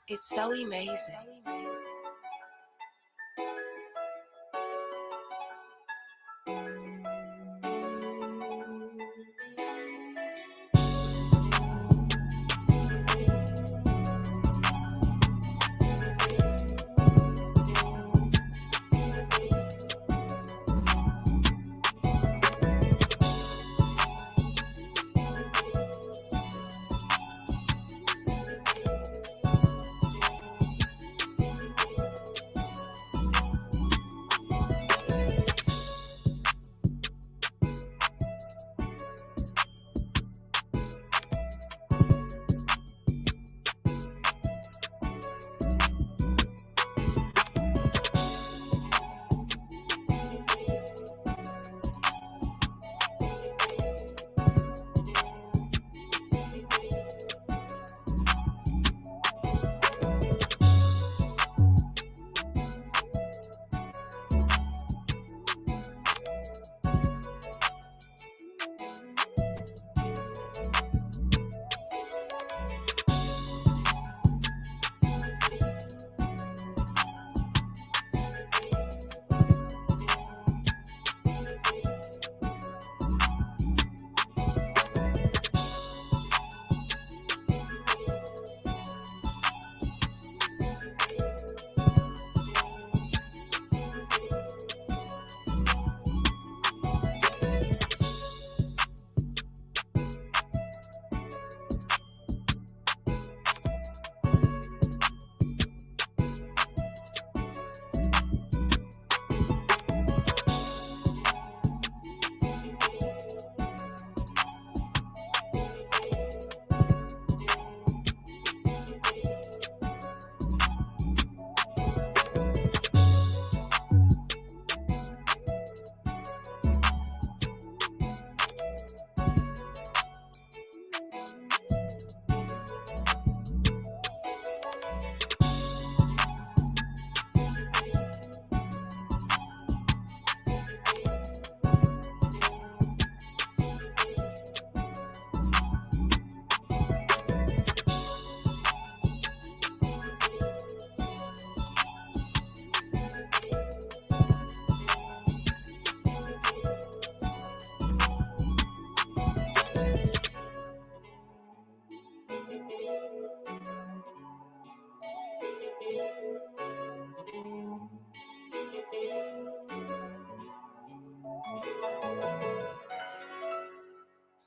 It's so amazing.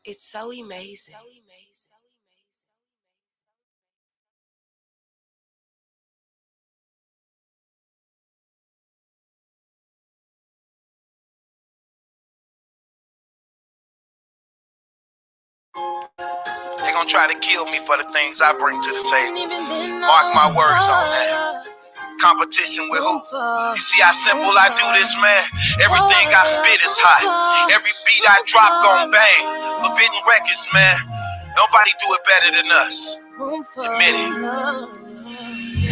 It's so amazing. They're gonna try to kill me for the things I bring to the table. Mark my words on that. Competition with who? You see how simple I do this, man? Everything I spit is hot. Every beat I drop gon' bang. Forbidden records, man. Nobody do it better than us. Admit it.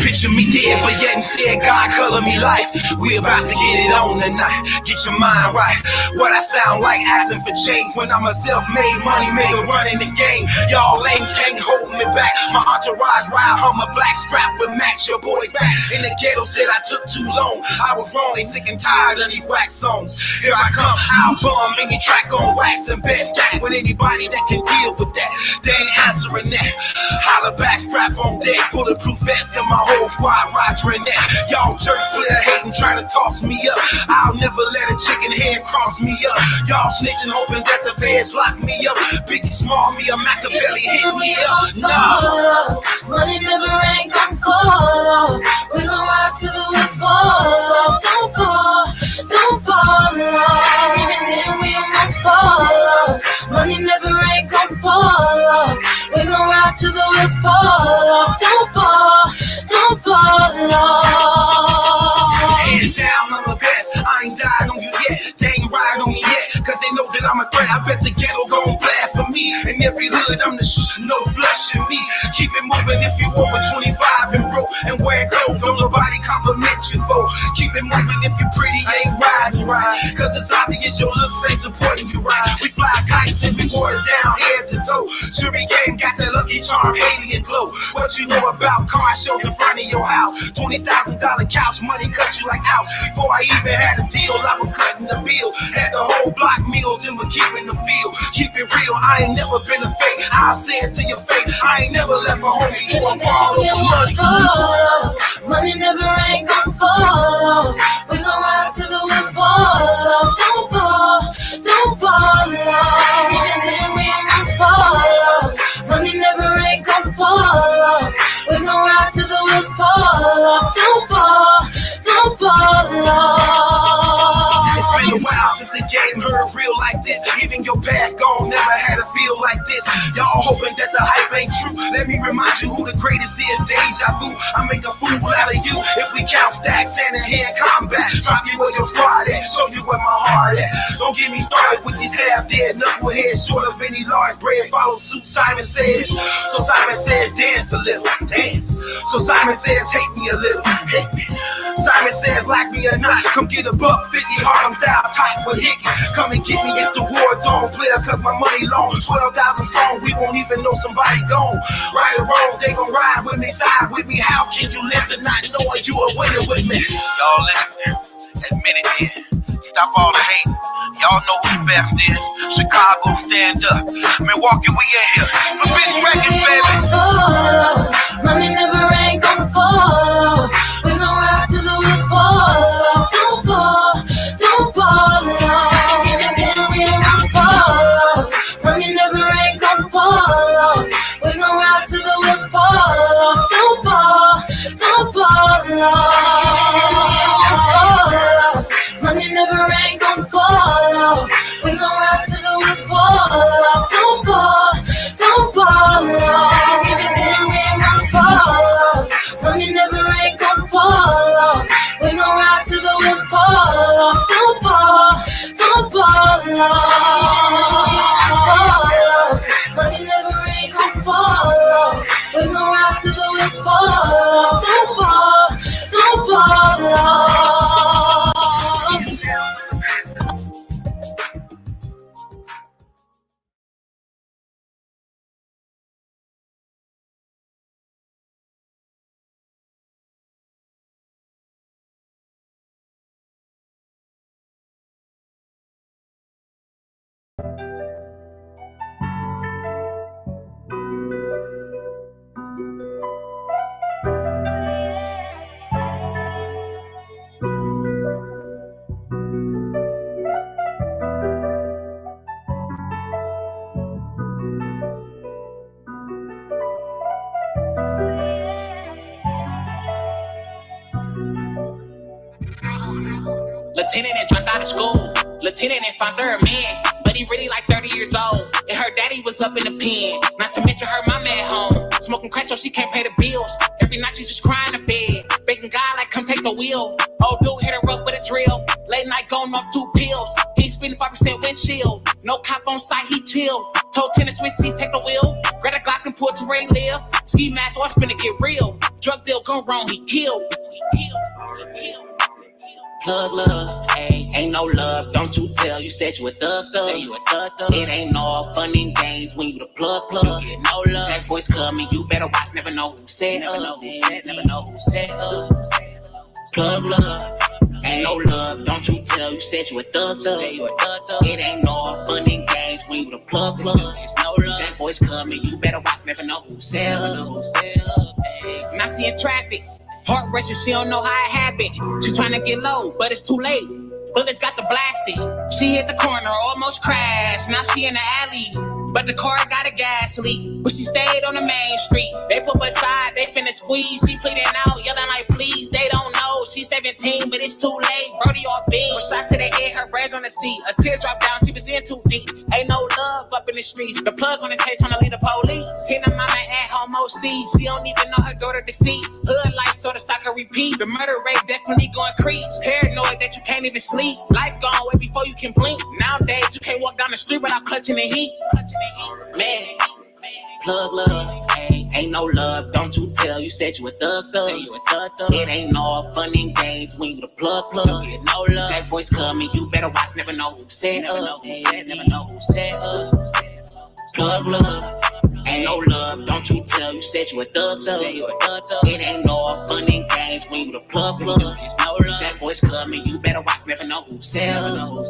Picture me dead, but yet instead God color me life. We about to get it on tonight. Get your mind right. What I sound like asking for change when I'm a self-made money maker running the game. Y'all lames can't hold me back. My entourage ride home a black strap with Max, your boy back. In the ghetto said I took too long. I was wrong, they sick and tired of these wax songs. Here I come, I'll bum any track on wax and bet that with anybody that can deal with that. They ain't answering that. Holla back, strap on deck, bulletproof vest in my whole squad, Roger and that. Y'all church player hating, trying to toss me up. I'll never let a chicken head cross me up. Y'all snitching, hoping that the feds lock me up. Biggie Small, me a Machiavelli hit me up. Nah, money never ain't gon' fall. We gon' rock till the wheels fall. Don't fall, don't fall off. Even then we won't fall. Money never ain't gon' fall. We gon' rock till the wheels fall. Don't fall, don't fall off. hands down, I'm the best. I ain't died on you yet. They ain't ride on me yet, cause they know that I'm a threat. I bet the ghetto gon' blast for me. In every hood, I'm the no flush in me. Keep it moving if you over 25 and broke and wear clothes. Don't nobody compliment you for. Keep it moving if you pretty, ain't riding right. Cause it's obvious your looks ain't supporting you right. We fly kites and we water down head to toe. Jury game got that lucky charm, alien glow. What you know about car shows in front of your house? $20,000 couch, money cut you like out. Before I even had a deal, I was cutting the bill. Had the whole block meals and was keeping the field. Keep it real, I ain't never been a fake. I'll say it to your face, I ain't never left a homie for a ball of money. Money never ain't gon' fall. We gon' ride till the wheels fall off. Don't fall off. Even then we ain't gon' fall off. Money never ain't gon' fall off. We gon' ride till the wheels fall off. Don't fall off. It's been a while since the game heard real like this. Even your path gone, never had a feel like this. Y'all hoping that the hype ain't true. Let me remind you who the greatest is. Deja vu. I make a fool out of you. If we count stacks, hand in hand combat. Drop you where your squad at. Show you where my heart at. Don't get me started with these half dead knuckleheads. Short of any large bread. Follow suit, Simon says. So Simon said, dance a little. Dance. So Simon says, hate me a little. Hate me. Simon said, like me or not, come get a buck 50 Harlem style, tight with hickeys. Come and get me if the war zone player, cause my money long. 12,000 strong, we won't even know somebody gone. Right or wrong, they gon' ride with me, side with me. How can you listen, not knowing you a winner with me? Y'all listening, admit it then. Stop all the hate. Y'all know who the best is. Chicago, stand up. Milwaukee, we in here. The big record, baby. Money never ain't gon' fall. We gon' ride till the wheels fall off. Don't fall off. Even then we ain't gon' fall off. Money never ain't gon' fall off. We gon' ride till the wheels fall off. Don't fall off. Even then we ain't gon' fall off. Money never ain't gon' fall off. We gon' ride till the wheels fall off. Don't fall off. Even then we ain't gon' fall off. Money never ain't gon' fall off. We gon' ride till the wheels fall off. Don't fall off. Even then we ain't gon' fall off. Money never ain't gon' fall off. We gon' ride till the wheels fall off. Don't fall off. Lieutenant and dropped out of school. Lieutenant and found third man, but he really like 30 years old. And her daddy was up in the pen. Not to mention her mama at home, smoking crack so she can't pay the bills. Every night she's just crying in bed, begging God like come take the wheel. Old dude hit her up with a drill. Late night going off 2 pills. He's spending 5% windshield. No cop on site, he chill. Told tennis switch seats, take the wheel. Grab a Glock and pull to where he live. Ski mask, or it's finna get real. Drug deal gone wrong, he killed. Plug love, hey, ain't no love, don't you tell. You said you a thug. It ain't no fun and games when you the plug. You get no love. Jack boys coming, you better watch. Never know who said never know who said Plug love, ain't no love, don't you tell. You said you a thug. It ain't no fun and games when you the plug. It's no love. Jack boys coming, you better watch. Never know who said Not seeing traffic. Heart racing, she don't know how it happened. She tryna get low, but it's too late. Bullets got the blasted. She hit the corner, almost crashed. Now she in the alley. But the car got a gas leak. But she stayed on the main street. They put her aside, they finna squeeze. She pleading out, yelling like please. They don't know, she's 17, but it's too late. Brody off beam, one shot to the head, her brains on the seat. A tear dropped down, she was in too deep. Ain't no love up in the streets. The plugs on the chase, tryna lead the police. Hit her mama at home OC. She don't even know her daughter deceased. Hood life, so the cycle repeat. The murder rate definitely gonna increase. Paranoid that you can't even sleep. Life gone way before you can blink. Nowadays, you can't walk down the street without clutching the heat. Man, plug love, hey, ain't no love, don't you tell. You said you a thug. It ain't no fun and games when you the plug. You get no love. Jack boys coming, you better watch. Never know who said Never know who said Plug love, Ain't no love, don't you tell. You said you a thug. It ain't no fun and games when you the plug. There's no love. Jack boys coming, you better watch, never know who sell.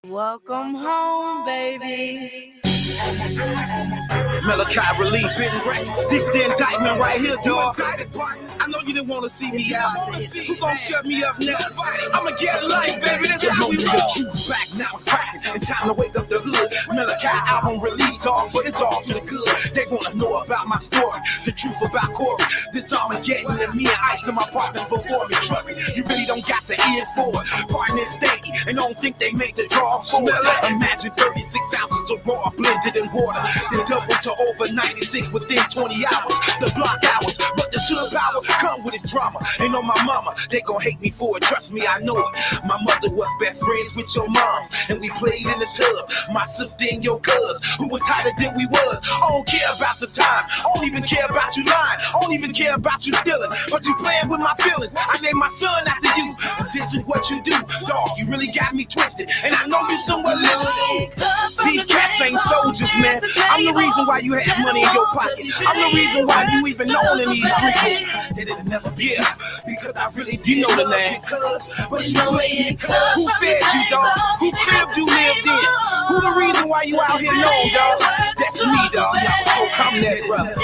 Welcome home, baby. Malachi release. Stick the indictment right here, dog. I know you didn't want to see me out. Who gon' shut me up now? I'ma get life, baby. That's how we roll. Truth back now, cracking. And time to wake up the hood. Malachi album release, all, but it's all to the good. They wanna know about my story, the truth about Corey. This Armageddon and me and Ice and my partner before me. Trust me, you really don't got the ear for it. Partner is dating and don't think they make the draw for it. Imagine 36 ounces of raw blended in water, then double to over 96 within 20 hours. The block hours, but the true power come with its drama. Ain't on my mama, they gon' hate me for it. Trust me, I know it. My mother was best friends with your moms, and we played in the tub. My sister and your cuz, who were tighter than we was. I don't care about the time. I don't even care about you lying. I don't even care about you stealing. But you playing with my feelings. I named my son after you. And this is what you do, dog. You really got me twisted, and I know you somewhere listening. These cats ain't soldiers, man. I'm the reason why you have money in your pocket. I'm the reason why you even known in these streets. Yeah, because I really did know the name. But you played me. Who fed you, dog? Who cribbed you lived in? Who the reason why you out here known, dog? That's me, dog. So come that, brother.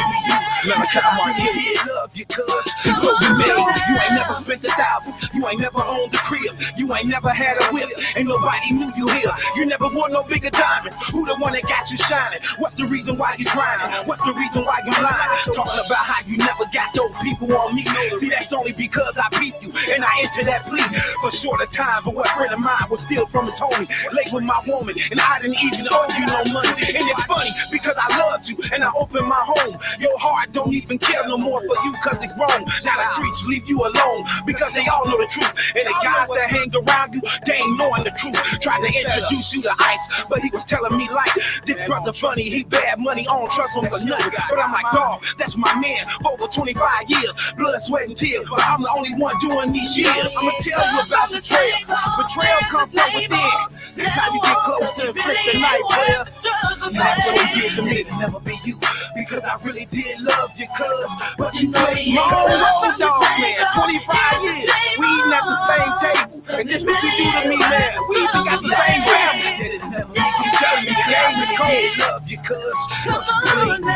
Malachi Marquez, love you, cuz. So you made. You ain't never spent $1,000. You ain't never owned a crib. You ain't never had a whip. Ain't nobody knew you here. You never wore no bigger diamonds. Who the one that got you shining? What's the reason why you grinding? What's the reason why you lying? Talking about how you never got those people on me. See, that's only because I beat you and I entered that plea for shorter time. But what friend of mine was steal from his homie, lay with my woman, and I didn't even owe you no money. And it's funny because I loved you and I opened my home. Your heart don't even care no more for you because it's wrong. Now the streets leave you alone because they all know the truth. And the guys that hang around you, they ain't knowing the truth. Tried to introduce you to Ice, but he was telling me like, this brother funny, he bad money, I don't trust him for nothing. But I'm like, dog, that's my man for over 25 years. Blood, sweat, and tears, but I'm the only one doing these years. I'ma tell you about betrayal. Betrayal comes from within. That's how you get close to inflict the night, player. See, that's what you did to me, to never be you. Because I really did love you, cuz. But you played my own road, dog, man. 25 years, we eating at the same table. And this what you do to me, man. We even got the same family. You tell me, game is cold, love you, cuz. But you played.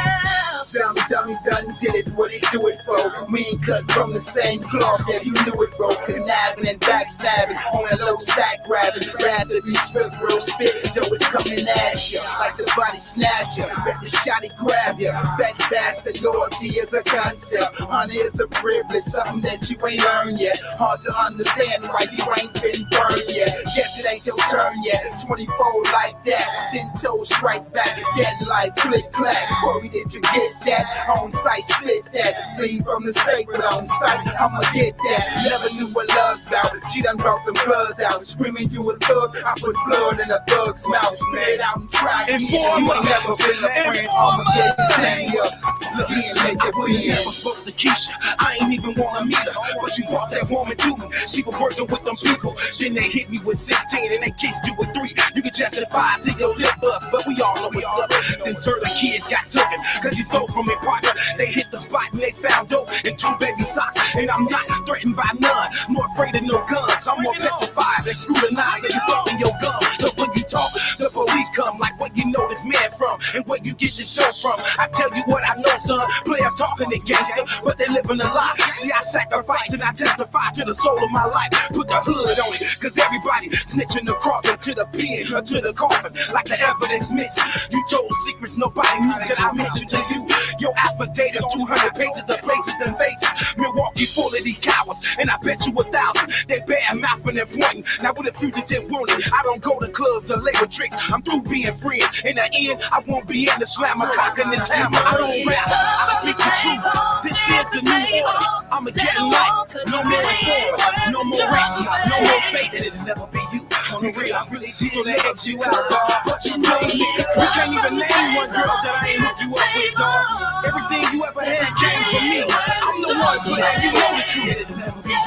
Dummy, done did it, what he do it for? We ain't cut from the same cloth, yeah, you knew it, bro. Conniving and backstabbing, on a low sack grabbing. Rather be spit, real spit, though it's coming at you. Like the body snatcher, let the shotty grab you. Fat bastard, loyalty is a concept. Honor is a privilege, something that you ain't earned yet. Hard to understand why you ain't been burned yet. Guess it ain't your turn yet. 24 like that, 10 toes strike back. Getting like click clack. Corey, did you get that? On sight, split that. Leave from the state, but on sight, I'ma get that. Never knew what love's about. She done brought them gloves out. Screaming you a thug, I put blood in a thug's mouth. Spit it out and try it. You ain't never been a friend. I'ma get this hang up. I wouldn't never spoke to Keisha. I ain't even wanna meet her. But you brought that woman to me. She was working with them people. Then they hit me with 16 and they kicked you with 3. You can justify to your lip bust, but we all know what's up. Then certain kids got taken, cause you throw from it, partner. They hit the spot and they found dope and 2 baby socks. And I'm not threatened by none, more afraid of no guns. I'm more petrified than scrutinized than you bumping your gums. But when you talk, the police come like what you know this man from and where you get this show from. I tell you what I know, son. Player talking to gangster, but they living a lie. See, I sacrifice and I testify to the soul of my life. Put the hood on it, cause everybody snitching the coffin to the pen or to the coffin like the evidence missing. You told secrets nobody knew that I mentioned to you. Your affidavit, 200 pages of places and faces. Milwaukee be full of these cowards, and I bet you 1,000 they bad mouthing and pointing. Now what if you didn't want it? I don't go to clubs or lay with tricks. I'm through being friends. In the end, I won't be in the slammer, cocking this hammer. I don't rap, I speak the truth. This is the new order. I'ma get life. No more reformers, no more racism, no more fakes. It'll never be you. On the real, I really did. So they X you out, dog. But you know me. You can't even name one girl that I ain't hook you up with, dog. Everything you ever had came from me. I'm the one, so that you know the truth. It'll never be you.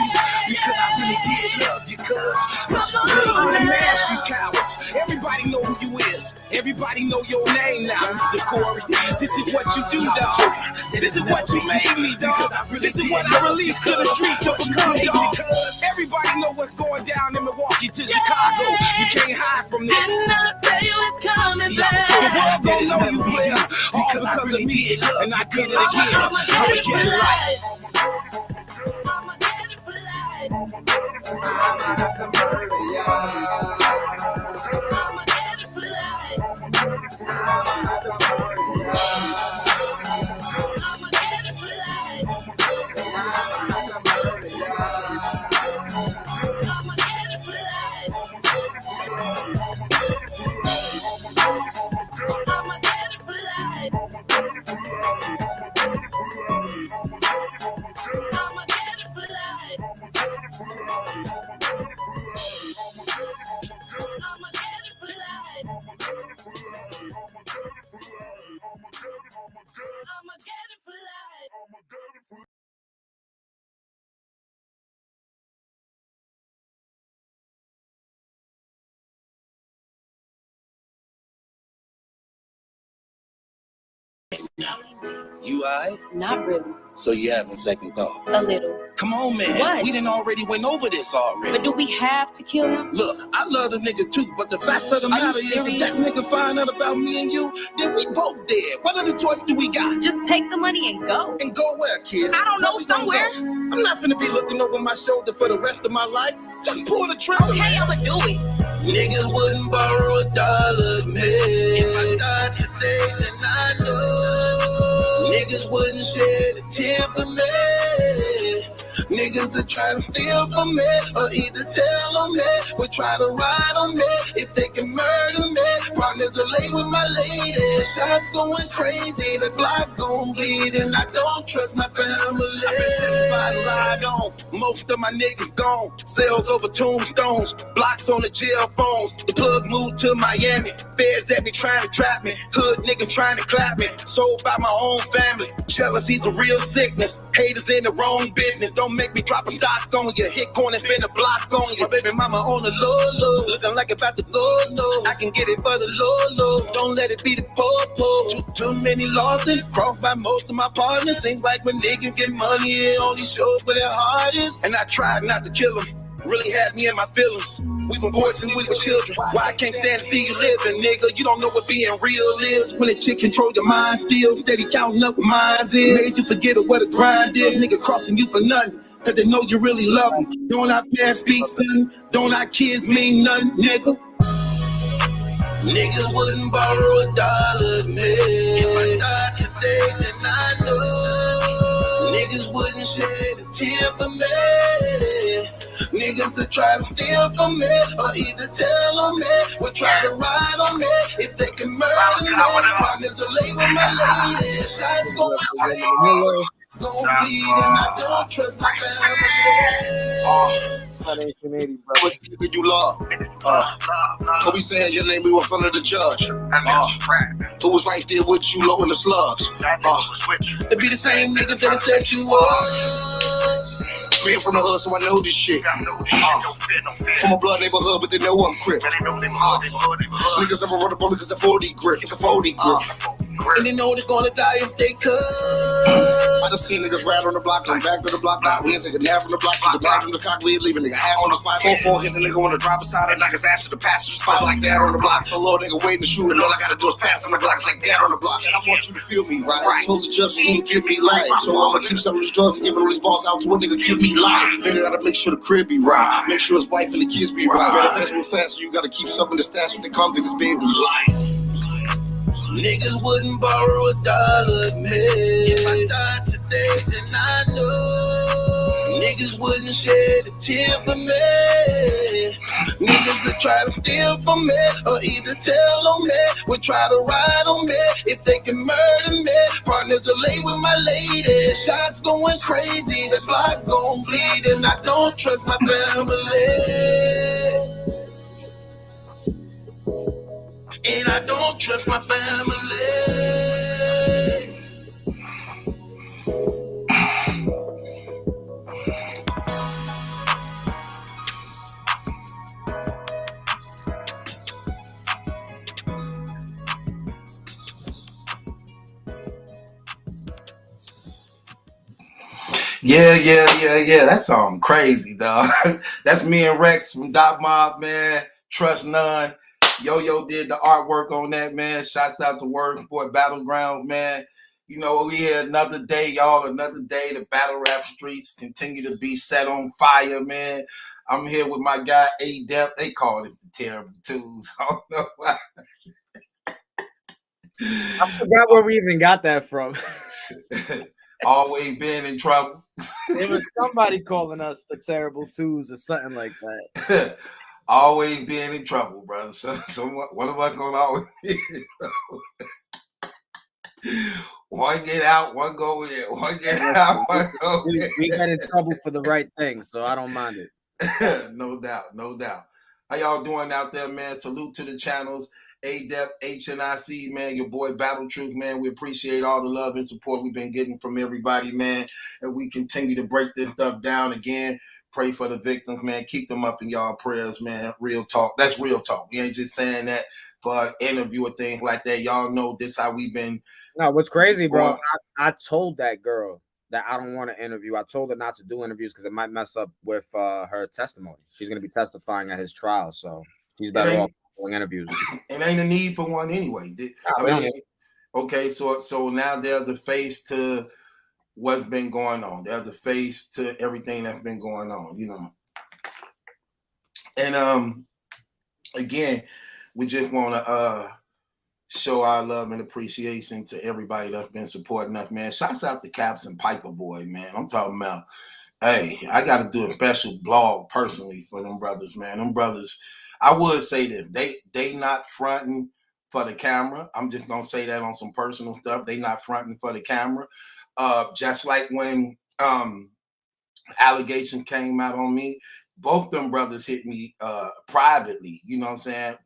Because I really did love you, cuz. I'm the man, you cowards. Everybody know who you is. Everybody know your name now, Mr. Corey. This is what you do, dog. This is what you made me, dog. This is what I released to the streets to become, dog. Everybody know what's going down in Milwaukee to Chicago. You can't hide from this. Didn't I tell you it's coming back? The world gon' know you, player. All because of me, and I did it again. I'ma get it right. I'ma get it for life. I'ma have to murder ya. I'ma get it for life. I'ma have to murder ya. I'ma get it for life. I'ma have to murder ya. I'ma get it for life. I'ma get it for life. I'ma get it for life. I'ma get it for life. I'ma get it for life. You alright? Not really. So you having second thoughts? A little. Come on, man. What? We done already went over this already. But do we have to kill him? Look, I love the nigga too, but the fact of the Are you matter is if that serious? nigga find out about me and you, then we both dead. What other choice do we got? Just take the money and go. And go where, kid? I don't know, Where we gonna somewhere. go? I'm not finna be looking over my shoulder for the rest of my life. Just pull the trigger. Okay, I'ma do it. Niggas wouldn't borrow $1 of me. If I died today, then I know. Niggas wouldn't shed a tear for me. Niggas are trying to steal from me, or either tell on me, or try to ride on me, if they can murder me. Partners are late with my lady, shots going crazy, the block gon' bleed, and I don't trust my family. I've been terrified to ride on, most of my niggas gone, cells over tombstones, blocks on the jail phones, the plug moved to Miami, feds at me trying to trap me, hood niggas trying to clap me, sold by my own family, jealousy's a real sickness, haters in the wrong business, don't make me drop a stock on you. Hit corner, spin a block on you. My baby mama on the low, looking like about the low. I can get it for the low. Don't let it be the po. Too many losses, crossed by most of my partners. Seems like when niggas get money, it only shows for their hardest. And I tried not to kill them. Really had me in my feelings. We were boys and we were children. Why I can't stand to see you living, nigga? You don't know what being real is. When a chick control your mind still, steady counting up what mines is. Made you forget what a grind is. Nigga crossing you for nothing. Cause they know you really love them. Don't our parents speak, son? Don't our kids mean nothing, nigga? Niggas wouldn't borrow $1 of me. If I died today, then I know. Niggas wouldn't shed a tear for me. Niggas that try to steal from me, or either tell on me, or try to ride on me, if they can murder me. Partners are late with my lady, shots going crazy. Gon' bleed, and I don't trust my family. What nigga you love? Who we saying your name, we were in front of the judge. Who was right there with you, low in the slugs? It be the same nigga that said you was. Being from the hood, so I know this shit. From a blood neighborhood, but they know I'm crip. Niggas never run up on niggas the 40 grip. It's a 40 grip. And they know they're gonna die if they could. I done seen niggas ride on the block, come back to the block. Nah, we ain't taking nap from the block, keep the block from the cock, we ain't leaving nigga ass on the spot. 4-4 hit the nigga on the driver's side, and knock his ass to the passenger spot like that on the block. A little nigga waiting to shoot, and all I gotta do is pass on the Glocks like that on the block. And I want you to feel me, right? I told the judge you give me life, so I'ma keep some of these drugs and giving all these balls out to a nigga, give me life. Nigga gotta make sure the crib be right, make sure his wife and the kids be right. Manifest real fast, so you gotta keep something to stash when they come to this big life. Niggas wouldn't borrow $1 of me. If I died today, then I know. tear for me. Niggas that try to steal from me or either tell on me will try to ride on me if they can murder me. Partners are late with my lady, shots going crazy, the block gon' bleed, and I don't trust my family. And I don't trust my family. Yeah. That song crazy, dog. That's me and Rex from Dot Mob, man. Trust none. Yo did the artwork on that, man. Shouts out to Word Sport Battlegrounds, man. You know, we here another day, y'all. Another day. The battle rap streets continue to be set on fire, man. I'm here with my guy Adept. They call it the Terrible 2's. I don't know why. I forgot where we even got that from. Always been in trouble. It was somebody calling us the Terrible 2's or something like that. Always being in trouble, brother. So one of us gonna always be in trouble. One get out, one go in. One get out, one go in. We got in trouble for the right thing, so I don't mind it. No doubt. How y'all doing out there, man? Salute to the channels. Adept, HNIC, man, your boy Battle Truth, man. We appreciate all the love and support we've been getting from everybody, man. And we continue to break this stuff down again. Pray for the victims, man. Keep them up in y'all prayers, man. Real talk. That's real talk. We ain't just saying that for an interview or things like that. Y'all know this how we've been. No, what's crazy, bro, I told that girl that I don't want to interview. I told her not to do interviews because it might mess up with her testimony. She's going to be testifying at his trial, so she's better off doing interviews. It ain't a need for one anyway. Okay, so now there's a face to what's been going on. There's a face to everything that's been going on, you know. And again, we just want to show our love and appreciation to everybody that's been supporting us, man. Shouts out to Caps and Piper Boy, man. I'm talking about, hey, I got to do a special blog personally for them brothers, man. Them brothers, I would say that they not fronting for the camera. I'm just gonna say that on some personal stuff. They not fronting for the camera. Just like when allegations came out on me, both them brothers hit me privately, you know what I'm saying?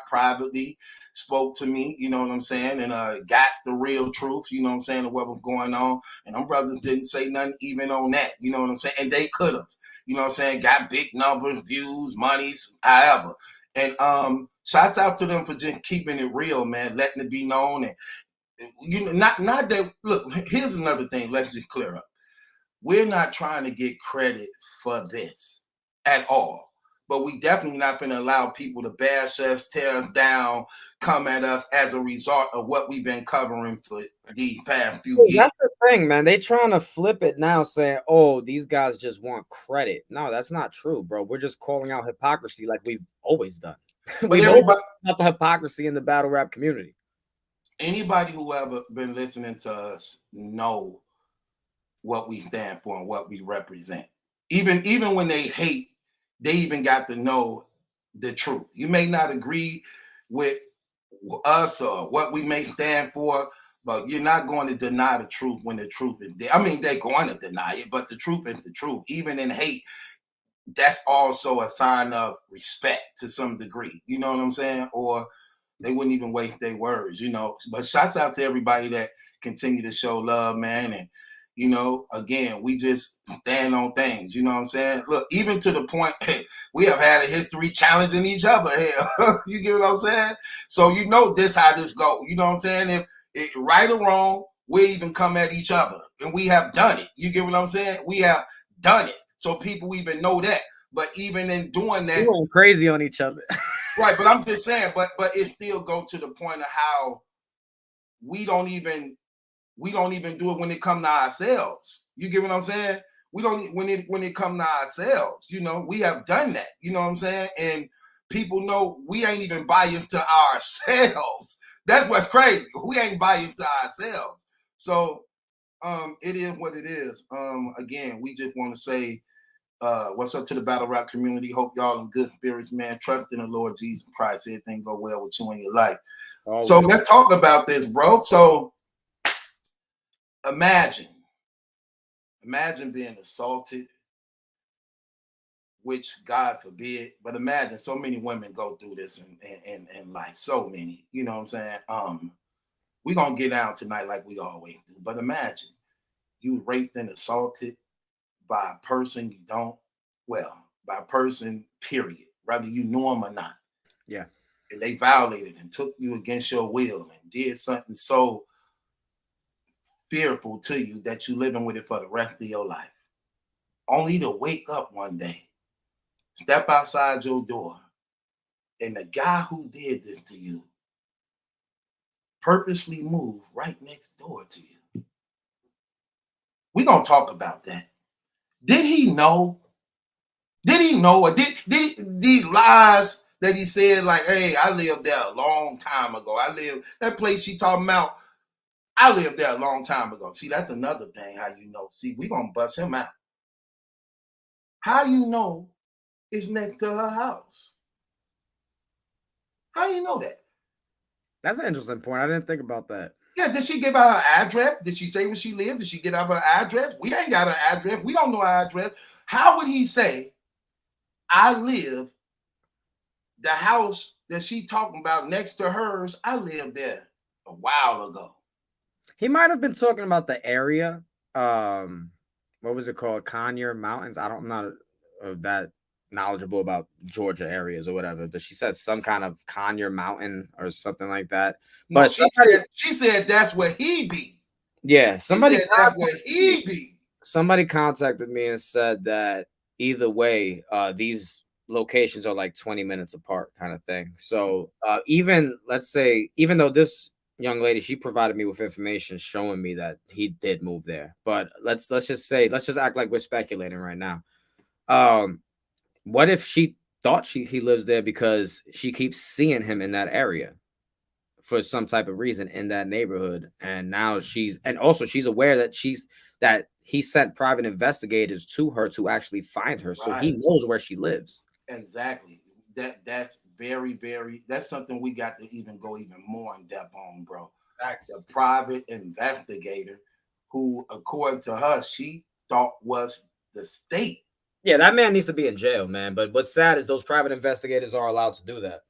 Privately spoke to me, you know what I'm saying? And got the real truth, you know what I'm saying, of what was going on. And them brothers didn't say nothing even on that, you know what I'm saying? And they could have, you know what I'm saying? Got big numbers, views, monies, however. And shouts out to them for just keeping it real, man, letting it be known. And you know, not that, look, here's another thing, let's just clear up. We're not trying to get credit for this at all, but we definitely not going to allow people to bash us, tear us down, come at us as a result of what we've been covering for these past few years. That's the thing, man. They trying to flip it now, saying, "Oh, these guys just want credit." No, that's not true, bro. We're just calling out hypocrisy like we've always done. We've always done the hypocrisy in the battle rap community. Anybody who ever been listening to us know what we stand for and what we represent. Even when they hate, they even got to know the truth. You may not agree with us or what we may stand for, but you're not going to deny the truth when the truth is there. I mean, they're going to deny it, but the truth is the truth. Even in hate, that's also a sign of respect to some degree. You know what I'm saying? Or they wouldn't even waste their words, you know. But shouts out to everybody that continue to show love, man. And you know, again, we just stand on things, you know what I'm saying? Look, even to the point, we have had a history challenging each other here. You get what I'm saying? So you know this how this go. You know what I'm saying? If it, right or wrong, we even come at each other. And we have done it. You get what I'm saying? We have done it. So people even know that. But even in doing that, we're going crazy on each other. Right, but I'm just saying, but it still go to the point of how we don't even do it when it come to ourselves. You get what I'm saying? We don't when it come to ourselves. You know, we have done that. You know what I'm saying? And people know we ain't even buying to ourselves. That's what's crazy. We ain't buying to ourselves. So it is what it is. Again, we just want to say What's up to the battle rap community? Hope y'all in good spirits, man. Trust in the Lord Jesus Christ. Everything go well with you in your life. Always. So let's talk about this, bro. So imagine being assaulted, which God forbid, but imagine so many women go through this in life. So many, you know what I'm saying? We're gonna get down tonight like we always do. But imagine you raped and assaulted by a person you don't, by a person, period, whether you know them or not. Yeah. And they violated and took you against your will and did something so fearful to you that you living with it for the rest of your life. Only to wake up one day, step outside your door, and the guy who did this to you purposely moved right next door to you. We're gonna talk about that. Did he know? Or did these lies that he said, like, hey, I lived there a long time ago. That place she talking about, I lived there a long time ago. See, that's another thing, how you know. See, we gonna bust him out. How you know it's next to her house? How you know that? That's an interesting point. I didn't think about that. Yeah, did she give out her address? Did she say where she lived? Did she get out her address? We ain't got her address. We don't know her address. How would he say, I live, the house that she talking about next to hers, I lived there a while ago? He might have been talking about the area. What was it called? Conyer Mountains. I'm not that knowledgeable about Georgia areas or whatever, but she said some kind of Conyer Mountain or something like that. No, but she said that's where he be. Yeah, somebody said that's where he be. Somebody contacted me and said that either way, these locations are like 20 minutes apart, kind of thing. So even, let's say, even though this young lady, she provided me with information showing me that he did move there, but let's just act like we're speculating right now. What if she thought he lives there because she keeps seeing him in that area for some type of reason in that neighborhood, and now she's aware that he sent private investigators to her to actually find her, so he knows where she lives. Exactly. That's very, very, that's something we got to even go even more in depth on, bro. The private investigator who, according to her, she thought was the state. Yeah, that man needs to be in jail, man. But what's sad is those private investigators are allowed to do that.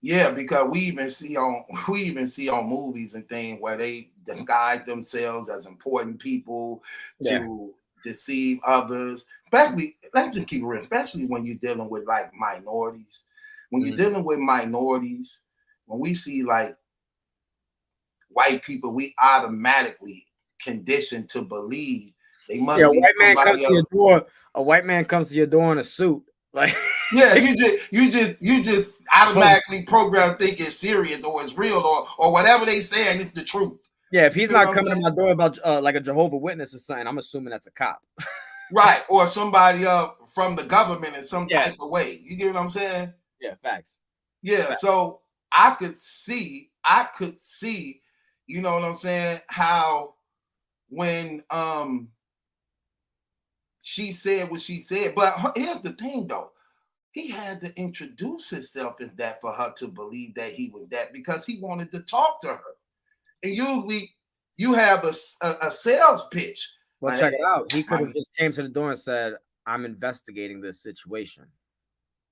Yeah, because we even see on movies and things where they guide themselves as important people to deceive others. Especially, let's just keep it real, especially when you're dealing with like minorities. When you're dealing with minorities, when we see like white people, we automatically conditioned to believe they must be somebody else. A white man comes to your door in a suit. Like, yeah, you just automatically program think it's serious or it's real or whatever they saying it's the truth. Yeah, if he's not coming to my door about like a Jehovah's Witness or something, I'm assuming that's a cop. Right, or somebody from the government in some type of way. You get what I'm saying? Yeah, facts. Yeah, facts. So I could see, you know what I'm saying, how when she said what she said. But here's the thing, though. He had to introduce himself as that for her to believe that he was that, because he wanted to talk to her. And usually you have a sales pitch. Well, check it out. He could have just came to the door and said, I'm investigating this situation.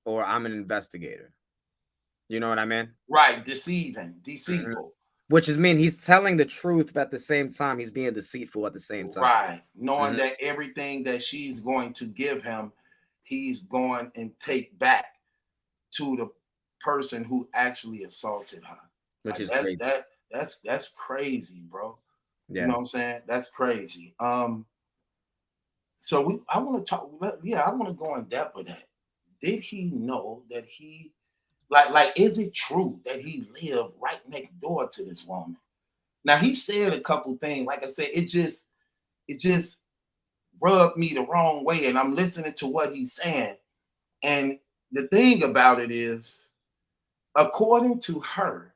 Or I'm an investigator. You know what I mean? Right. Deceitful. Which is mean he's telling the truth, but at the same time, he's being deceitful at the same time. Right. Knowing that everything that she's going to give him, he's going and take back to the person who actually assaulted her. Which is crazy. Crazy. That's crazy, bro. Yeah. You know what I'm saying? That's crazy. So I want to talk. Yeah, I want to go in depth with that. Did he know that he, like, is it true that he lived right next door to this woman? Now he said a couple things. Like I said, it just rubbed me the wrong way, and I'm listening to what he's saying. And the thing about it is, according to her,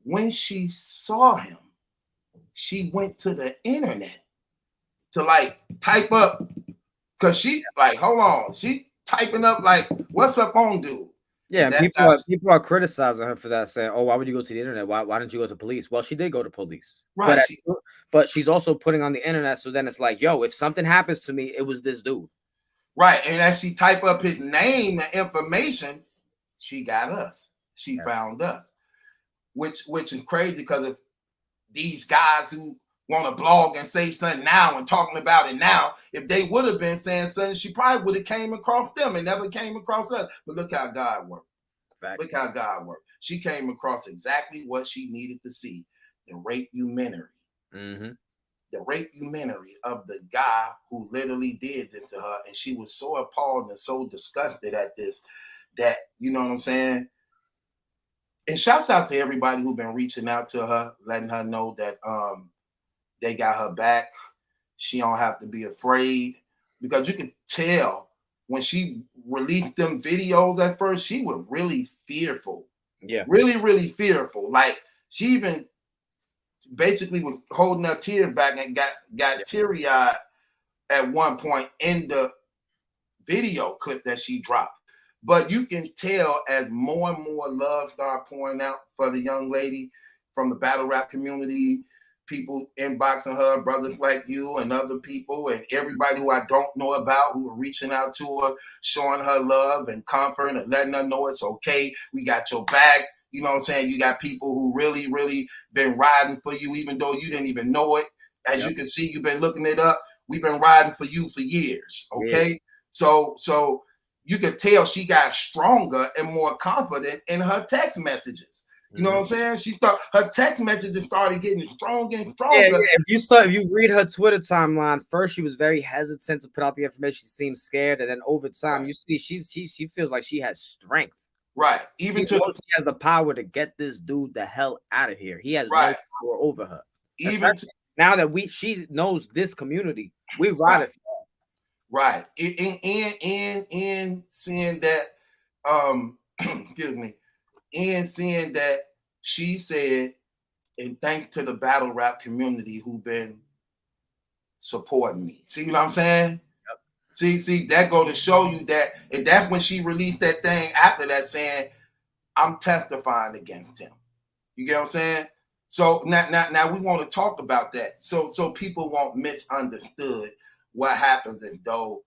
when she saw him, she went to the internet to like type up Cause she like, hold on, she typing up like, what's up on dude? Yeah, and people are criticizing her for that, saying, "Oh, why would you go to the internet? Why didn't you go to police?" Well, she did go to police, right? But she's also putting on the internet. So then it's like, yo, if something happens to me, it was this dude, right? And as she type up his name and information, she got us. She found us, which is crazy because of these guys who want to blog and say something now and talking about it now. If they would have been saying something, she probably would have came across them and never came across us. But look how God worked. Look how God worked. She came across exactly what she needed to see. The rape-umentary. Mm-hmm. The rape-umentary of the guy who literally did this to her. And she was so appalled and so disgusted at this that, you know what I'm saying? And shouts out to everybody who's been reaching out to her, letting her know that they got her back. She don't have to be afraid, because you could tell when she released them videos at first, she was really fearful. Yeah. Really, really fearful. Like, she even basically was holding her tears back and got teary-eyed at one point in the video clip that she dropped. But you can tell as more and more love start pouring out for the young lady from the battle rap community, people inboxing her, brothers like you and other people, and everybody who I don't know about who are reaching out to her, showing her love and comfort and letting her know it's okay. We got your back. You know what I'm saying? You got people who really, really been riding for you, even though you didn't even know it. As you can see, you've been looking it up. We've been riding for you for years. Okay. Yeah. So you could tell she got stronger and more confident in her text messages. You know what I'm saying? She thought her text messages started getting stronger and stronger. Yeah. If you read her Twitter timeline, first she was very hesitant to put out the information. She seemed scared, and then over time, you see she feels like she has strength. Right. Even she has the power to get this dude the hell out of here. He has no power over her. Even now that she knows this community, we ride it. Right. And seeing that, excuse me, and seeing that she said, and thanks to the battle rap community who've been supporting me. See what I'm saying? Yep. See, that go to show you that, and that's when she released that thing after that saying, I'm testifying against him. You get what I'm saying? So now we want to talk about that. So people won't misunderstood what happens if though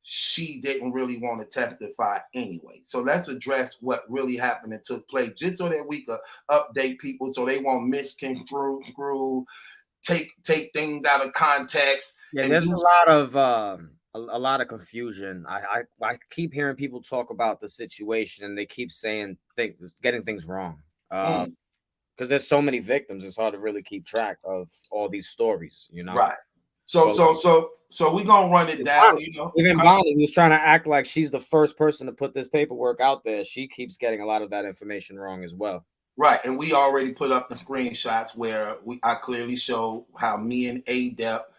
she didn't really want to testify anyway. So let's address what really happened and took place, just so that we could update people so they won't misconstrue, take things out of context. Yeah, there's a lot of confusion. I keep hearing people talk about the situation and they keep saying getting things wrong. Because there's so many victims, it's hard to really keep track of all these stories, you know. Right. So we're gonna run it down, you know. Even Bonnie, who's trying to act like she's the first person to put this paperwork out there, she keeps getting a lot of that information wrong as well. Right, and we already put up the screenshots where I clearly show how me and Adept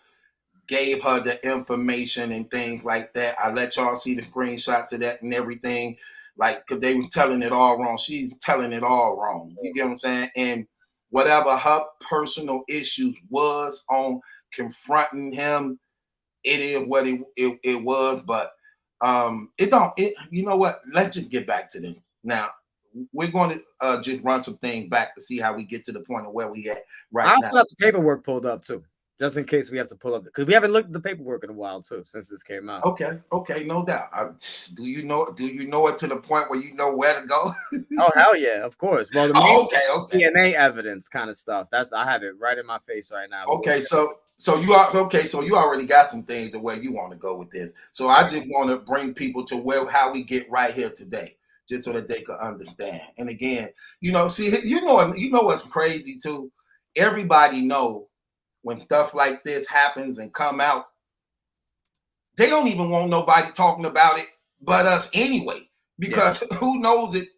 gave her the information and things like that. I let y'all see the screenshots of that and everything, like, because they were telling it all wrong. She's telling it all wrong. You get what I'm saying? And whatever her personal issues was on confronting him, it is what it was. But you know what? Let's just get back to them. Now, we're going to just run some things back to see how we get to the point of where we at right now. I'll have the paperwork pulled up too, just in case we have to pull up, because we haven't looked at the paperwork in a while too since this came out. Okay, no doubt. Do you know it to the point where you know where to go? Oh hell yeah, of course. Well, the main DNA evidence kind of stuff. I have it right in my face right now. Okay, so you already got some things the way you want to go with this. So I just want to bring people to how we get right here today, just so that they could understand. And again, you know what's crazy too? Everybody know when stuff like this happens and come out, they don't even want nobody talking about it but us anyway, because who knows it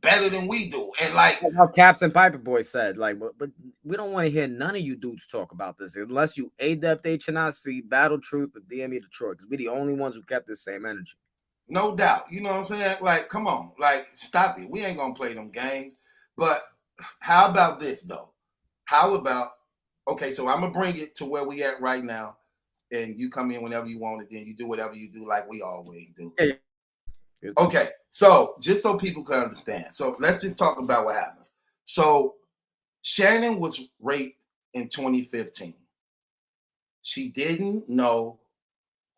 better than we do? And like how Caps and Piper Boy said, like, but we don't want to hear none of you dudes talk about this unless you Adept, HNIC, Battle Truth, or DME Detroit, because we're the only ones who kept the same energy. No doubt. You know what I'm saying? Like, come on, like, stop it. We ain't gonna play them games. But how about this though? How about, okay, so I'm gonna bring it to where we at right now. and you come in whenever you want, and then you do whatever you do, like we always do. Yeah. Okay, so just so people can understand, so let's just talk about what happened. So Shannon was raped in 2015. She didn't know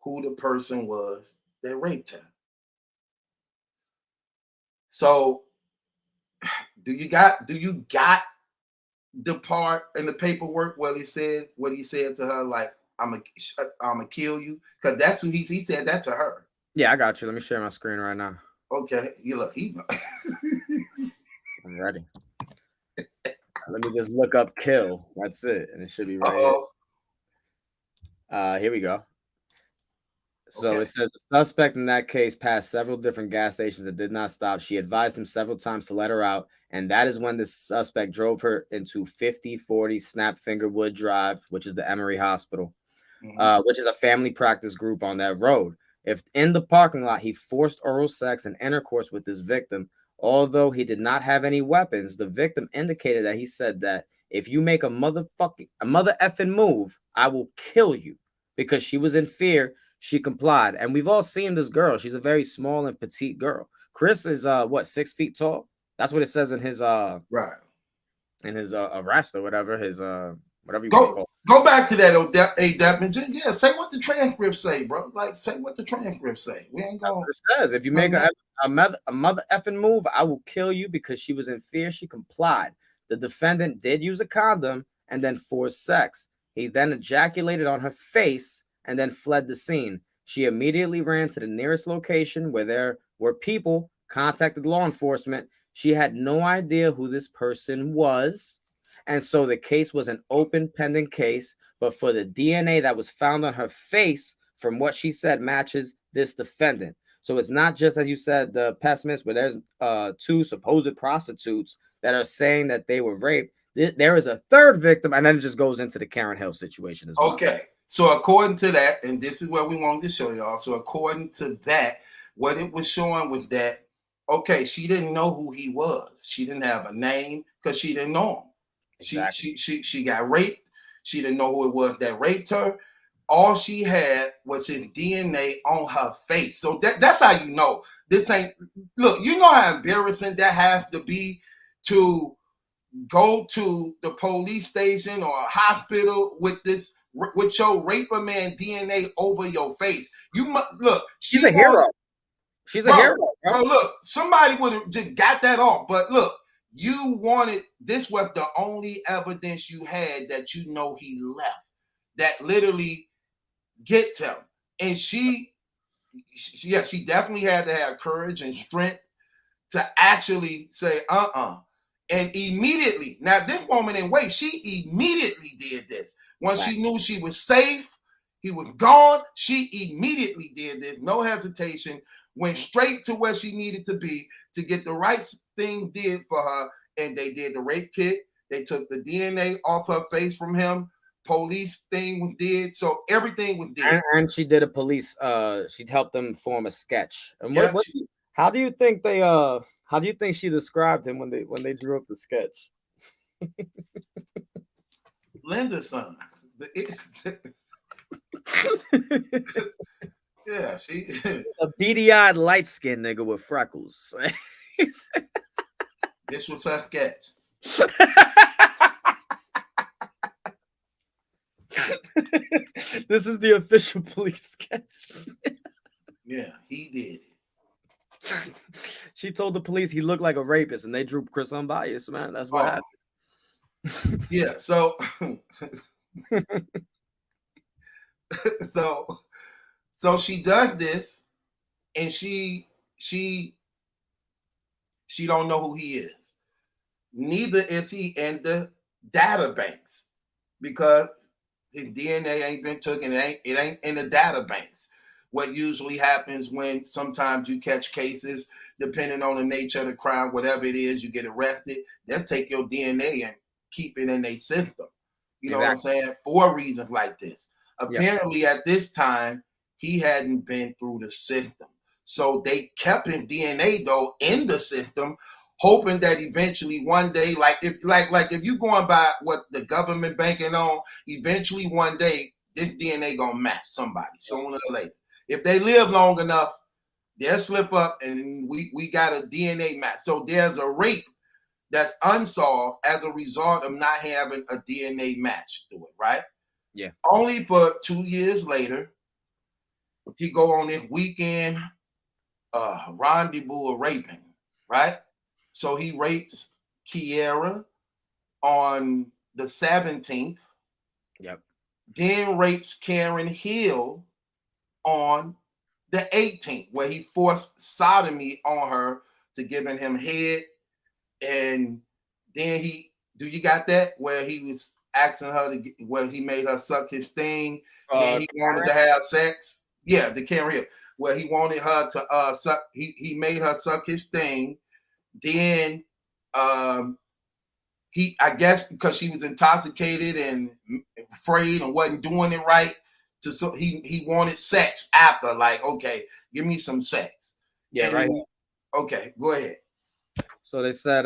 who the person was that raped her. So do you got the part in the paperwork where he said what he said to her, like, I'm gonna kill you? Because that's who he said that to her. Yeah, I got you. Let me share my screen right now. Okay, you look, I'm ready. Let me just look up kill. That's it, and it should be right here. Here we go. So Okay. it says the suspect in that case passed several different gas stations that did not stop. She advised him several times to let her out, and that is when the suspect drove her into 5040 Snapfingerwood Drive, which is the Emory Hospital, which is a family practice group on that road. If in the parking lot he forced oral sex and intercourse with his victim, although he did not have any weapons, the victim indicated that he said that if you make a mother effing move, I will kill you. Because she was in fear, she complied. And we've all seen this girl. She's a very small and petite girl. Chris is 6 feet tall. That's what it says in his right. In his arrest or whatever, his whatever you go call it. Go back to that Adept and just, yeah, say what the transcript say, bro. Like, say what the transcript say. We ain't going. It says if you make a mother effing move, I will kill you. Because she was in fear, she complied. The defendant did use a condom and then forced sex. He then ejaculated on her face and then fled the scene. She immediately ran to the nearest location where there were people, contacted law enforcement. She had no idea who this person was. And so the case was an open pending case, but for the DNA that was found on her face, from what she said, matches this defendant. So it's not just, as you said, the pessimist, but there's two supposed prostitutes that are saying that they were raped. There is a third victim, and then it just goes into the Karen Hill situation as well. Okay, so according to that, and this is what we wanted to show y'all. So according to that, what it was showing was that, okay, she didn't know who he was. She didn't have a name because she didn't know him. Exactly. She got raped. She didn't know who it was that raped her. All she had was his DNA on her face. So that's how you know this ain't. Look, you know how embarrassing that has to be to go to the police station or a hospital with your raper man DNA over your face. You must look. She's a hero. She's a hero. Bro, look, somebody would have just got that off. But look. You wanted, this was the only evidence you had that you know he left, that literally gets him. And she definitely had to have courage and strength to actually say, And immediately, now this woman in wait, she immediately did this. Once she knew she was safe, he was gone, she immediately did this, no hesitation, went straight to where she needed to be to get the right thing did for her, and they did the rape kit. They took the DNA off her face from him. Police thing was did, so everything was did. And she did a police. She helped them form a sketch. And how do you think they? How do you think she described him when they drew up the sketch? Linda's son. Yeah, she a beady-eyed, light-skinned nigga with freckles. This was her sketch. This is the official police sketch. Yeah, he did it. She told the police he looked like a rapist, and they drew Chris unbiased, man. That's what happened. Yeah, so so she does this, and she don't know who he is. Neither is he in the data banks because his DNA ain't been taken. It ain't in the data banks. What usually happens when sometimes you catch cases, depending on the nature of the crime, whatever it is, you get arrested, they'll take your DNA and keep it in their system. You know what I'm saying? For reasons like this. Apparently at this time, he hadn't been through the system. So they kept his DNA though in the system, hoping that eventually one day, like if you going by what the government banking on, eventually one day this DNA gonna match somebody sooner or later. If they live long enough, they'll slip up, and we got a DNA match. So there's a rape that's unsolved as a result of not having a DNA match to it, right? Yeah. Only for 2 years later, he go on this weekend rendezvous of raping, right? So he rapes Kiara on the 17th. Yep. Then rapes Karen Hill on the 18th, where he forced sodomy on her to giving him head. And then do you got that? Where he was asking her where he made her suck his thing. Then he wanted to have sex. Yeah, the Karen Hill, where he wanted her to suck. He made her suck his thing. Then I guess because she was intoxicated and afraid and wasn't doing it right, so he wanted sex after. Like, okay, give me some sex. Yeah, right. Okay, go ahead. So they said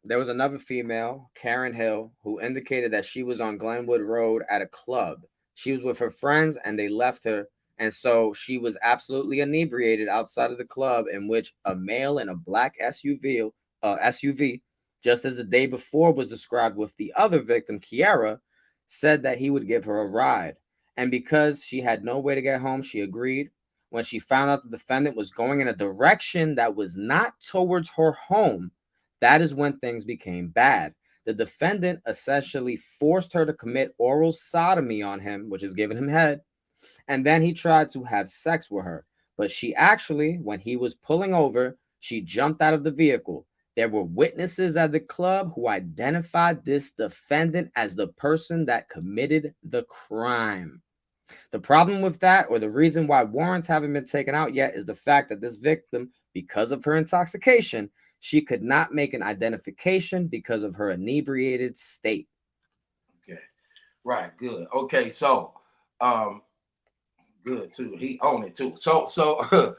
there was another female, Karen Hill, who indicated that she was on Glenwood Road at a club. She was with her friends and they left her. And so she was absolutely inebriated outside of the club, in which a male in a black SUV, just as the day before was described with the other victim, Kiara, said that he would give her a ride. And because she had no way to get home, she agreed. When she found out the defendant was going in a direction that was not towards her home, that is when things became bad. The defendant essentially forced her to commit oral sodomy on him, which is giving him head. And then he tried to have sex with her. But she actually, when he was pulling over, she jumped out of the vehicle. There were witnesses at the club who identified this defendant as the person that committed the crime. The problem with that, or the reason why warrants haven't been taken out yet, is the fact that this victim, because of her intoxication, she could not make an identification because of her inebriated state. Okay. Right. Good. Okay. So, good too. He owned it too. So AW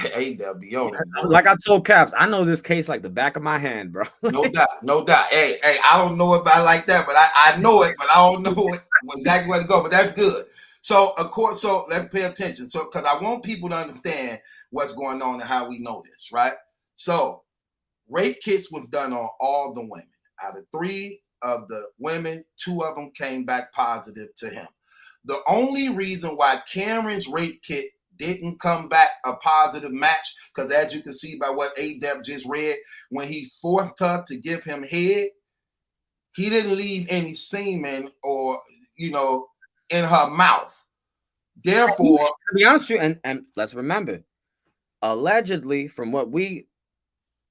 on it. Like I told Caps, I know this case like the back of my hand, bro. No doubt. Hey, I don't know if I like that, but I know it, but I don't know exactly where to go. But that's good. So of course, so let's pay attention. So because I want people to understand what's going on and how we know this, right? So rape kits was done on all the women. Out of 3 of the women, 2 of them came back positive to him. The only reason why Karen's rape kit didn't come back a positive match, because as you can see by what Adept just read, when he forced her to give him head, he didn't leave any semen or, in her mouth. Therefore, to be honest with you, and let's remember, allegedly, from what we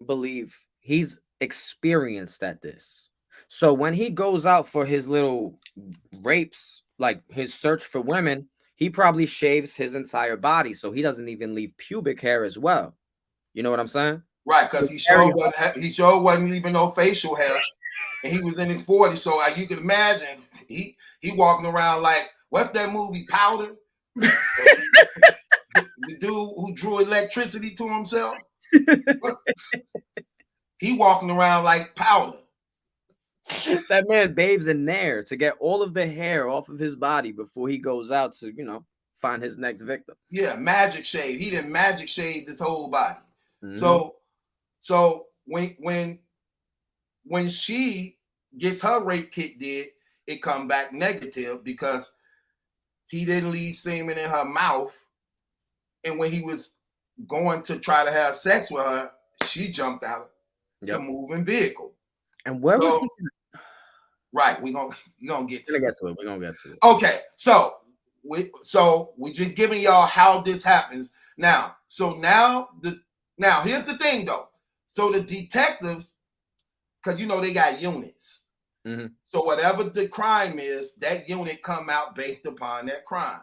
believe, he's experienced at this. So when he goes out for his little rapes, like his search for women, he probably shaves his entire body, so he doesn't even leave pubic hair as well. You know what I'm saying? Right, because he sure wasn't leaving no facial hair, and he was in his 40s. So you can imagine he walking around like, what's that movie, Powder? The dude who drew electricity to himself. He walking around like Powder. That man bathes in Nair to get all of the hair off of his body before he goes out to, find his next victim. Yeah, magic shave. He didn't magic shave his whole body. Mm-hmm. So when she gets her rape kit did, it come back negative because he didn't leave semen in her mouth. And when he was going to try to have sex with her, she jumped out the moving vehicle. And where was he? Right, we're gonna get to it. We're gonna get to it. Okay, so we just giving y'all how this happens. Now here's the thing though. So the detectives, because they got units. Mm-hmm. So whatever the crime is, that unit come out based upon that crime.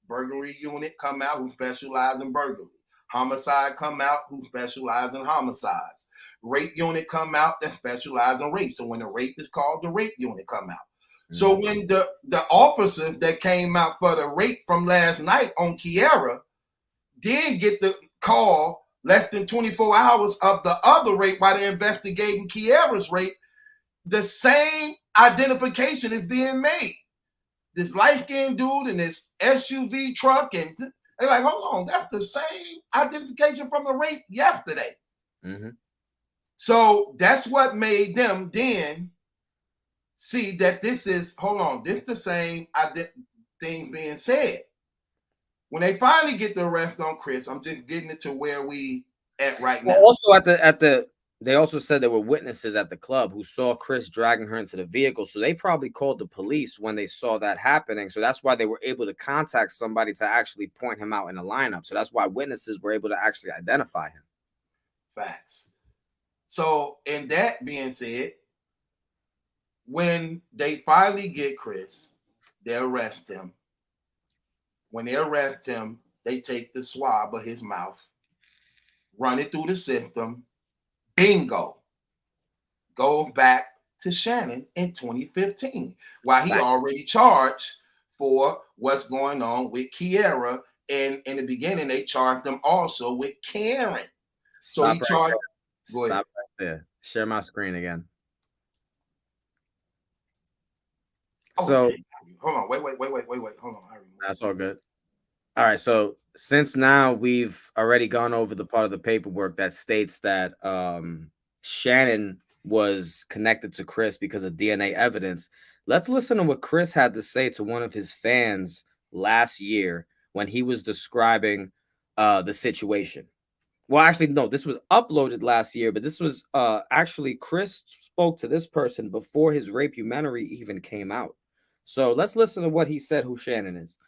Burglary unit come out who specialize in burglary. Homicide come out who specialize in homicides. Rape unit come out that specialize in rape. So when the rape is called, the rape unit come out. Mm-hmm. So when the officers that came out for the rape from last night on Kiara did get the call less than 24 hours of the other rape while they're investigating Kiara's rape, the same identification is being made. this light-skinned dude in this SUV truck, and they're like, hold on, that's the same identification from the rape yesterday. Mm-hmm. So that's what made them then see that this is, hold on, this the same thing being said. When they finally get the arrest on Chris, I'm just getting it to where we at right now. Also they also said there were witnesses at the club who saw Chris dragging her into the vehicle. So they probably called the police when they saw that happening. So that's why they were able to contact somebody to actually point him out in a lineup. So that's why witnesses were able to actually identify him. Facts. So, and that being said, when they finally get Chris, they arrest him. When they arrest him, they take the swab of his mouth, run it through the system. Bingo. Go back to Shannon in 2015, while he already charged for what's going on with Kiera. And in the beginning, they charged them also with Karen. So Stop he charged. Go ahead. Stop right there. Share my screen again. So hold on. Wait. Hold on. That's all good. All right. So since now we've already gone over the part of the paperwork that states that Shannon was connected to Chris because of DNA evidence, let's listen to what Chris had to say to one of his fans last year when he was describing the situation. Well, actually, no, this was uploaded last year, but this was actually Chris spoke to this person before his rape-umentary even came out. So let's listen to what he said, who Shannon is.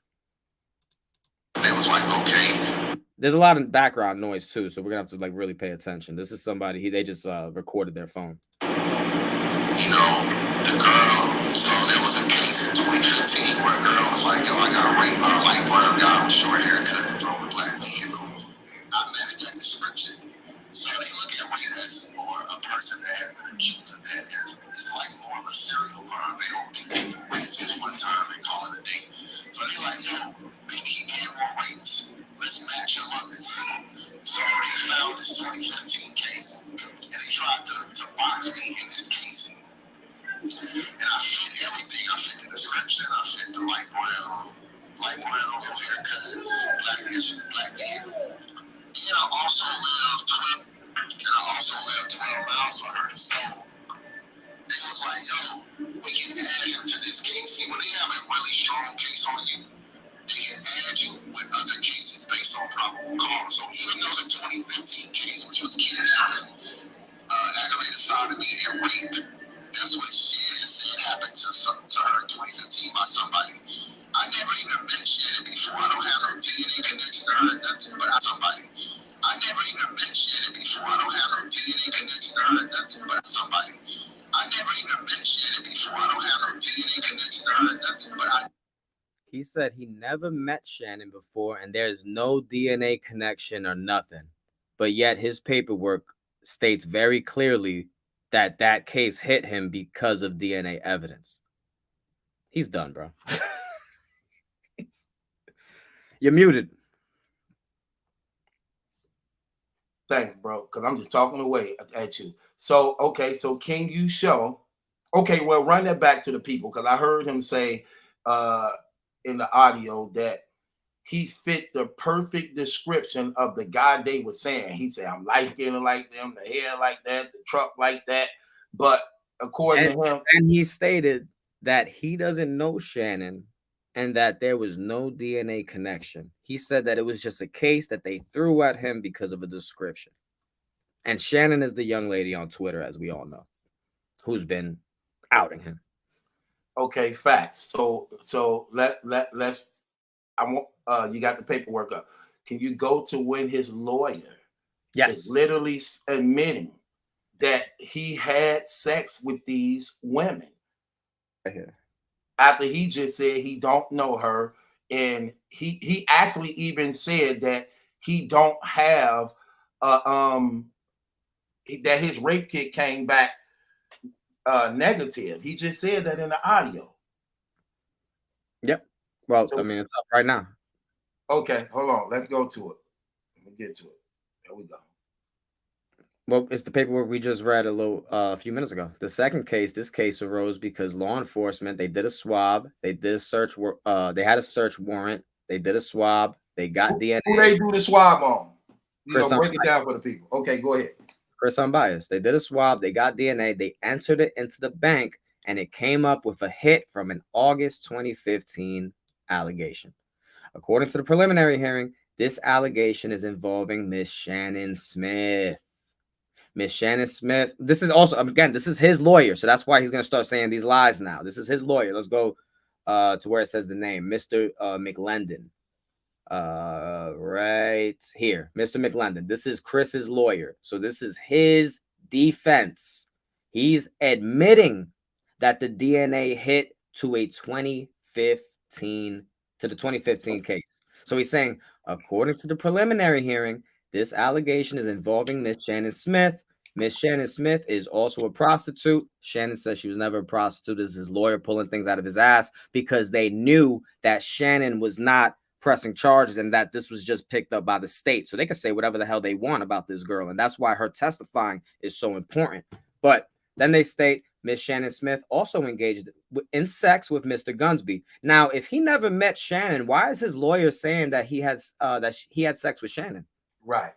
It was like, okay. There's a lot of background noise too, so we're gonna have to like really pay attention. This is somebody they just recorded their phone. You know, the girl, so there was a case in 2015 where a girl was like, yo, I got raped by a light brown guy with short haircut and drove a black vehicle. I matched that description. So they look at rapists or a person that has been accused of that as like more of a serial crime. They don't think they do rape just one time and call it a day. So they like, yo, maybe he did more rapes. Let's match him up and see. So they found this 2015 case and they tried to box me in this case. And I fit everything. I fit the description. I fit the light brown, little haircut, black vehicle. And I also lived 12 miles from her. So they was like, yo, we can add him to this case. See, when they have a really strong case on you, they can add you with other cases based on probable cause. So even though the 2015 case, which was kidnapping, aggravated sodomy, and rape, that's what Shannon said happened to her in 2015 by somebody. I never even met Shannon before. I don't have no DNA connection to her, nothing but somebody. I never even met Shannon before. I don't have no DNA connection to her, nothing but somebody. I never even met Shannon before. I don't have no DNA connection to her, nothing but He said he never met Shannon before and there's no DNA connection or nothing. But yet his paperwork states very clearly that that case hit him because of DNA evidence. He's done, bro. You're muted. Thanks, bro, because I'm just talking away at you. So, okay, so can you show? Okay, well, run that back to the people because I heard him say in the audio that he fit the perfect description of the guy they were saying. He said, I'm light-skinned like them, the hair like that, the truck like that. But according to him, and he stated that he doesn't know Shannon and that there was no DNA connection. He said that it was just a case that they threw at him because of a description. And Shannon is the young lady on Twitter, as we all know, who's been outing him. Okay, facts. So let's. I want you got the paperwork up. Can you go to when his lawyer is literally admitting that he had sex with these women? Right here. After he just said he don't know her, and he actually even said that he don't have that his rape kit came back negative. He just said that in the audio. Yep. Well, so, I mean, it's up right now. Okay, hold on. Let's go to it. Let me get to it. Here we go. Well, it's the paperwork we just read a few minutes ago. The second case, this case arose because law enforcement, they did a swab, they did a search, they had a search warrant, they did a swab, they got DNA. Who they do the swab on? Chris Break it down for the people. Okay, go ahead. Chris Unbiased. They did a swab, they got DNA, they entered it into the bank, and it came up with a hit from an August 2015 allegation. According to the preliminary hearing, this allegation is involving Miss Shannon Smith. Miss Shannon Smith. This is also, again, this is his lawyer. So that's why he's going to start saying these lies now. This is his lawyer. Let's go to where it says the name, Mr. McLendon. Right here, Mr. McLendon. This is Chris's lawyer. So this is his defense. He's admitting that the DNA hit to the 2015 case. So he's saying, according to the preliminary hearing, this allegation is involving Miss Shannon Smith. Miss Shannon Smith is also a prostitute. Shannon says she was never a prostitute. This is his lawyer pulling things out of his ass because they knew that Shannon was not pressing charges and that this was just picked up by the state. So they can say whatever the hell they want about this girl. And that's why her testifying is so important. But then they state Miss Shannon Smith also engaged in sex with Mr. Gunsby. Now, if he never met Shannon, why is his lawyer saying that he had sex with Shannon? Right.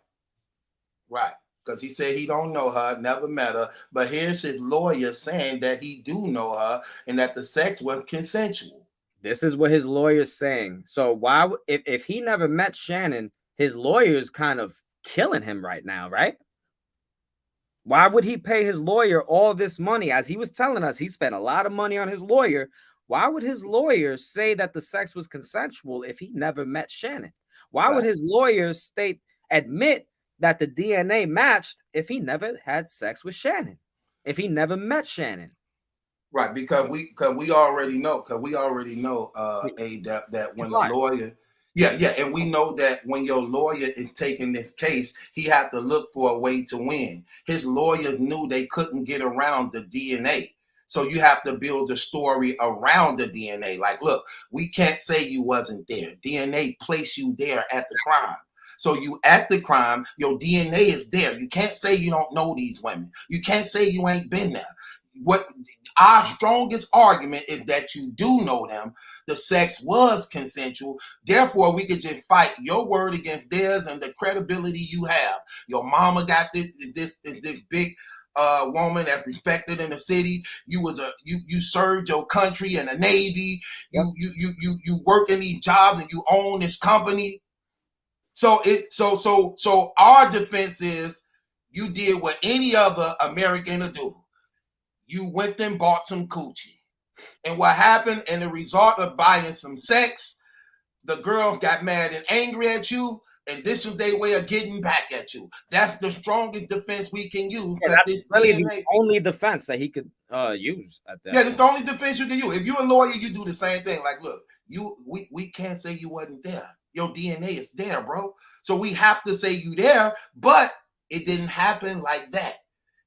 Because he said he don't know her, never met her. But here's his lawyer saying that he do know her and that the sex was consensual. This is what his lawyer's saying. So why, if he never met Shannon, his lawyer's kind of killing him right now, right? Why would he pay his lawyer all this money? As he was telling us, he spent a lot of money on his lawyer. Why would his lawyer say that the sex was consensual if he never met Shannon? Why would his lawyer admit that the DNA matched if he never had sex with Shannon, if he never met Shannon? Right, because we already know, Adept, that when the lawyer, and we know that when your lawyer is taking this case, he had to look for a way to win. His lawyers knew they couldn't get around the DNA. So you have to build a story around the DNA. Like, look, we can't say you wasn't there. DNA placed you there at the crime. So you at the crime, your DNA is there. You can't say you don't know these women. You can't say you ain't been there. What our strongest argument is that you do know them. The sex was consensual. Therefore, we could just fight your word against theirs and the credibility you have. Your mama got this big woman that's respected in the city. You served your country in the Navy. You work in these jobs and you own this company. So our defense is you did what any other American would do. You went and bought some coochie. And what happened in the result of buying some sex, the girl got mad and angry at you, and this is their way of getting back at you. That's the strongest defense we can use. Yeah, that's really the only defense that he could use at that. Yeah, it's the only defense you can use. If you're a lawyer, you do the same thing. Like, look, we can't say you wasn't there. Your DNA is there, bro. So we have to say you there, but it didn't happen like that.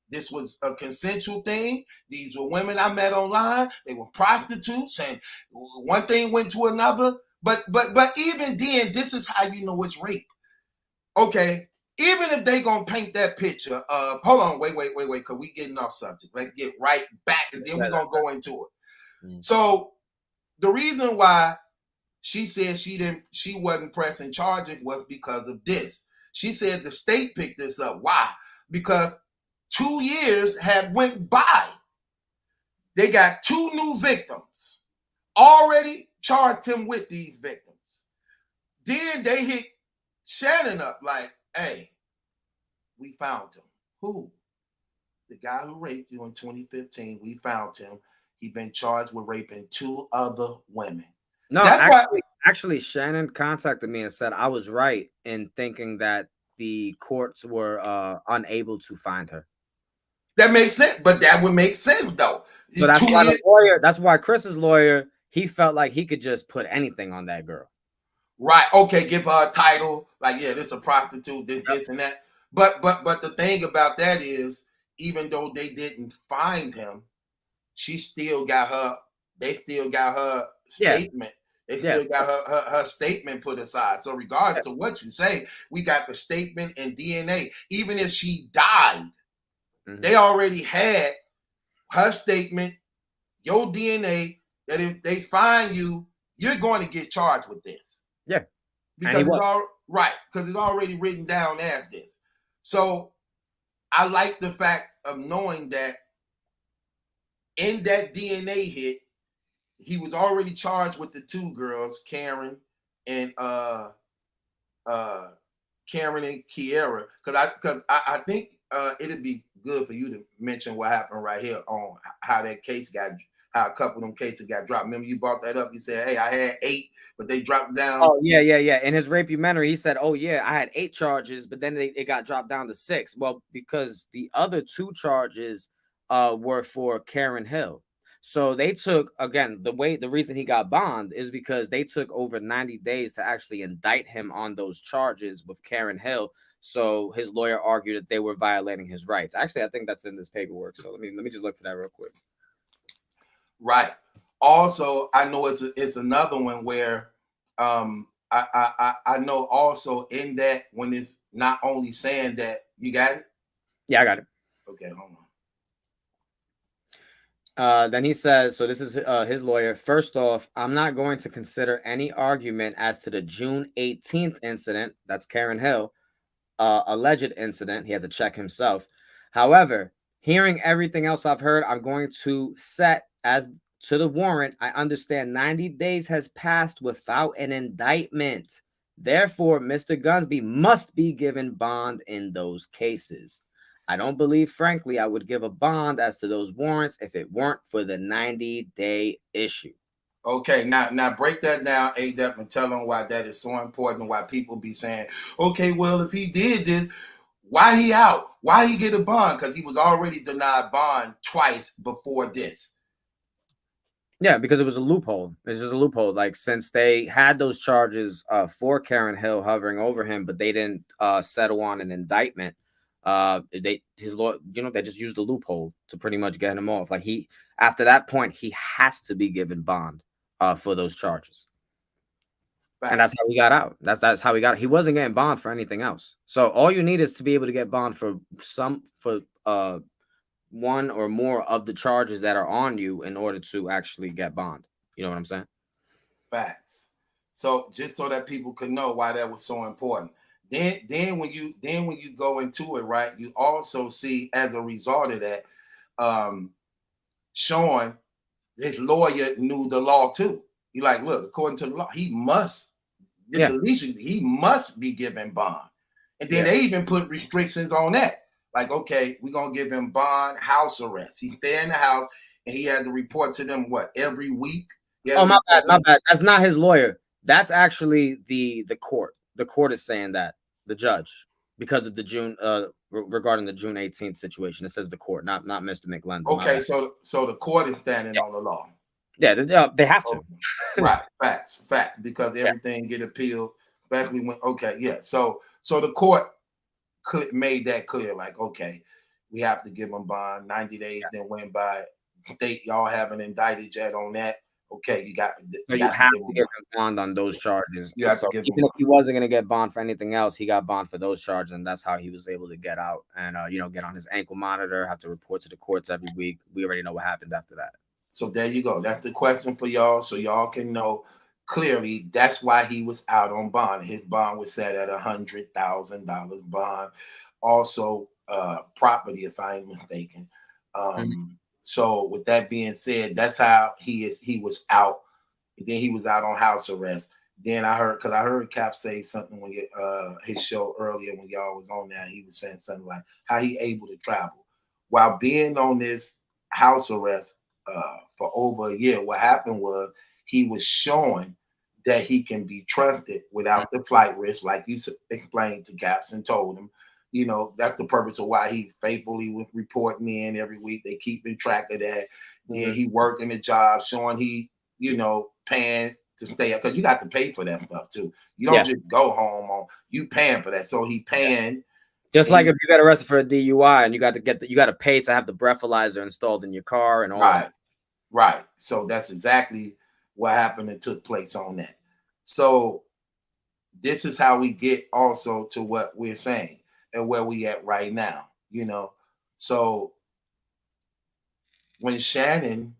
This was a consensual thing. These were women I met online. They were prostitutes, and one thing went to another. But even then, this is how you know it's rape. Okay, even if they gonna paint that picture of, hold on, wait, because we getting off subject. Let's get right back, and then we're gonna go into it. So the reason why she said she wasn't pressing charges was because of this. She said the state picked this up. Why? Because 2 years had went by. They got 2 new victims. Already charged him with these victims. Then they hit Shannon up like, hey, we found him. Who? The guy who raped you in 2015. We found him. He's been charged with raping 2 other women. No, actually, Shannon contacted me and said I was right in thinking that the courts were unable to find her. That makes sense, but that would make sense though. So that's why the lawyer, that's why Chris's lawyer, he felt like he could just put anything on that girl. Right. Okay, give her a title, like, yeah, this is a prostitute, this and that. But the thing about that is, even though they didn't find him, they still got her statement. They still got her statement put aside. So regardless of what you say, we got the statement and DNA. Even if she died, they already had her statement, your DNA, that if they find you, you're going to get charged with this. Yeah. Because because it's already written down as this. So I like the fact of knowing that in that DNA hit, he was already charged with the two girls, Karen and Kiera. Because I think it'd be good for you to mention what happened right here on how that case how a couple of them cases got dropped. Remember you brought that up? You said, hey, I had 8, but they dropped down. Oh, yeah. In his rape-umentary, he said, oh, yeah, I had 8 charges, but then it got dropped down to 6. Well, because the other 2 charges were for Karen Hill. So they took, again, the reason he got bond is because they took over 90 days to actually indict him on those charges with Karen Hill. So his lawyer argued that they were violating his rights. Actually, I think that's in this paperwork. So let me just look for that real quick. Right. Also, I know it's another one where I know also in that when it's not only saying that you got it. Yeah, I got it. Okay, hold on. Then he says, so this is his lawyer. First off, I'm not going to consider any argument as to the June 18th incident. That's Karen Hill, alleged incident. He had to check himself. However, hearing everything else I've heard, I'm going to set as to the warrant. I understand 90 days has passed without an indictment. Therefore, Mr. Gunsby must be given bond in those cases. I don't believe, frankly, I would give a bond as to those warrants if it weren't for the 90-day issue. Okay, now break that down, Adept, and tell them why that is so important, why people be saying, okay, well, if he did this, why he out? Why he get a bond? Because he was already denied bond twice before this. Yeah, because it was a loophole. It's just a loophole. Like, since they had those charges for Karen Hill hovering over him, but they didn't settle on an indictment. His lawyer, they just used the loophole to pretty much get him off. Like, after that point, he has to be given bond for those charges. And that's how he got out. That's how he got it. He wasn't getting bond for anything else. So all you need is to be able to get bond for one or more of the charges that are on you in order to actually get bond. You know what I'm saying? Facts. So just so that people could know why that was so important. Then when you go into it, right, you also see as a result of that, Sean, his lawyer knew the law too. You're like, look, according to the law, he must be given bond. And then they even put restrictions on that. Like, okay, we're gonna give him bond, house arrest. He stay in the house and he had to report to them every week. Oh, my bad. That's not his lawyer. That's actually the court. The court is saying that, the judge, because of the June regarding the June 18th situation. It says the court, not Mr. McLendon. Okay, so the court is standing on the law. Yeah, they have to. Right, fact, because everything get appealed, especially when so the court made that clear, like, okay, we have to give them bond. 90 days then went by. Y'all haven't indicted yet on that. Okay, you have to give him bond on those charges. You have to give even if he wasn't going to get bond for anything else, he got bond for those charges, and that's how he was able to get out and get on his ankle monitor, have to report to the courts every week. We already know what happened after that. So there you go. That's the question for y'all, so y'all can know clearly that's why he was out on bond. His bond was set at $100,000 bond. Also, property, if I ain't mistaken. So with that being said, that's how he was out. And then he was out on house arrest. Then I heard Cap say something when his show earlier when y'all was on there. He was saying something like how he able to travel while being on this house arrest for over a year. What happened was he was showing that he can be trusted without the flight risk, like you explained to Caps and told him. That's the purpose of why he faithfully was reporting in every week. They keeping track of that. Then he working the job, showing he, paying to stay up, because you got to pay for that stuff too. You don't just go home you paying for that. So he paying. Just like if you got arrested for a DUI and you got to pay to have the breathalyzer installed in your car and all that. Right. So that's exactly what happened and took place on that. So this is how we get also to what we're saying and where we at right now, you know. So when Shannon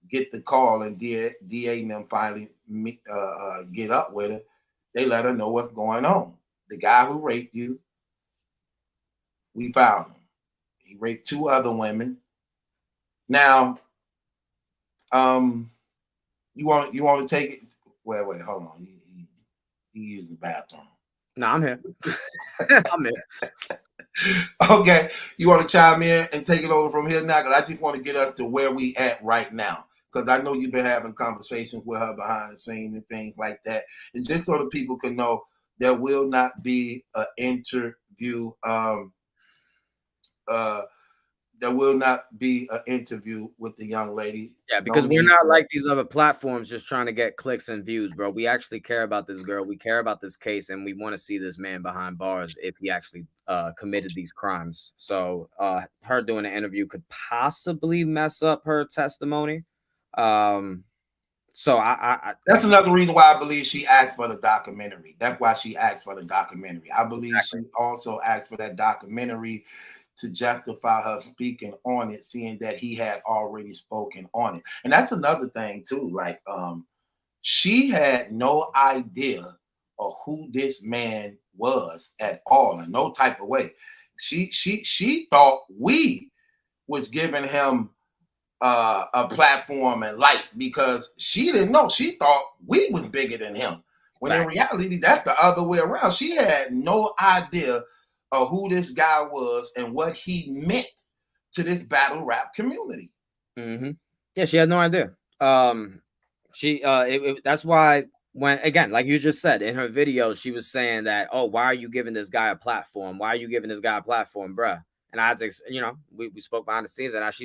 get the call and DA and them finally get up with her, they let her know what's going on. The guy who raped you, we found him. He raped 2 other women. Now, you want to take it? Wait, hold on. He used the bathroom. No, I'm here. I'm here. Okay, you want to chime in and take it over from here now? Because I just want to get up to where we at right now. Because I know you've been having conversations with her behind the scenes and things like that. And just so the people can know, there will not be an interview. There will not be an interview with the young lady. Yeah, because we're not like these other platforms just trying to get clicks and views, bro. We actually care about this girl. We care about this case, and we want to see this man behind bars if he actually committed these crimes. So her doing an interview could possibly mess up her testimony. So that's another reason why I believe she asked for the documentary. That's why she asked for the documentary. I believe she also asked for that documentary to justify her speaking on it, seeing that he had already spoken on it. And that's another thing too. Like, she had no idea of who this man was at all, in no type of way. She thought we was giving him a platform and light, because she didn't know. She thought we was bigger than him. When in reality, that's the other way around. She had no idea of who this guy was and what he meant to this battle rap community. Yeah, she had no idea. That's why when, again, like you just said in her video, she was saying that, oh, why are you giving this guy a platform? Why are you giving this guy a platform, bruh? And I had to, you know, we spoke behind the scenes, and as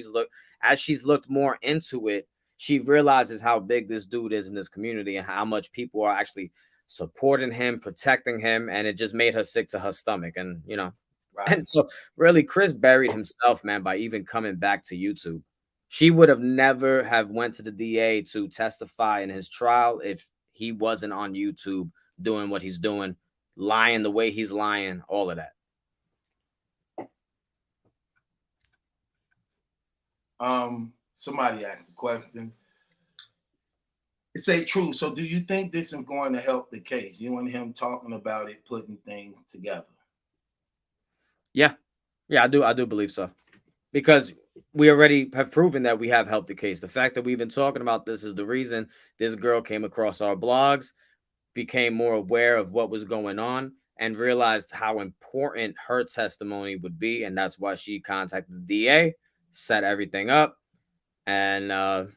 she's looked more into it, she realizes how big this dude is in this community and how much people are actually supporting him, protecting him, and it just made her sick to her stomach. And you know, and so really, Chris buried himself, man, by even coming back to YouTube. She would have never have went to the DA to testify in his trial if he wasn't on YouTube doing what he's doing, lying the way he's lying, all of that. Somebody asked a question. It say true. So do you think this is going to help the case? You and him talking about it, putting things together. Yeah, I do believe so, because we already have proven that we have helped the case. The fact that we've been talking about this is the reason this girl came across our blogs, became more aware of what was going on, and realized how important her testimony would be. And that's why she contacted the DA, set everything up, and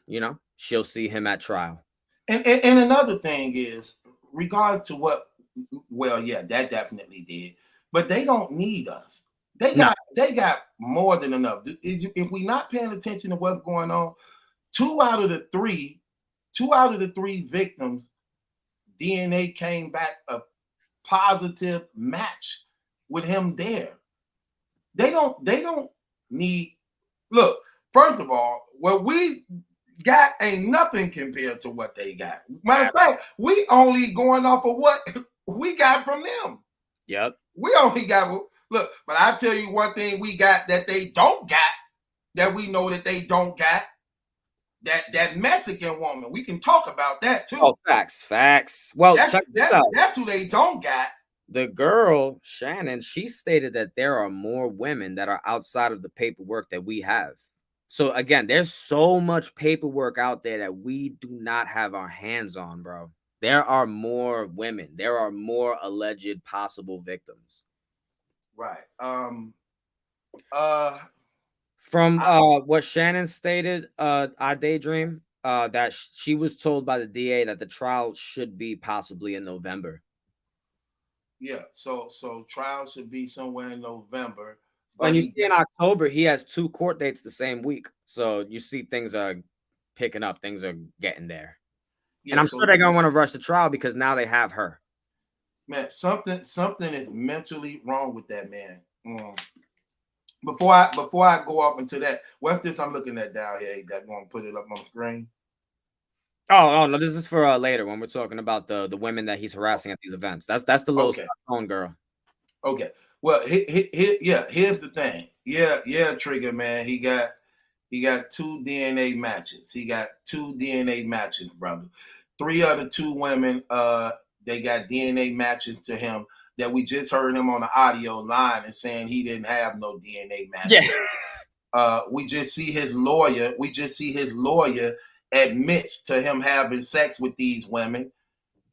you know, she'll see him at trial. And another thing is, regardless to what, well, yeah, that definitely did, but they don't need us. They got more than enough. If we're not paying attention to what's going on, two out of the three victims, DNA came back a positive match with him there. They don't need. Look, first of all, what we got ain't nothing compared to what they got. Matter of fact, we only going off of what we got from them. Yep. We only got, look, but I tell you one thing we got that they don't got, that we know that they don't got, that Mexican woman. We can talk about that too. Oh, facts. Well, check this out. That's who they don't got. The girl, Shannon, she stated that there are more women that are outside of the paperwork that we have. So again, there's so much paperwork out there that we do not have our hands on, bro. There are more women. There are more alleged possible victims. Right. From what Shannon stated, I daydream that she was told by the DA that the trial should be possibly in November. Yeah, so trial should be somewhere in November. When you see in October, he has 2 court dates the same week. So you see things are picking up, things are getting there. Yeah, and I'm sure they're gonna want to rush the trial because now they have her. Man, something is mentally wrong with that man. Before I go up into that, what's this I'm looking at down here? That gonna put it up on the screen. Oh no, this is for later when we're talking about the women that he's harassing at these events. That's the little phone girl. Okay. Well, here's the thing. Yeah, Trigger man. He got 2 DNA matches. He got 2 DNA matches, brother. 3 other 2 women, they got DNA matches to him that we just heard him on the audio line and saying he didn't have no DNA matches. Yeah. We just see his lawyer. Admits to him having sex with these women.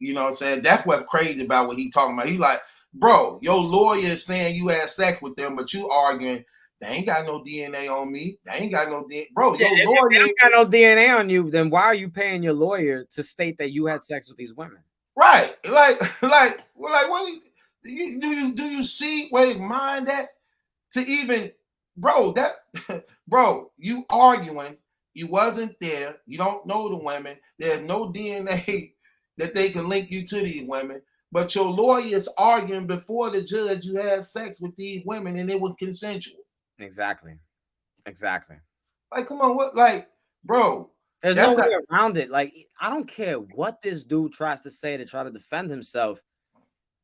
You know what I'm saying? That's what's crazy about what he talking about. He like, bro, your lawyer is saying you had sex with them, but you arguing, they ain't got no DNA on me. They ain't got no DNA. Bro, yeah, your lawyer ain't got no DNA on you, then why are you paying your lawyer to state that you had sex with these women? Right. Like what do you see where his mind at? To even, bro, bro, you arguing, you wasn't there, you don't know the women, there's no DNA that they can link you to these women, but your lawyer is arguing before the judge you had sex with these women and it was consensual. Exactly. Like, come on, what, like, bro, there's no way around it. Like, I don't care what this dude tries to say to try to defend himself.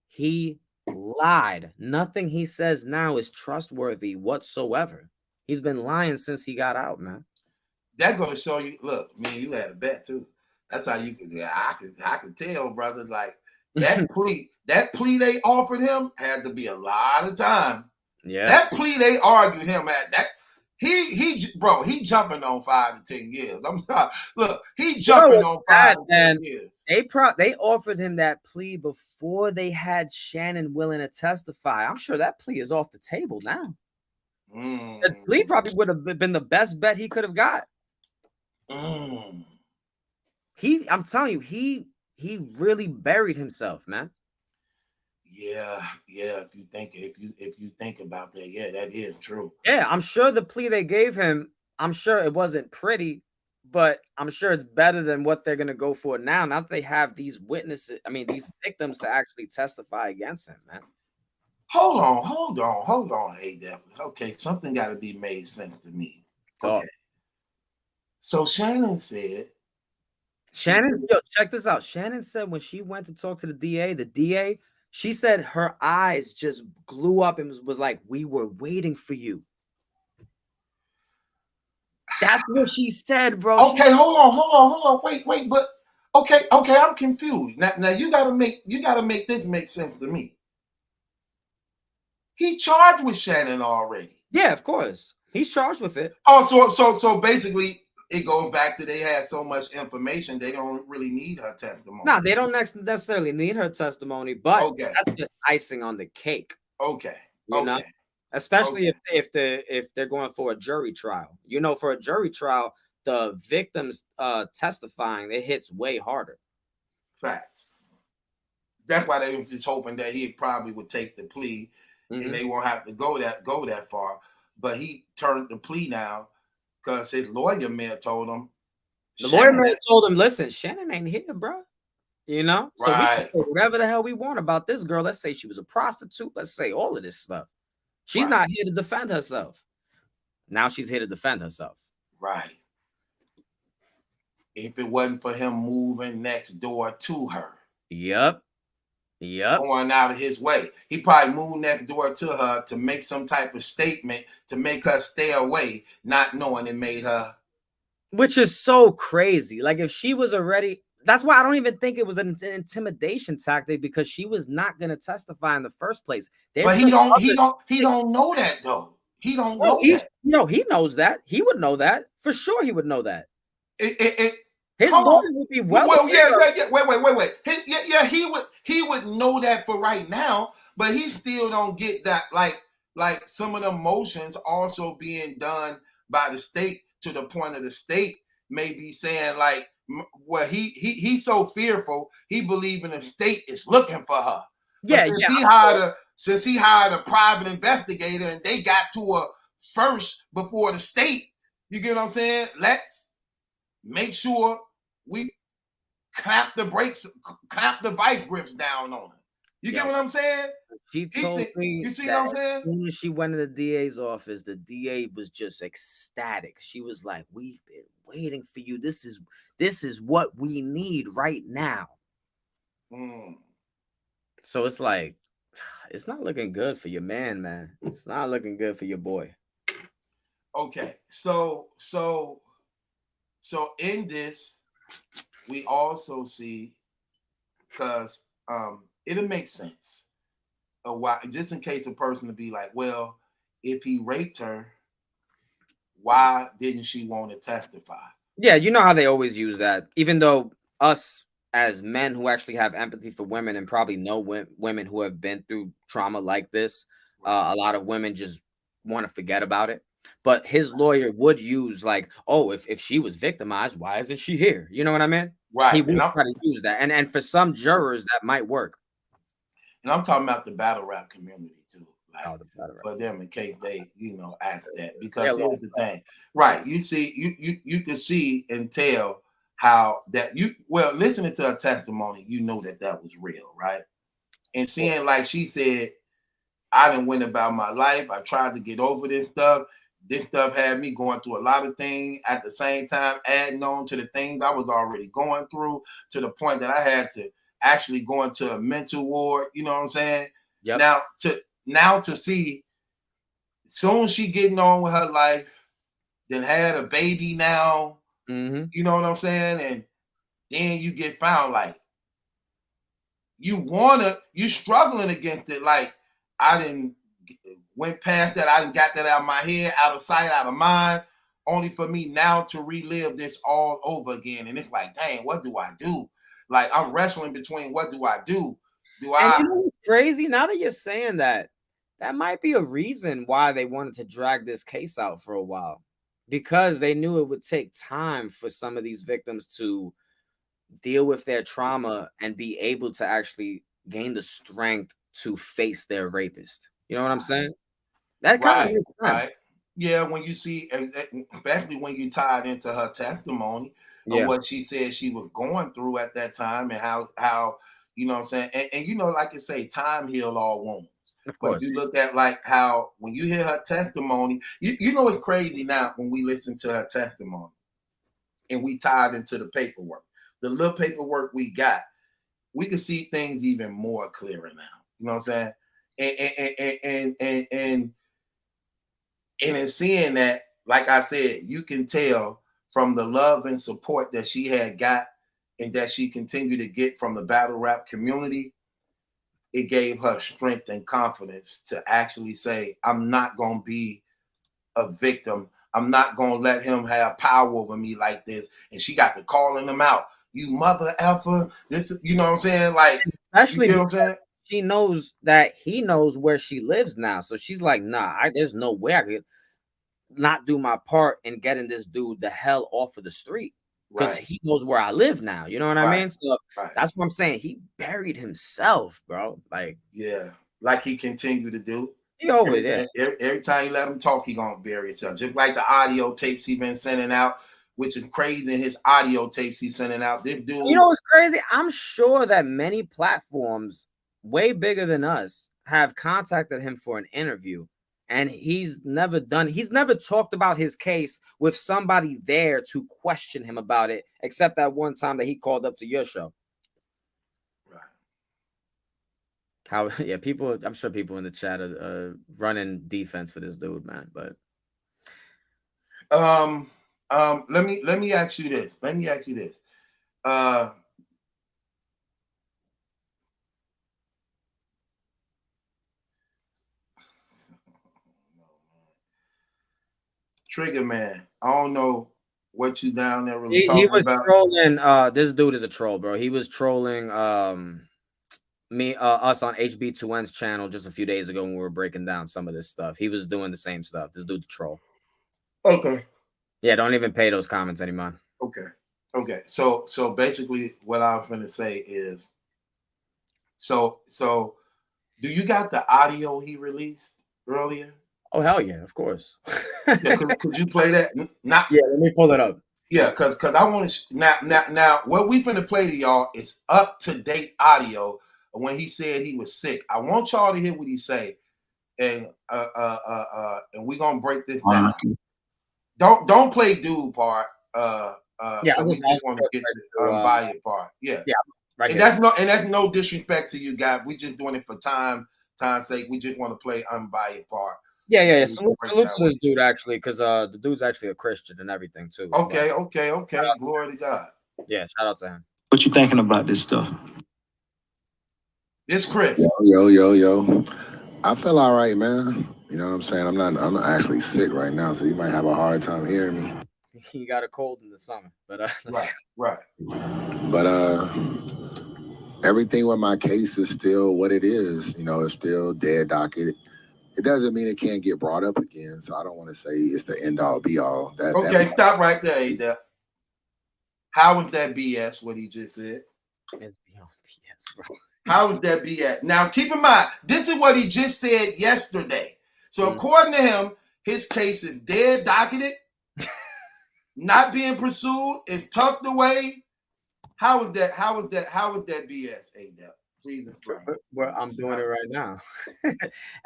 He lied. Nothing he says now is trustworthy whatsoever. He's been lying since he got out, man. That's gonna show you. Look, me and you had a bet too. That's how you could. Yeah, I could tell, brother. Like that plea they offered him had to be a lot of time. Yeah, that plea they argued him at that. He jumping on 5 to 10 years. I'm sorry. Look, he jumping on 5 to 10 years. They offered him that plea before they had Shannon willing to testify. I'm sure that plea is off the table now. The plea probably would have been the best bet he could have got. I'm telling you, he really buried himself, man. Yeah. If you think about that, yeah, that is true. Yeah, I'm sure the plea they gave him, I'm sure it wasn't pretty, but I'm sure it's better than what they're gonna go for now. Now that they have these witnesses, these victims to actually testify against him, man. Hold on, Adept. Okay, something got to be made sense to me. Okay. So Shannon said. Check this out. Shannon said when she went to talk to the DA, she said her eyes just glue up and was like, "We were waiting for you." That's what she said, bro. Okay, hold on. Wait, but okay, I'm confused. Now you gotta make this make sense to me. He charged with Shannon already. Yeah, of course. He's charged with it. Oh, so basically it goes back to they had so much information they don't really need her testimony. No, they don't necessarily need her testimony, but that's just icing on the cake. Okay. You know? Especially if they're going for a jury trial. You know, for a jury trial, the victims testifying, it hits way harder. Facts. That's why they were just hoping that he probably would take the plea and they won't have to go that far. But he turned the plea down because his lawyer man told him. The lawyer man told him, "Listen, Shannon ain't here, bro. You know, so we can say whatever the hell we want about this girl. Let's say she was a prostitute. Let's say all of this stuff. She's not here to defend herself. Now she's here to defend herself. Right. If it wasn't for him moving next door to her. Yep. Going out of his way. He probably moved next door to her to make some type of statement to make her stay away, not knowing it made her. Which is so crazy. Like if she was already, that's why I don't even think it was an intimidation tactic, because she was not going to testify in the first place. But he don't know that though. He don't know that. No, he knows that. He would know that. For sure he would know that. His lawyer would be Wait. He would know that for right now, but he still don't get that like some of the motions also being done by the state to the point of the state maybe saying like, well, he's so fearful he believing the state is looking for her. Yeah, since he hired a private investigator and they got to her first before the state, you get what I'm saying? Let's make sure we clap the vice grips down on her. You get what I'm saying? She told me, you see what I'm saying? As soon as she went to the DA's office, the DA was just ecstatic. She was like, "We've been waiting for you. This is what we need right now." So it's like, it's not looking good for your man. It's not looking good for your boy. Okay, so in this, we also see, because it'll make sense. Why, just in case a person to be like, well, if he raped her, why didn't she want to testify? Yeah, you know how they always use that, even though us as men who actually have empathy for women and probably know women who have been through trauma like this, a lot of women just want to forget about it. But his lawyer would use like, oh, if she was victimized, why isn't she here? You know what I mean? Right. He would try to use that. And for some jurors, that might work. And I'm talking about the battle rap community too. Like, the battle rap. For them, in case they, ask that. Because here's the thing. Right. You see, you can see and tell how that listening to her testimony, you know that was real, right? And seeing, like she said, I done went about my life. I tried to get over this stuff. This stuff had me going through a lot of things at the same time, adding on to the things I was already going through, to the point that I had to actually go into a mental ward. You know what I'm saying? Yep. Now to see, soon she getting on with her life, then had a baby now. Mm-hmm. You know what I'm saying? And then you get found, like, you struggling against it. Like, I didn't went past that. I didn't got that out of my head, out of sight, out of mind, only for me now to relive this all over again. And it's like, dang, what do I do? Like, I'm wrestling between what do I do? And you know what's crazy? Now that you're saying that, that might be a reason why they wanted to drag this case out for a while, because they knew it would take time for some of these victims to deal with their trauma and be able to actually gain the strength to face their rapist. You know what I'm saying? That kind of makes sense. Right. Yeah, when you see, especially when you tie it into her testimony of what she said she was going through at that time, and how you know what I'm saying, and like I say, time heals all wounds. Of course. But you look at like how when you hear her testimony, you know it's crazy now when we listen to her testimony and we tie it into the paperwork. The little paperwork we got, we can see things even more clearer now. You know what I'm saying? And in seeing that, like I said, you can tell from the love and support that she had got and that she continued to get from the battle rap community, it gave her strength and confidence to actually say, I'm not going to be a victim. I'm not going to let him have power over me like this. And she got to calling him out. You mother effer. This, you know what I'm saying? Like, especially, you know what I'm saying? She knows that he knows where she lives now. So she's like, nah, there's no way I could not do my part in getting this dude the hell off of the street, because he knows where I live now. You know what I mean? So that's what I'm saying. He buried himself, bro. Like, like he continued to do. He always, every time you let him talk, he gonna bury himself. Just like the audio tapes he been sending out, which is crazy. In his audio tapes he's sending out, this dude. You know what's crazy? I'm sure that many platforms way bigger than us have contacted him for an interview, and he's never talked about his case with somebody there to question him about it, except that one time that he called up to your show. Right. People, I'm sure people in the chat are running defense for this dude, man. But let me ask you this. Trigger Man, I don't know what you down there really talking about. He was trolling. This dude is a troll, bro. He was trolling us on HB2N's channel just a few days ago when we were breaking down some of this stuff. He was doing the same stuff. This dude's a troll. Okay. Yeah, don't even pay those comments anymore. Okay. So basically what I'm gonna say is, so do you got the audio he released earlier? Oh, hell yeah, of course. Could you play that? Yeah, let me pull it up. Yeah, because I want to now what we finna play to y'all is up-to-date audio when he said he was sick. I want y'all to hear what he say, and we're gonna break this down. Don't play dude part. Yeah, we just want to get to the unbiased part. Yeah. Right. And that's no disrespect to you guys. We just doing it for time's sake. We just want to play unbiased part. Yeah. Salute to this dude actually, because the dude's actually a Christian and everything too. Okay. Glory to God. Yeah, shout out to him. What you thinking about this stuff? It's Chris. Yo. I feel all right, man. You know what I'm saying? I'm not actually sick right now, so you might have a hard time hearing me. He got a cold in the summer, but right. But everything with my case is still what it is. You know, it's still dead docket. It doesn't mean it can't get brought up again. So I don't want to say it's the end all be all. Stop right there, Adept. How was that BS? What he just said? It's beyond BS, bro. How was that BS? Now keep in mind, this is what he just said yesterday. So according to him, his case is dead docketed, not being pursued, is tucked away. How was that BS, Adept? Please explain. Well, I'm doing it right now.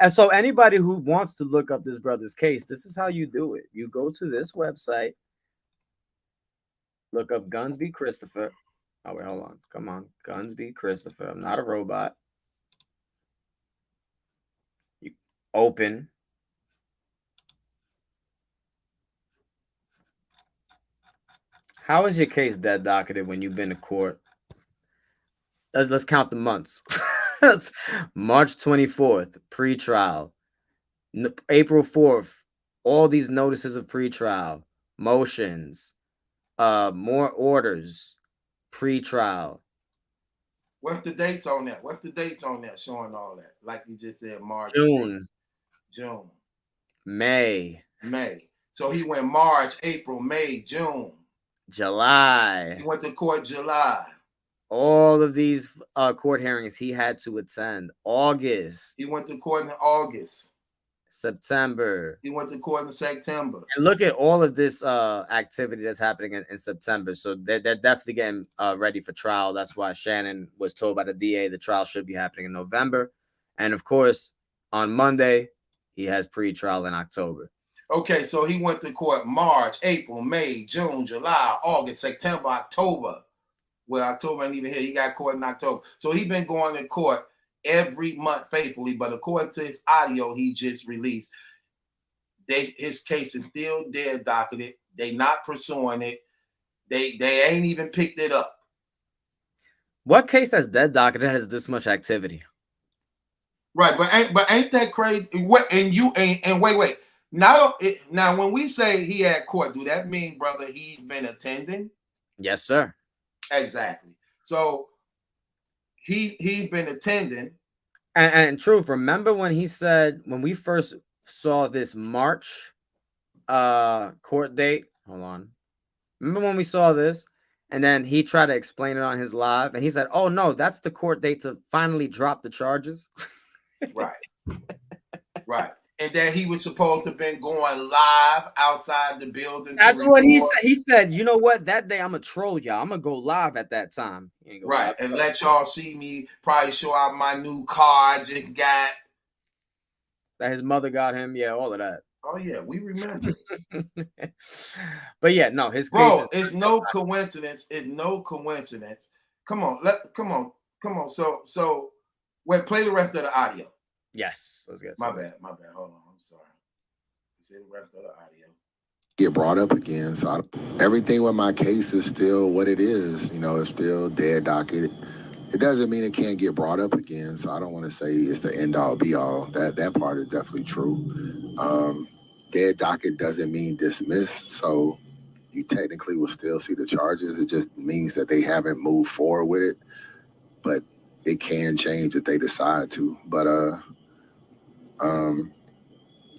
And so anybody who wants to look up this brother's case, this is how you do it. You go to this website, look up Guns v. Christopher. Oh, wait, hold on. Come on. Guns v. Christopher. I'm not a robot. You open. How is your case dead docketed when you've been to court? Let's count the months. That's March 24th, pre-trial. April 4th, all these notices of pre-trial, motions, more orders, pre-trial. What's the dates on that? Showing all that? Like you just said, March. June. May. So he went March, April, May, June. July. He went to court July. All of these court hearings he had to attend. August. He went to court in August. September. He went to court in September. And look at all of this activity that's happening in September. So they're definitely getting ready for trial. That's why Shannon was told by the DA the trial should be happening in November. And of course, on Monday, he has pre-trial in October. Okay, so he went to court March, April, May, June, July, August, September, October. Well, October ain't even here. He got caught in October. So he's been going to court every month faithfully. But according to his audio he just released, his case is still dead docketed. They not pursuing it. They ain't even picked it up. What case that's dead docketed has this much activity? Right, but ain't that crazy? Wait. Now when we say he had court, do that mean, brother, he's been attending? Yes, sir. Exactly. So he's been attending. And truth, remember when he said, when we first saw this March court date? Hold on. Remember when we saw this? And then he tried to explain it on his live. And he said, oh, no, that's the court date to finally drop the charges. Right. And then he was supposed to have been going live outside the building. That's what he said. He said, you know what? That day I'm going to troll y'all. I'm going to go live at that time. Right. And let y'all see me probably show out my new car I just got. That his mother got him. Yeah, all of that. Oh, yeah. We remember. But yeah, no. It's no coincidence. It's no coincidence. Come on. Come on. So, wait, play the rest of the audio. Yes, let's get my bad. Hold on, I'm sorry. It's in the rest of the audio. Get brought up again. So everything with my case is still what it is. You know, it's still dead docket. It doesn't mean it can't get brought up again. So I don't want to say it's the end all be all. That part is definitely true. Dead docket doesn't mean dismissed. So you technically will still see the charges. It just means that they haven't moved forward with it. But it can change if they decide to. But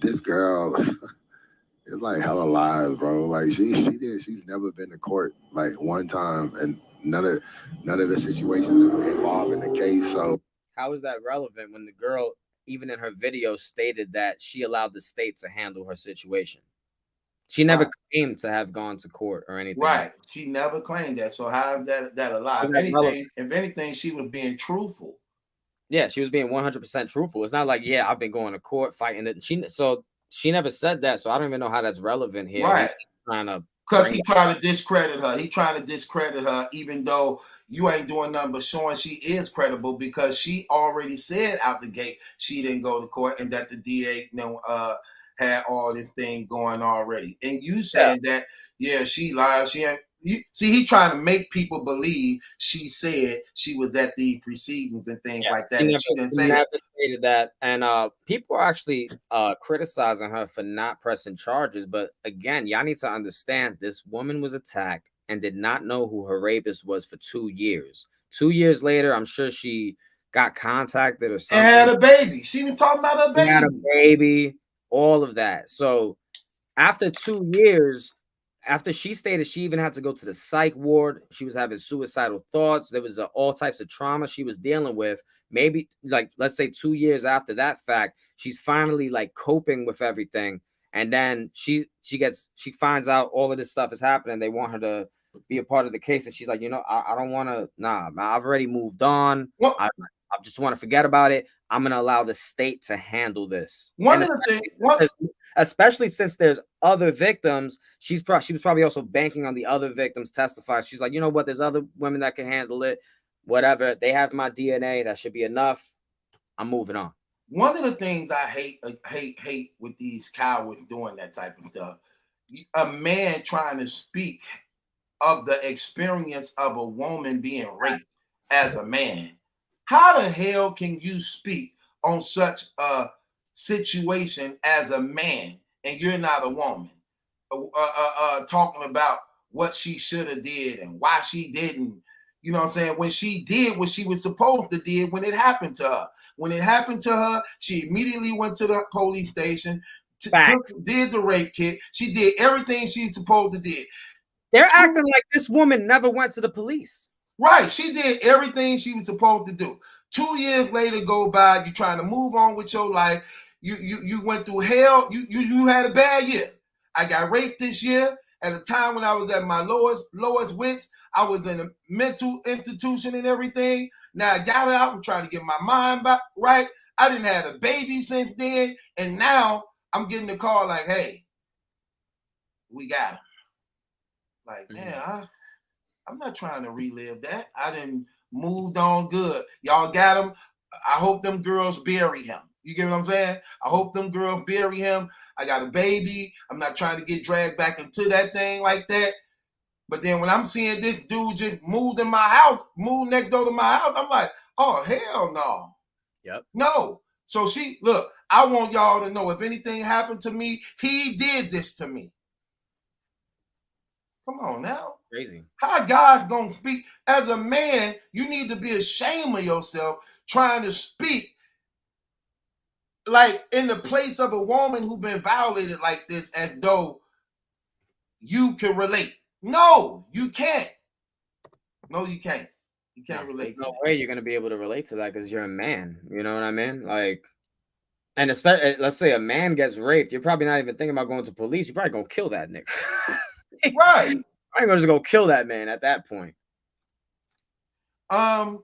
this girl is like hella lies, bro. Like she's never been to court like one time, and none of the situations involved in the case. So how is that relevant when the girl, even in her video, stated that she allowed the state to handle her situation? She never claimed to have gone to court or anything. Right. She never claimed that. So how is that a lie? If anything, she was being truthful. Yeah, she was being 100% truthful. It's not like, yeah, I've been going to court fighting it. She never said that, so I don't even know how that's relevant here. Right. He's trying to because he trying to discredit her. He trying to discredit her, even though you ain't doing nothing but showing she is credible, because she already said out the gate she didn't go to court and that the DA had all this thing going already. And you saying that, yeah, she lied. She ain't. See, he trying to make people believe she said she was at the proceedings and things like that. She didn't say never stated that. And people are actually criticizing her for not pressing charges. But again, y'all need to understand this woman was attacked and did not know who her rapist was for 2 years. 2 years later, I'm sure she got contacted or something. And had a baby. She been talking about her baby. Had a baby, all of that. So after 2 years, after she stated she even had to go to the psych ward, she was having suicidal thoughts. There was all types of trauma she was dealing with. Maybe like, let's say 2 years after that fact, she's finally like coping with everything. And then she finds out all of this stuff is happening. They want her to be a part of the case. And she's like, I don't want to, I've already moved on. I just want to forget about it. I'm going to allow the state to handle this. One of the things, especially since there's other victims, she was probably also banking on the other victims testify. She's like, you know what? There's other women that can handle it. Whatever. They have my DNA. That should be enough. I'm moving on. One of the things I hate with these cowards doing that type of stuff, a man trying to speak of the experience of a woman being raped as a man. How the hell can you speak on such a situation as a man and you're not a woman? Talking about what she should have did and why she didn't. You know what I'm saying? When she did what she was supposed to do when it happened to her. When it happened to her, she immediately went to the police station, did the rape kit. She did everything she's supposed to do. They're acting like this woman never went to the police. Right. She did everything she was supposed to do. 2 years later go by, you're trying to move on with your life. You went through hell. You had a bad year. I got raped this year at a time when I was at my lowest wits. I was in a mental institution and everything. Now I got out. I'm trying to get my mind back right. I didn't have a baby since then. And now I'm getting the call like, hey, we got him. Like, man, I'm not trying to relive that. I done moved on good. Y'all got him. I hope them girls bury him. You get what I'm saying? I hope them girls bury him. I got a baby. I'm not trying to get dragged back into that thing like that. But then when I'm seeing this dude just moved in my house, moved next door to my house, I'm like, oh, hell no. Yep. No. So look, I want y'all to know if anything happened to me, he did this to me. Come on now. Crazy. How God gonna speak? As a man, you need to be ashamed of yourself trying to speak like in the place of a woman who's been violated like this, as though you can relate. No, you can't. No, you can't. You can't relate. There's no way you're gonna be able to relate to that because you're a man. You know what I mean? Like, and especially, let's say a man gets raped, you're probably not even thinking about going to police. You're probably gonna kill that nigga. Right. I'm gonna just go kill that man at that point. I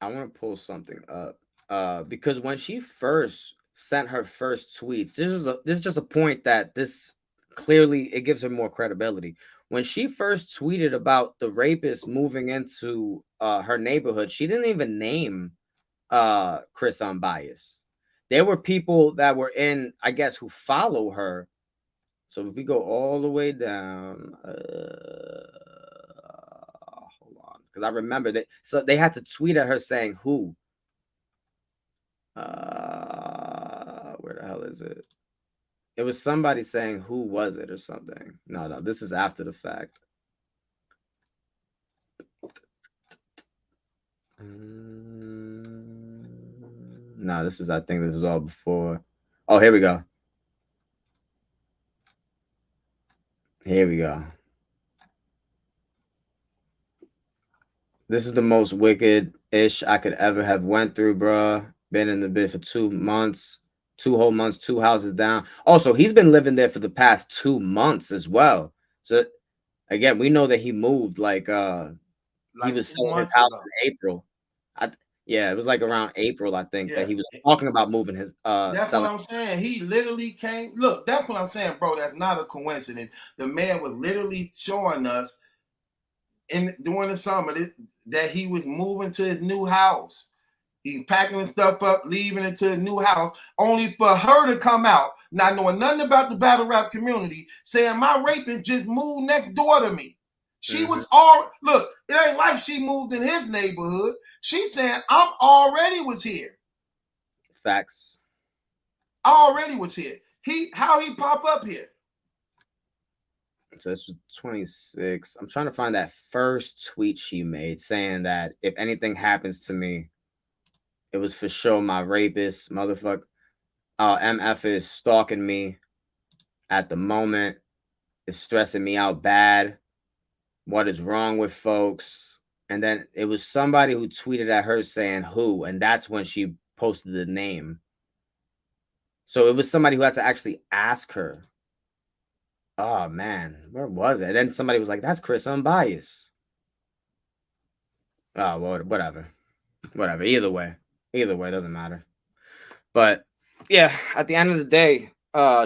want to pull something up because when she first sent her first tweets, this is just a point that this clearly it gives her more credibility. When she first tweeted about the rapist moving into her neighborhood, she didn't even name Chris Unbiased. There were people that were in, I guess, who follow her. So if we go all the way down, hold on, because I remember that. So they had to tweet at her saying who. Where the hell is it? It was somebody saying who was it or something. No, this is after the fact. No, I think this is all before. Oh, here we go. Here we go. This is the most wicked-ish I could ever have went through, bruh. Been in the bed for 2 months, 2 whole months, 2 houses down. Also, he's been living there for the past 2 months as well. So, again, we know that he moved like like he was 2 selling his months house ago. in April. Yeah, it was like around April, I think, Yeah. that he was talking about moving his That's selling. what I'm saying. He literally came. Look, that's what I'm saying, bro. That's not a coincidence. The man was literally showing us during the summer that he was moving to his new house. He's packing his stuff up, leaving it to the new house, only for her to come out, not knowing nothing about the battle rap community, saying my rapist just moved next door to me. She was all look, it ain't like she moved in his neighborhood. She's saying I'm already was here. Facts. I already was here. How he pop up here? So this was 26. I'm trying to find that first tweet she made saying that if anything happens to me, it was for sure my rapist, motherfucker. MF is stalking me at the moment. It's stressing me out bad. What is wrong with folks? And then it was somebody who tweeted at her saying who, and that's when she posted the name. So it was somebody who had to actually ask her. Oh man, where was it? And then somebody was like, "That's Chris Unbiased." Oh, well, whatever. Either way, doesn't matter. But yeah, at the end of the day,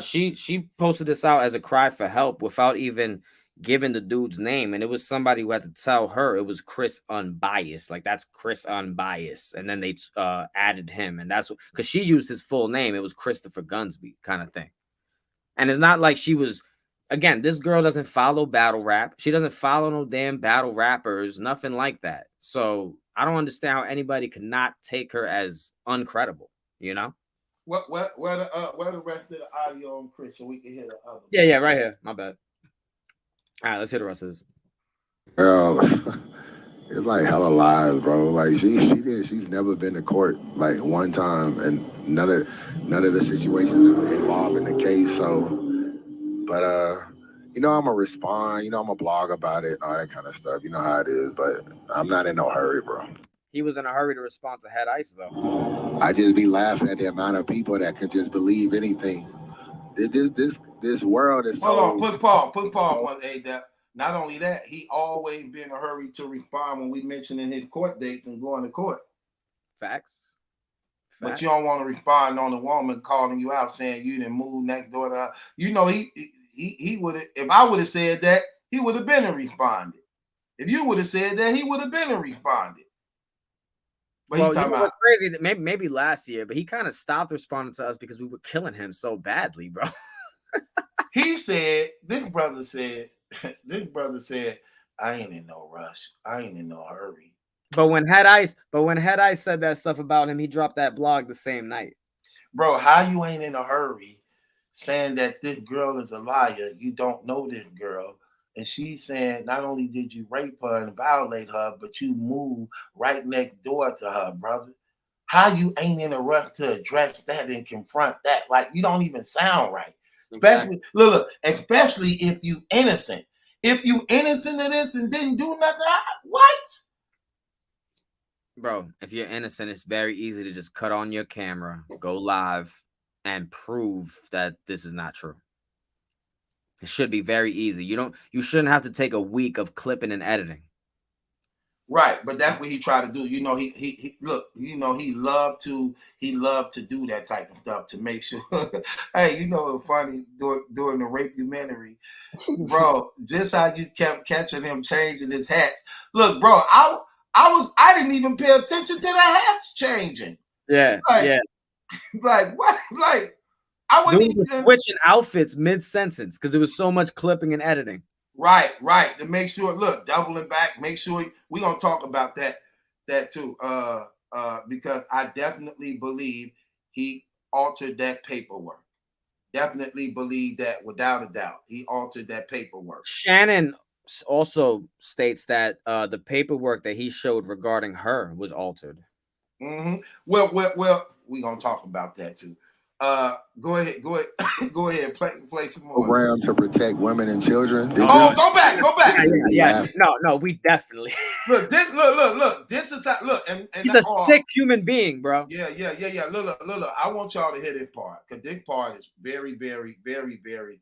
she posted this out as a cry for help without even giving the dude's name, and it was somebody who had to tell her it was Chris Unbiased. Like, that's Chris Unbiased, and then they added him, and that's because she used his full name. It was Christopher Gunsby kind of thing, and it's not like she was. Again, this girl doesn't follow battle rap. She doesn't follow no damn battle rappers, nothing like that. So I don't understand how anybody could not take her as uncredible, you know? Where the rest of the audio on Chris so we can hear the other? Yeah, right here. My bad. All right, let's hear the rest of this. Girl, it's like hella lies, bro. Like she's never been to court like one time, and none of the situations involved in the case. So, but you know, I'm gonna respond. You know, I'm gonna blog about it, all that kind of stuff. You know how it is, but I'm not in no hurry, bro. He was in a hurry to respond to Head Ice, though. I just be laughing at the amount of people that can just believe anything. This world is so. Hold on, put pause on Adept. Not only that, he always been in a hurry to respond when we mentioning his court dates and going to court. Facts. But you don't want to respond on the woman calling you out saying you didn't move next door to her. You know, he would have, if I would have said that, he would have been and responded. If you would have said that, he would have been and responded. But well, you know what's crazy? That maybe last year, but he kind of stopped responding to us because we were killing him so badly, bro. He said, this brother said, I ain't in no rush. I ain't in no hurry. But when Head Ice said that stuff about him, he dropped that blog the same night. Bro, how you ain't in a hurry saying that this girl is a liar? You don't know this girl. And she's saying not only did you rape her and violate her, but you moved right next door to her, brother. How you ain't in a rush to address that and confront that? Like, you don't even sound right. Exactly. Especially if you innocent. If you innocent of this and didn't do nothing, what? Bro, if you're innocent, it's very easy to just cut on your camera, go live, and prove that this is not true. It should be very easy. You shouldn't have to take a week of clipping and editing. Right, but that's what he tried to do. You know, he look, you know, he loved to do that type of stuff to make sure. Hey, you know, it's funny during the rape documentary, bro. Just how you kept catching him changing his hats. Look, bro, I didn't even pay attention to the hats changing. Yeah, Like what? Like I wasn't even switching outfits mid-sentence because there was so much clipping and editing. Right. To make sure, look, doubling back, make sure we're gonna talk about that too. Because I definitely believe he altered that paperwork. Definitely believe that without a doubt. He altered that paperwork. Shannon also states that the paperwork that he showed regarding her was altered. Mm-hmm. Well, we're gonna talk about that too. Go ahead, play some more. Program to protect women and children. Oh, go back. Yeah. No, we definitely look. This is how and he's a sick human being, bro. Yeah. Look. I want y'all to hear this part because this part is very, very, very, very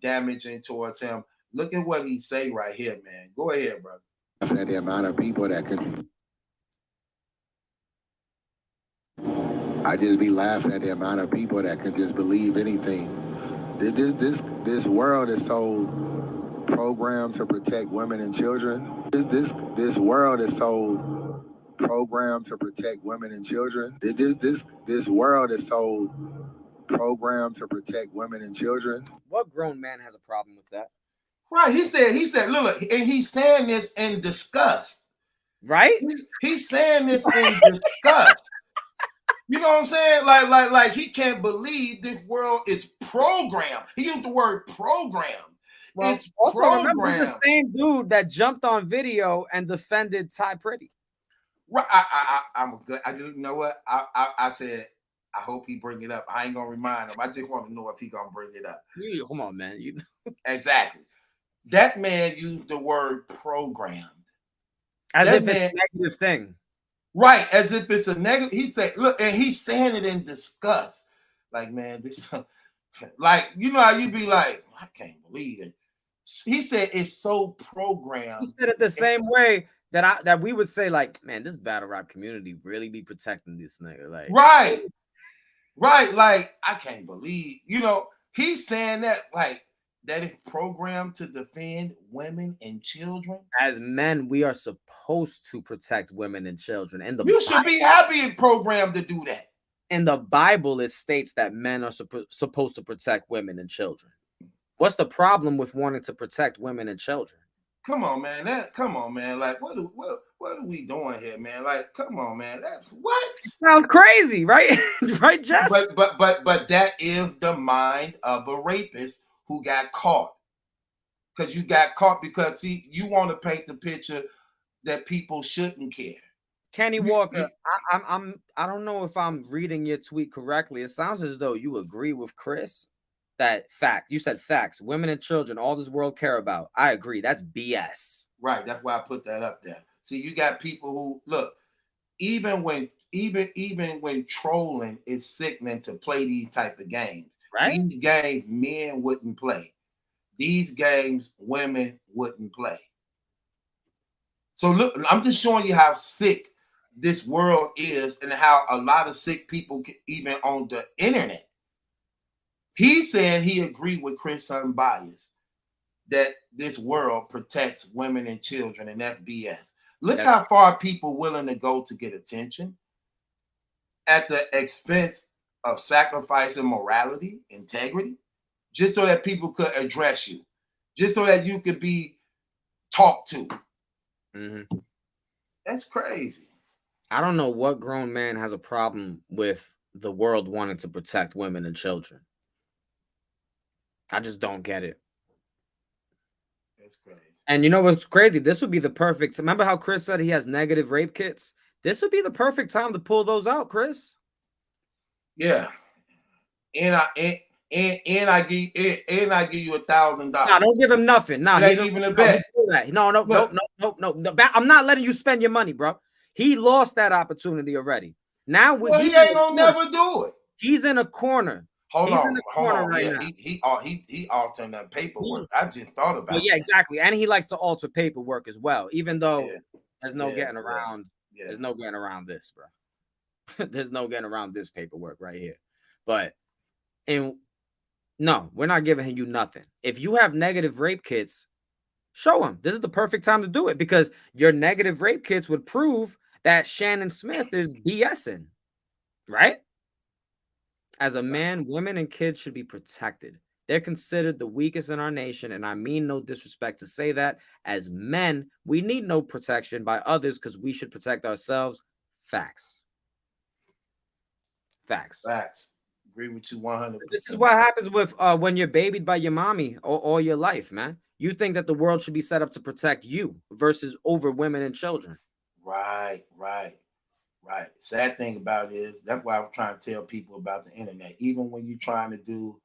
damaging towards him. Look at what he say right here, man. Go ahead, brother. At the amount of people that can. I just be laughing at the amount of people that can just believe anything. This world is so programmed to protect women and children. This world is so programmed to protect women and children. This world is so programmed to protect women and children. What grown man has a problem with that? Right. He said, look, and he's saying this in disgust. Right? He's saying this in disgust. You know what I'm saying? Like he can't believe this world is programmed. He used the word programmed. Well, it's also programmed. remember the same dude that jumped on video and defended Ty Pretty. Right. I'm good. I didn't know what I said. I hope he bring it up. I ain't gonna remind him. I just want to know if he gonna bring it up. Come on, man. Exactly. That man used the word programmed. As if it's a negative thing. Right, as if it's a negative. He said, look, and he's saying it in disgust. Like, man, this, like, you know how you be like, I can't believe it. He said it's so programmed. He said it the same way that we would say, like, man, this battle rap community really be protecting this nigga. Like, right. Like, I can't believe, you know, he's saying that, like, that is programmed to defend women and children. As men, we are supposed to protect women and children. And you should be happy and programmed to do that. In the Bible, it states that men are supposed to protect women and children. What's the problem with wanting to protect women and children? Come on, man. Come on, man. Like, what are we doing here, man? Like, come on, man. That's what sounds crazy, right? Right, Jess? But that is the mind of a rapist who got caught. Because you got caught because, see, you want to paint the picture that people shouldn't care. Kenny Walker, I don't know if I'm reading your tweet correctly. It sounds as though you agree with Chris that you said facts, women and children, all this world care about. I agree. That's BS. Right. That's why I put that up there. See, you got people who look, even when trolling is sickening to play these type of games. Right? These games men wouldn't play. These games women wouldn't play. So look, I'm just showing you how sick this world is and how a lot of sick people even on the internet. He said he agreed with Chris Unbiased that this world protects women and children, and that's BS. Look how far people willing to go to get attention at the expense of sacrificing morality, integrity, just so that people could address you, just so that you could be talked to. Mm-hmm. That's crazy. I don't know what grown man has a problem with the world wanting to protect women and children. I just don't get it. That's crazy. And you know what's crazy? This would be the perfect. Remember how Chris said he has negative rape kits? This would be the perfect time to pull those out, Chris. Yeah. And I give you $1,000. No, don't give him nothing. No, he's even a bet. No. I'm not letting you spend your money, bro. He lost that opportunity already. Now he ain't gonna never do it. He's in a corner. Hold on. Right now. He altering that paperwork. I just thought about it. Yeah, exactly. And he likes to alter paperwork as well, even though there's no getting around. Yeah. There's no getting around this, bro. There's no getting around this paperwork right here. But no, we're not giving you nothing. If you have negative rape kits, show him. This is the perfect time to do it because your negative rape kits would prove that Shannon Smith is BSing, right? As a man, women and kids should be protected. They're considered the weakest in our nation, and I mean no disrespect to say that. As men, we need no protection by others because we should protect ourselves. Facts. Agree with you 100%. This is what happens with when you're babied by your mommy all your life, man. You think that the world should be set up to protect you versus over women and children. Right. Sad thing about it is that's why I'm trying to tell people about the internet. Even when you're trying to do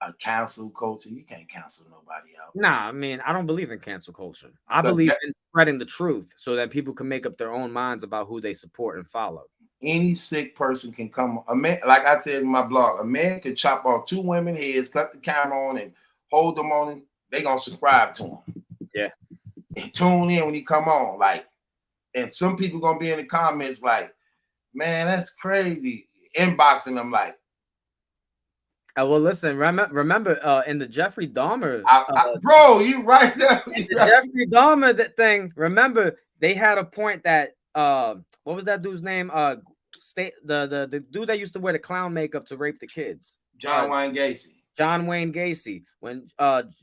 a cancel culture, you can't cancel nobody out. Nah, I mean, I don't believe in cancel culture. I believe in spreading the truth so that people can make up their own minds about who they support and follow. Any sick person can come. A man, like I said in my blog, a man could chop off 2 women's heads, cut the camera on, and hold them on. They gonna subscribe to him. Yeah. and tune in when he come on. Like, and some people gonna be in the comments like, man, that's crazy. Inboxing them like, well, listen, remember in the Jeffrey Dahmer, bro, you right there. Jeffrey Dahmer thing. Remember, they had a point that what was that dude's name? The dude that used to wear the clown makeup to rape the kids. John Wayne Gacy. John Wayne Gacy. When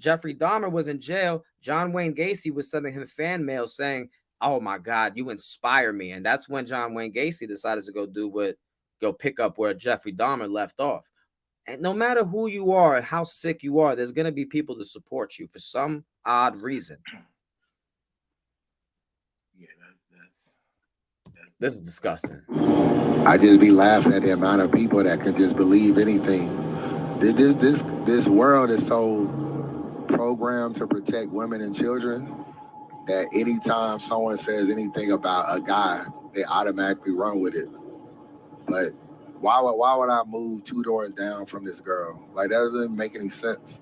Jeffrey Dahmer was in jail, John Wayne Gacy was sending him fan mail saying, "Oh my God, you inspire me." And that's when John Wayne Gacy decided to go pick up where Jeffrey Dahmer left off. And no matter who you are, how sick you are, there's gonna be people to support you for some odd reason. Yeah, this is disgusting. I just be laughing at the amount of people that can just believe anything. This world is so programmed to protect women and children that anytime someone says anything about a guy, they automatically run with it. But why would I move 2 doors down from this girl? Like, that doesn't make any sense.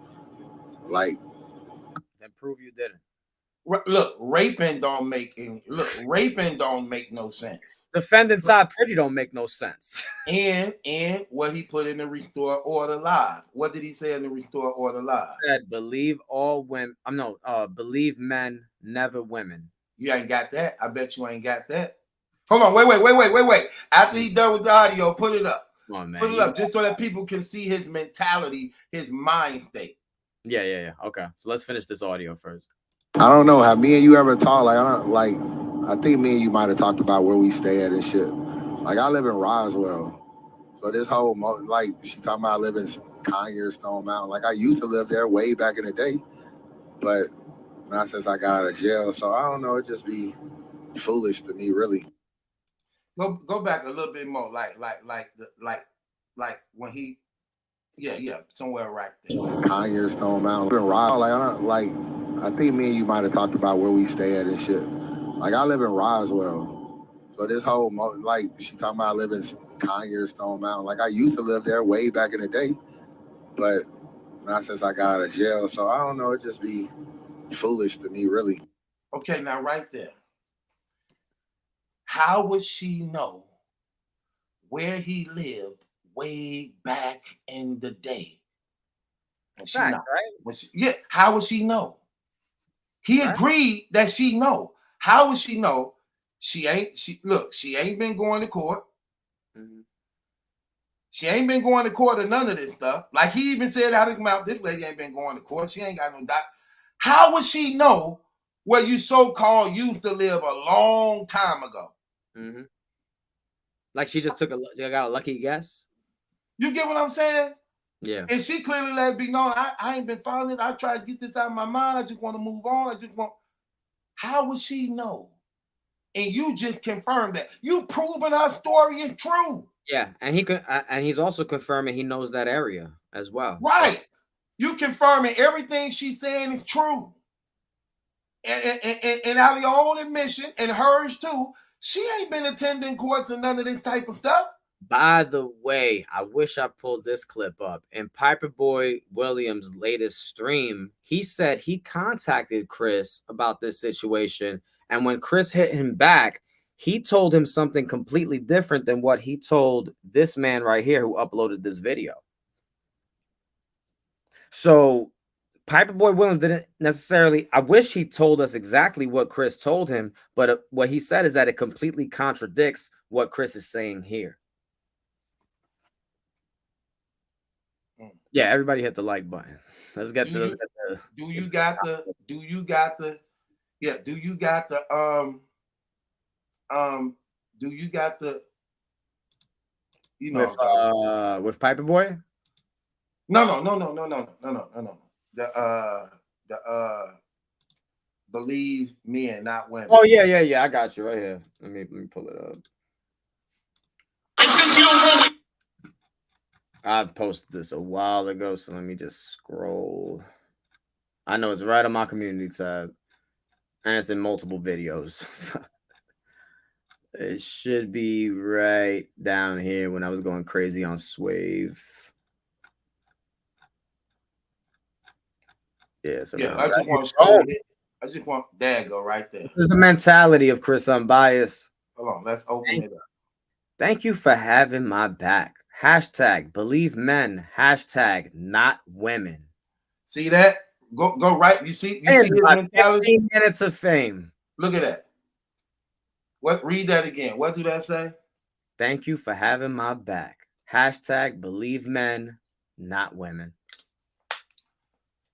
Like, then prove you didn't. Look, raping don't make no sense. Defending Todd Pretty don't make no sense. And what he put in the Restore Order Live. What did he say in the Restore Order Live? He said, believe all women. Believe men, never women. You ain't got that. I bet you ain't got that. Hold on, wait. After he done with the audio, put it up. Come on, man. Put it up just so that people can see his mentality, his mind state. Yeah. Okay, so let's finish this audio first. I don't know, have me and you ever talked? I think me and you might have talked about where we stay at and shit. Like, I live in Roswell, so this whole she talking about I live in Conyers, Stone Mountain. Like, I used to live there way back in the day, but not since I got out of jail. So I don't know, it just be foolish to me, really. Go back a little bit more, like when he, yeah, somewhere right there. Conyers, Stone Mountain, I think me and you might have talked about where we stay at and shit. Like, I live in Roswell, so this whole she talking about I live in Conyers, Stone Mountain. Like, I used to live there way back in the day, but not since I got out of jail. So I don't know, it just be foolish to me, really. Okay, now right there. How would she know where he lived way back in the day? Right? How would she know? He agreed that she know. How would she know? She ain't been going to court. Mm-hmm. She ain't been going to court or none of this stuff. Like, he even said out of his mouth, this lady ain't been going to court. She ain't got no doc. How would she know where you so-called used to live a long time ago? Mm-hmm. Like, she just got a lucky guess. You get what I'm saying? Yeah. And she clearly let it be known, I ain't been following it. I tried to get this out of my mind. I just want to move on. How would she know? And you just confirmed that. You proving her story is true. Yeah, and he's also confirming he knows that area as well. Right. You confirming everything she's saying is true. And out of your own admission, and hers too, she ain't been attending courts and none of this type of stuff. By the way, I wish I pulled this clip up. In Piper Boy Williams' latest stream, he said he contacted Chris about this situation. And when Chris hit him back, he told him something completely different than what he told this man right here who uploaded this video. So Piper Boy Williams didn't necessarily, I wish he told us exactly what Chris told him, but what he said is that it completely contradicts what Chris is saying here. Yeah, everybody hit the like button. Let's get the do you got the with Piper Boy? No. The believe men, not women. Oh yeah. I got you right here. Let me pull it up. I've posted this a while ago, so let me just scroll. I know it's right on my community tab, and it's in multiple videos. So it should be right down here when I was going crazy on Swave. Yeah, so I just want to show you. I just want there you go right there. This is the mentality of Chris Unbiased. Hold on, let's open it up. Thank you for having my back. Hashtag believe men. Hashtag not women. See that? Go right. You see his mentality? 15 minutes of fame. Look at that. What? Read that again. What do that say? Thank you for having my back. Hashtag believe men, not women.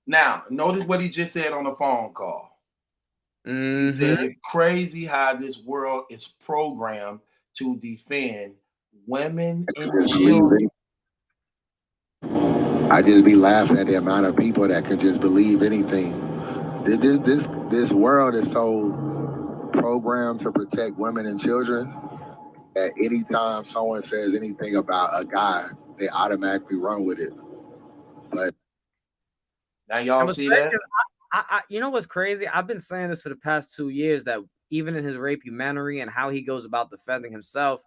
Now, notice what he just said on the phone call. He said it's crazy how this world is programmed to defend women and children. I just be laughing at the amount of people that can just believe anything. This world is so programmed to protect women and children that anytime someone says anything about a guy, they automatically run with it. But now y'all see that? You know what's crazy? I've been saying this for the past 2 years that even in his rapumentary and how he goes about defending himself,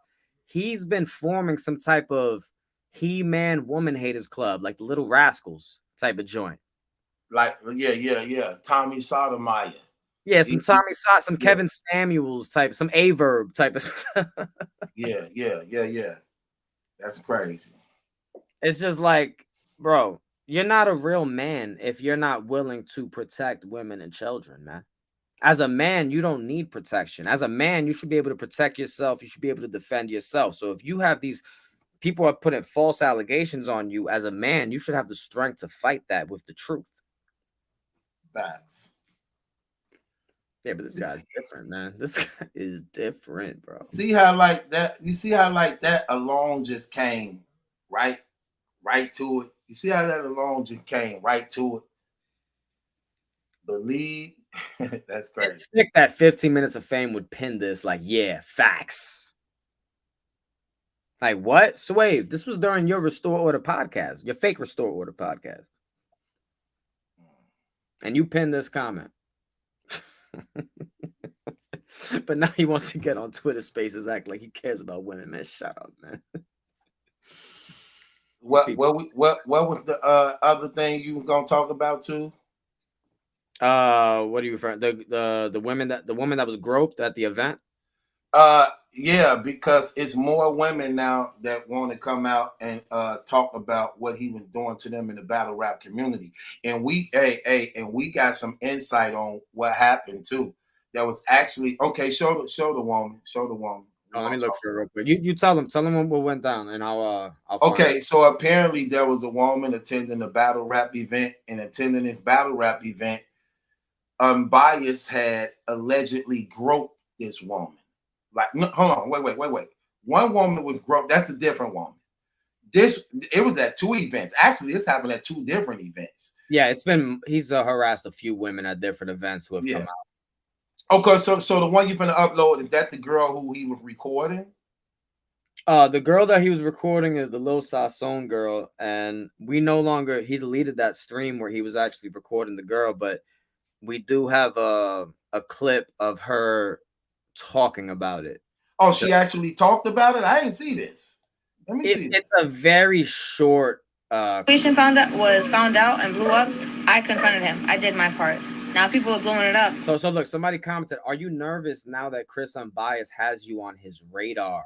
he's been forming some type of he-man woman haters club, like the Little Rascals type of joint. Like, yeah. Tommy Sotomayor. Yeah, some Kevin Samuels type, some A-verb type of stuff. Yeah. That's crazy. It's just like, bro, you're not a real man if you're not willing to protect women and children, man. As a man, you don't need protection. As a man, you should be able to protect yourself. You should be able to defend yourself. So if you have these people are putting false allegations on you as a man, you should have the strength to fight that with the truth. Facts. Yeah, but this guy's different, man. This guy is different, bro. See how like that? You see how like that alone just came right to it. You see how that alone just came right to it. Believe. That's crazy. It's sick that 15 minutes of fame would pin this. Like, yeah, facts. Like what? Swave, this was during your Restore Order podcast, your fake Restore Order podcast. And you pinned this comment. But now he wants to get on Twitter Spaces, act like he cares about women, man. Shut up, man. What was the other thing you were gonna talk about too? What are you referring? The woman that was groped at the event? Yeah, because it's more women now that want to come out and talk about what he was doing to them in the battle rap community. And we got some insight on what happened too. That was actually okay. Show the woman. Oh, let me look for it real quick. You tell them what went down, and I'll okay, so apparently there was a woman attending a battle rap event, and attending this battle rap event, Unbiased had allegedly groped this woman. Like, no, hold on, wait. One woman was groped. That's a different woman. It was at 2 events. Actually, this happened at 2 different events. Yeah, he's harassed a few women at different events who have come out. Okay, so the one you're gonna upload, is that the girl who he was recording? The girl that he was recording is the Lil Sasson girl, and he deleted that stream where he was actually recording the girl, but we do have a clip of her talking about it. Oh, she actually talked about it? I didn't see this. Let me see. It's a very short found out and blew up. I confronted him. I did my part. Now people are blowing it up. So look, somebody commented, are you nervous now that Chris Unbiased has you on his radar?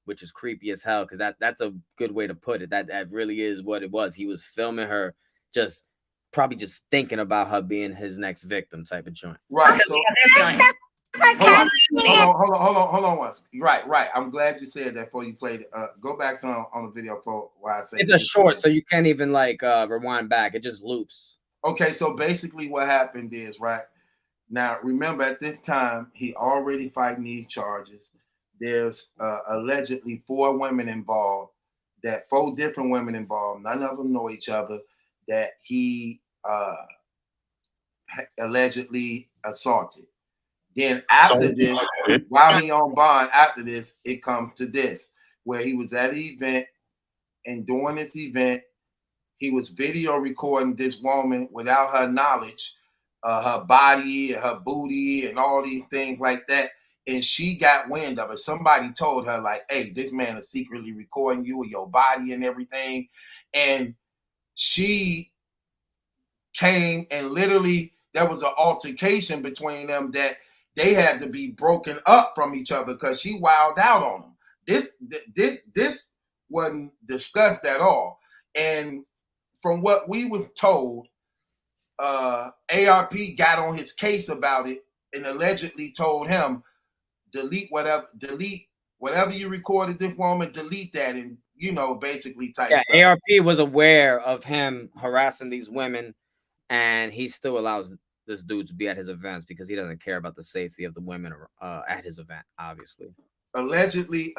Which is creepy as hell, because that's a good way to put it. That really is what it was. He was filming her, probably just thinking about her being his next victim type of joint. Right. So hold on once. Right. I'm glad you said that before you played it. Go back some on the video for why I say it's a short, so you can't even rewind back. It just loops. Okay, so basically what happened is, right now, remember at this time he already fighting these charges. There's allegedly 4 women involved. 4 different women involved. None of them know each other. That he allegedly assaulted. Then after this, while he on bond, after this, it comes to this, where he was at an event, and during this event, he was video recording this woman without her knowledge, her body, her booty, and all these things like that. And she got wind of it. Somebody told her, like, hey, this man is secretly recording you and your body and everything. And she came and literally, there was an altercation between them that they had to be broken up from each other because she wilded out on him. This wasn't discussed at all. And from what we was told, ARP got on his case about it and allegedly told him, delete whatever you recorded this woman, delete that, and basically type stuff. ARP was aware of him harassing these women, and he still allows this dude to be at his events because he doesn't care about the safety of the women at his event, obviously. Allegedly,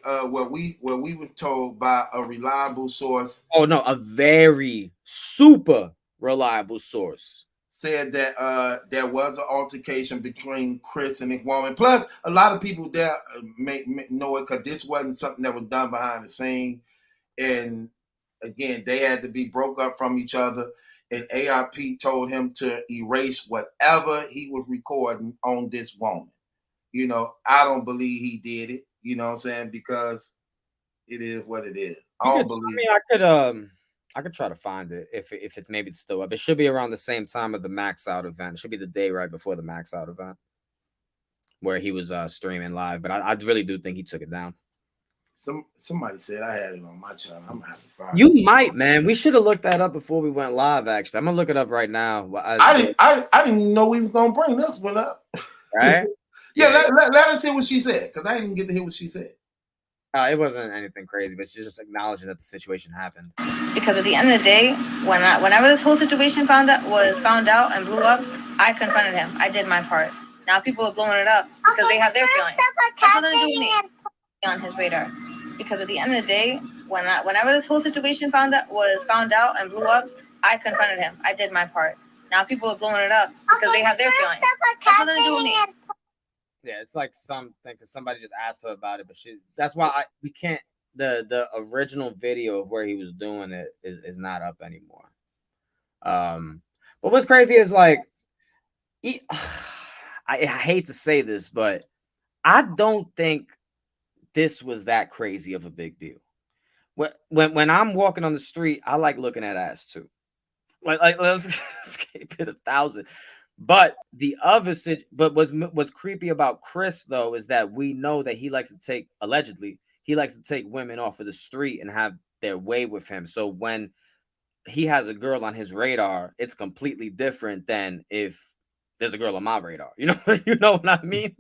what we were told by a reliable source. Oh no, a very super reliable source said that there was an altercation between Chris and his woman. Plus, a lot of people there may know it because this wasn't something that was done behind the scene. And again, they had to be broke up from each other. And ARP told him to erase whatever he was recording on this woman. I don't believe he did it. You know what I'm saying? Because it is what it is. I don't believe. I could try to find it if it's maybe it's still up. It should be around the same time of the Max Out event. It should be the day right before the Max Out event where he was streaming live. But I really do think he took it down. Somebody said I had it on my channel. I'm gonna have to find it. You might, man. We should have looked that up before we went live. Actually, I'm gonna look it up right now. I didn't even know we was gonna bring this one up. Right? Yeah. Let us hear what she said because I didn't get to hear what she said. It wasn't anything crazy, but she's just acknowledging that the situation happened. Because at the end of the day, whenever this whole situation was found out and blew up, I confronted him. I did my part. Now people are blowing it up because they have their feelings. That's nothing to do with me. On his radar. Because at the end of the day, whenever this whole situation was found out and blew up, I confronted him. I did my part. Now people are blowing it up because they have their feelings. That's nothing to do with me. Yeah, it's like something because somebody just asked her about it, but that's why we can't. The original video of where he was doing it is not up anymore. But what's crazy is like, I hate to say this, but I don't think this was that crazy of a big deal. When I'm walking on the street, I like looking at ass too. Like let's keep it 1,000. But what's creepy about Chris though is that we know that he likes to take women off of the street and have their way with him. So when he has a girl on his radar, it's completely different than if there's a girl on my radar. You know what I mean?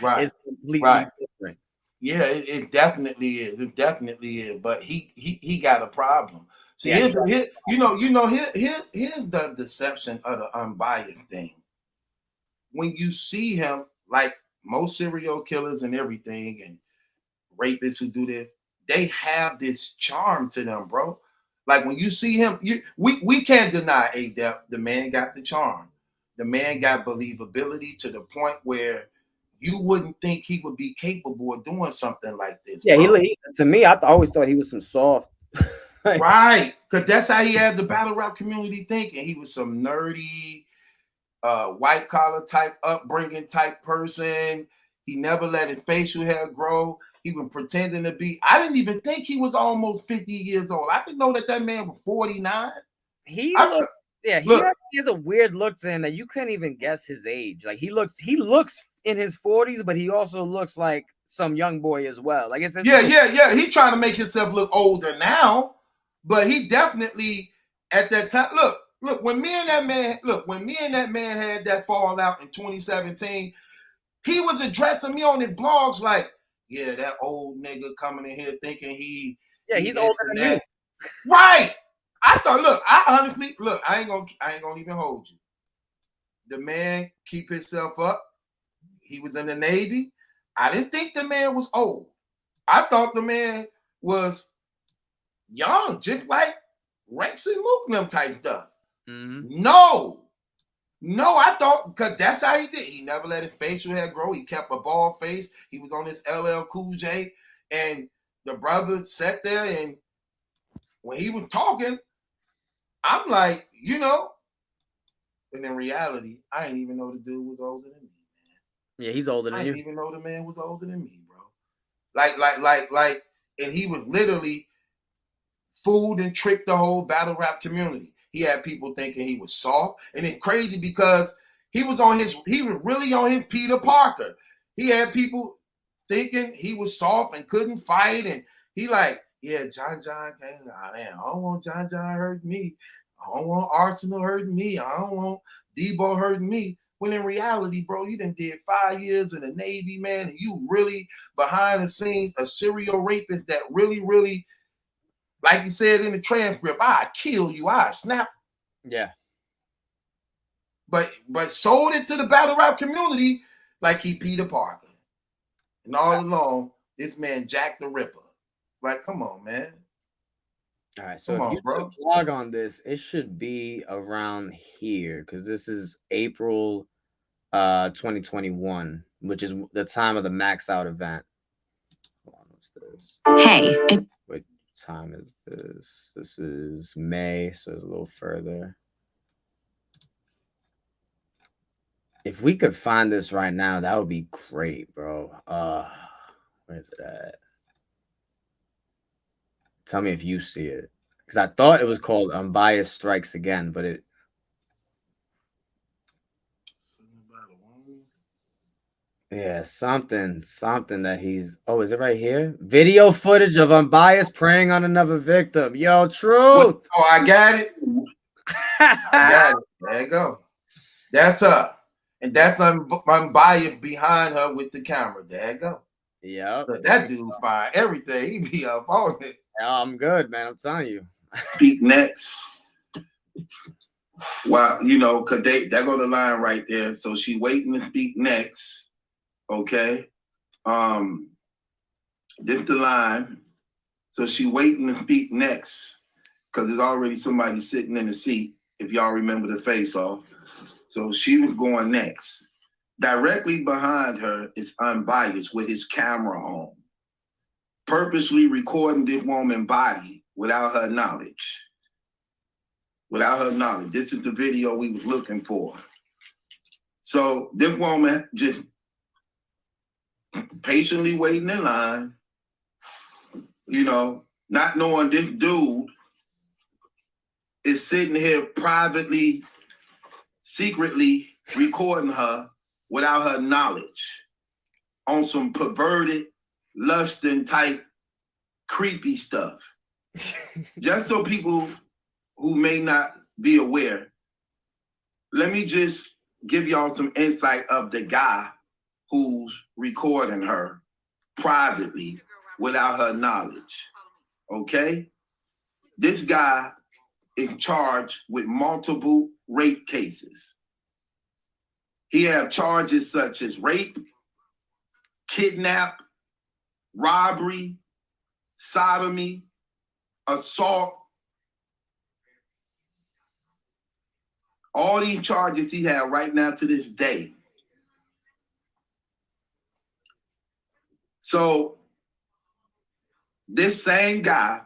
Right. It's completely different. Yeah, it definitely is. It definitely is. But he got a problem. See, here's the deception of the unbiased thing. When you see him, like most serial killers and everything, and rapists who do this, they have this charm to them, bro. Like when you see him, we can't deny Adept. The man got the charm. The man got believability to the point where you wouldn't think he would be capable of doing something like this. Yeah, to me, I always thought he was some soft. Right, because that's how he had the battle rap community thinking. He was some nerdy, white collar type upbringing type person. He never let his facial hair grow. He was pretending to be. I didn't even think he was almost 50 years old. I didn't know that man was 49. He has a weird look to him that you couldn't even guess his age. Like he looks in his 40s, but he also looks like some young boy as well. Like it's yeah. He trying to make himself look older now. But he definitely at that time. Look. When me and that man had that fallout in 2017, he was addressing me on his blogs like, "Yeah, that old nigga coming in here thinking he's older than you." Right. I thought. I ain't gonna even hold you. The man keep himself up. He was in the Navy. I didn't think the man was old. I thought the man was young, just like Rex and Mook and them type stuff. Mm-hmm. No, I thought because that's how he did. He never let his facial hair grow. He kept a bald face. He was on this LL Cool J, and the brother sat there, and when he was talking, I'm like, and in reality, I didn't even know the dude was older than me, man. Yeah, he's older than you. I didn't even know the man was older than me, bro. Like, and he was literally fooled and tricked the whole battle rap community. He had people thinking he was soft, and it's crazy because he was really on his Peter Parker. He had people thinking he was soft and couldn't fight, and he like, yeah, John came. Oh, man, I don't want John hurt me. I don't want Arsenal hurting me. I don't want Debo hurting me. When in reality, bro, you done did 5 years in the Navy, man, and you really behind the scenes a serial rapist that really, really, like you said in the transcript, I kill you, I snap. Yeah. But sold it to the battle rap community like he Peter Parker. And all along, this man Jack the Ripper. Like, come on, man. All right, so if you blog on this, it should be around here because this is April 2021, which is the time of the Max Out event. Hold on, what's this? Hey. What time is this? This is May, so it's a little further. If we could find this right now, that would be great, bro. Where is it at? Tell me if you see it. Because I thought it was called Unbiased Strikes Again, but it... Yeah, something that he's... Oh, is it right here? Video footage of Unbiased preying on another victim. Yo, Truth! Oh, I got it. I got it. There you go. That's her. And that's Unbiased behind her with the camera. There you go. Yep. That dude fine. Everything. He be up on it. I'm good, man. I'm telling you. Speak next. Well, you know, cause they go the line right there. So she waiting to speak next. Okay. This the line. So she waiting to speak next. Cause there's already somebody sitting in the seat. If y'all remember the face off. So she was going next. Directly behind her is Unbiased with his camera on, purposely recording this woman's body without her knowledge. Without her knowledge. This is the video we was looking for. So this woman just patiently waiting in line, you know, not knowing this dude is sitting here privately, secretly recording her without her knowledge on some perverted, lusting type creepy stuff. Just so people who may not be aware, let me just give y'all some insight of the guy who's recording her privately without her knowledge, okay? This guy is charged with multiple rape cases. He have charges such as rape, kidnap, robbery, sodomy, assault. All these charges he have right now to this day. So this same guy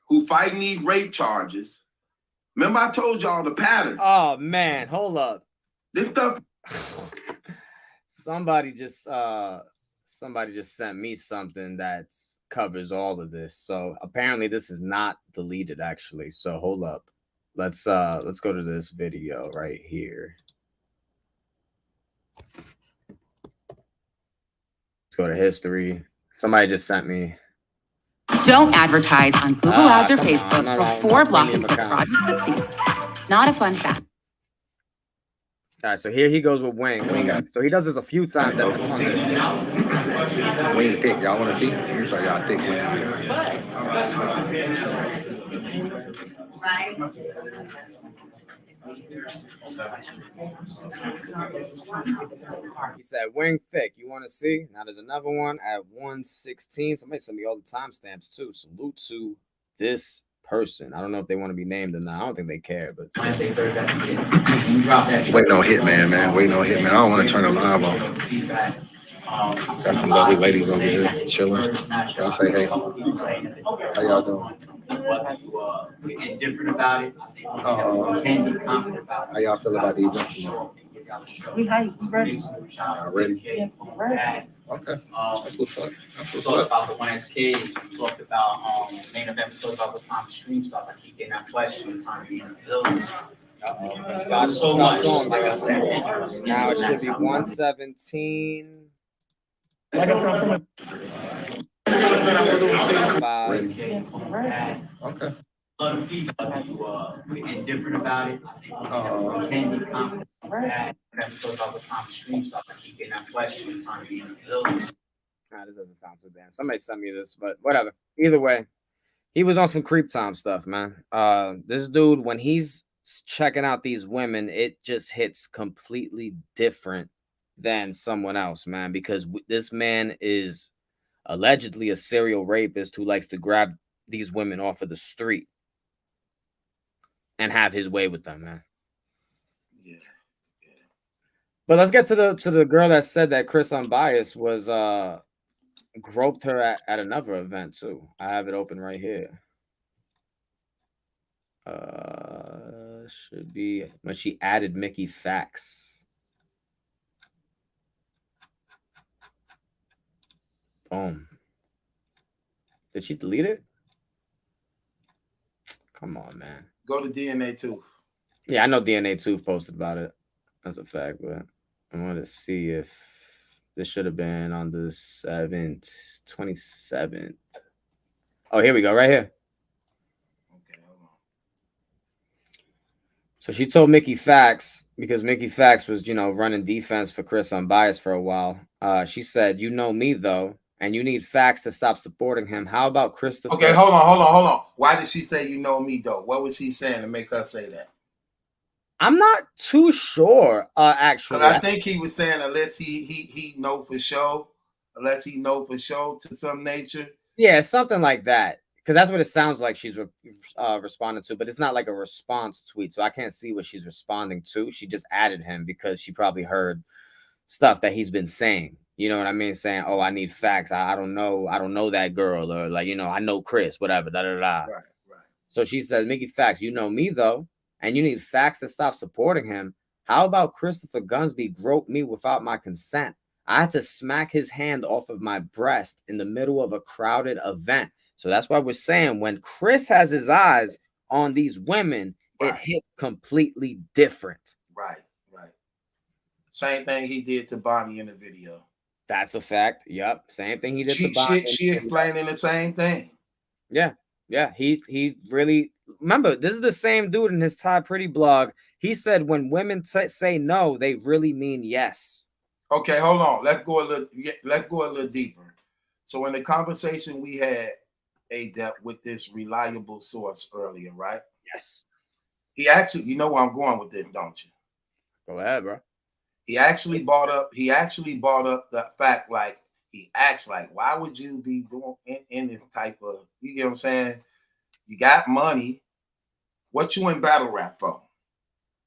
who fighting these rape charges, remember I told y'all the pattern. Oh man, hold up. This stuff. Somebody just sent me something that covers all of this. So apparently this is not deleted actually. So hold up. Let's go to this video right here. Let's go to history. Somebody just sent me. Don't advertise on Google Ads or Facebook before blocking fraud and pixies. Not a fun fact. All right, so here he goes with Wing. So he does this a few times at this one. Wing thick, y'all want to see? Let me show y'all thick He said, Wing thick, you want to see? Now there's another one at 116. Somebody sent me all the timestamps too. Salute to this person. I don't know if they want to be named or not. I don't think they care, but waiting on Hitman, man. Waiting on Hitman. I don't want to turn the live off. Got some lovely ladies over here chilling. Y'all say hey. How y'all doing? Indifferent about it. How y'all feel about the event? We hype. We ready. Ready? Yes, ready. Okay. That's what's up. That's We what's talked up. about the 1X kids. We talked about main event. We talked about what time the stream starts. I keep getting that question. What time you in the building? So much. Like I said, now it should be 117. Like I said, I'm from Okay. A lot of feedback. You indifferent about it. I think you can be confident. We talked about what time the stream starts. I keep getting that question. What time you in the building? Nah, this doesn't sound too bad. Somebody sent me this, but whatever. Either way, he was on some creep time stuff, man. This dude, when he's checking out these women, it just hits completely different than someone else, man, because this man is allegedly a serial rapist who likes to grab these women off of the street and have his way with them, man. Yeah. But let's get to the girl that said that Chris Unbiased was groped her at another event too. I have it open right here. Should be when she added Mickey Facts. Boom. Did she delete it? Come on, man. Go to DNA Tooth. Yeah, I know DNA Tooth posted about it. That's a fact, but I want to see if this should have been on the 27th. Oh, here we go, right here. Okay, hold on. So she told Mickey Facts, because Mickey Facts was, running defense for Chris Unbiased for a while. She said, "You know me though, and you need Facts to stop supporting him. How about Christopher?" Okay, hold on. Why did she say you know me though? What was he saying to make her say that? I'm not too sure, actually. But I think he was saying unless he know for sure, to some nature. Yeah, something like that. Because that's what it sounds like she's responding to, but it's not like a response tweet, so I can't see what she's responding to. She just added him because she probably heard stuff that he's been saying. You know what I mean? Saying, "Oh, I need Facts. I don't know that girl," or like, I know Chris, whatever. Da da da. Right. So she says, "Mickey Facts, you know me though, and you need Facts to stop supporting him. How about Christopher Gunsby groped me without my consent? I had to smack his hand off of my breast in the middle of a crowded event." So that's why we're saying when Chris has his eyes on these women, it hits completely different. Right. Same thing he did to Bonnie in the video. That's a fact. Yep. Same thing he did to Bonnie. She explaining the same thing. Yeah. He really, remember, this is the same dude in his Ty Pretty blog. He said when women say no, they really mean yes. Okay, hold on. Let's go a little deeper. So in the conversation we had, Adept, with this reliable source earlier, right? Yes. He actually, you know where I'm going with this, don't you? Go ahead, bro. He actually brought up the fact, like, he asked, like, why would you be doing in this type of, you get what I'm saying? You got money. What you in battle rap for?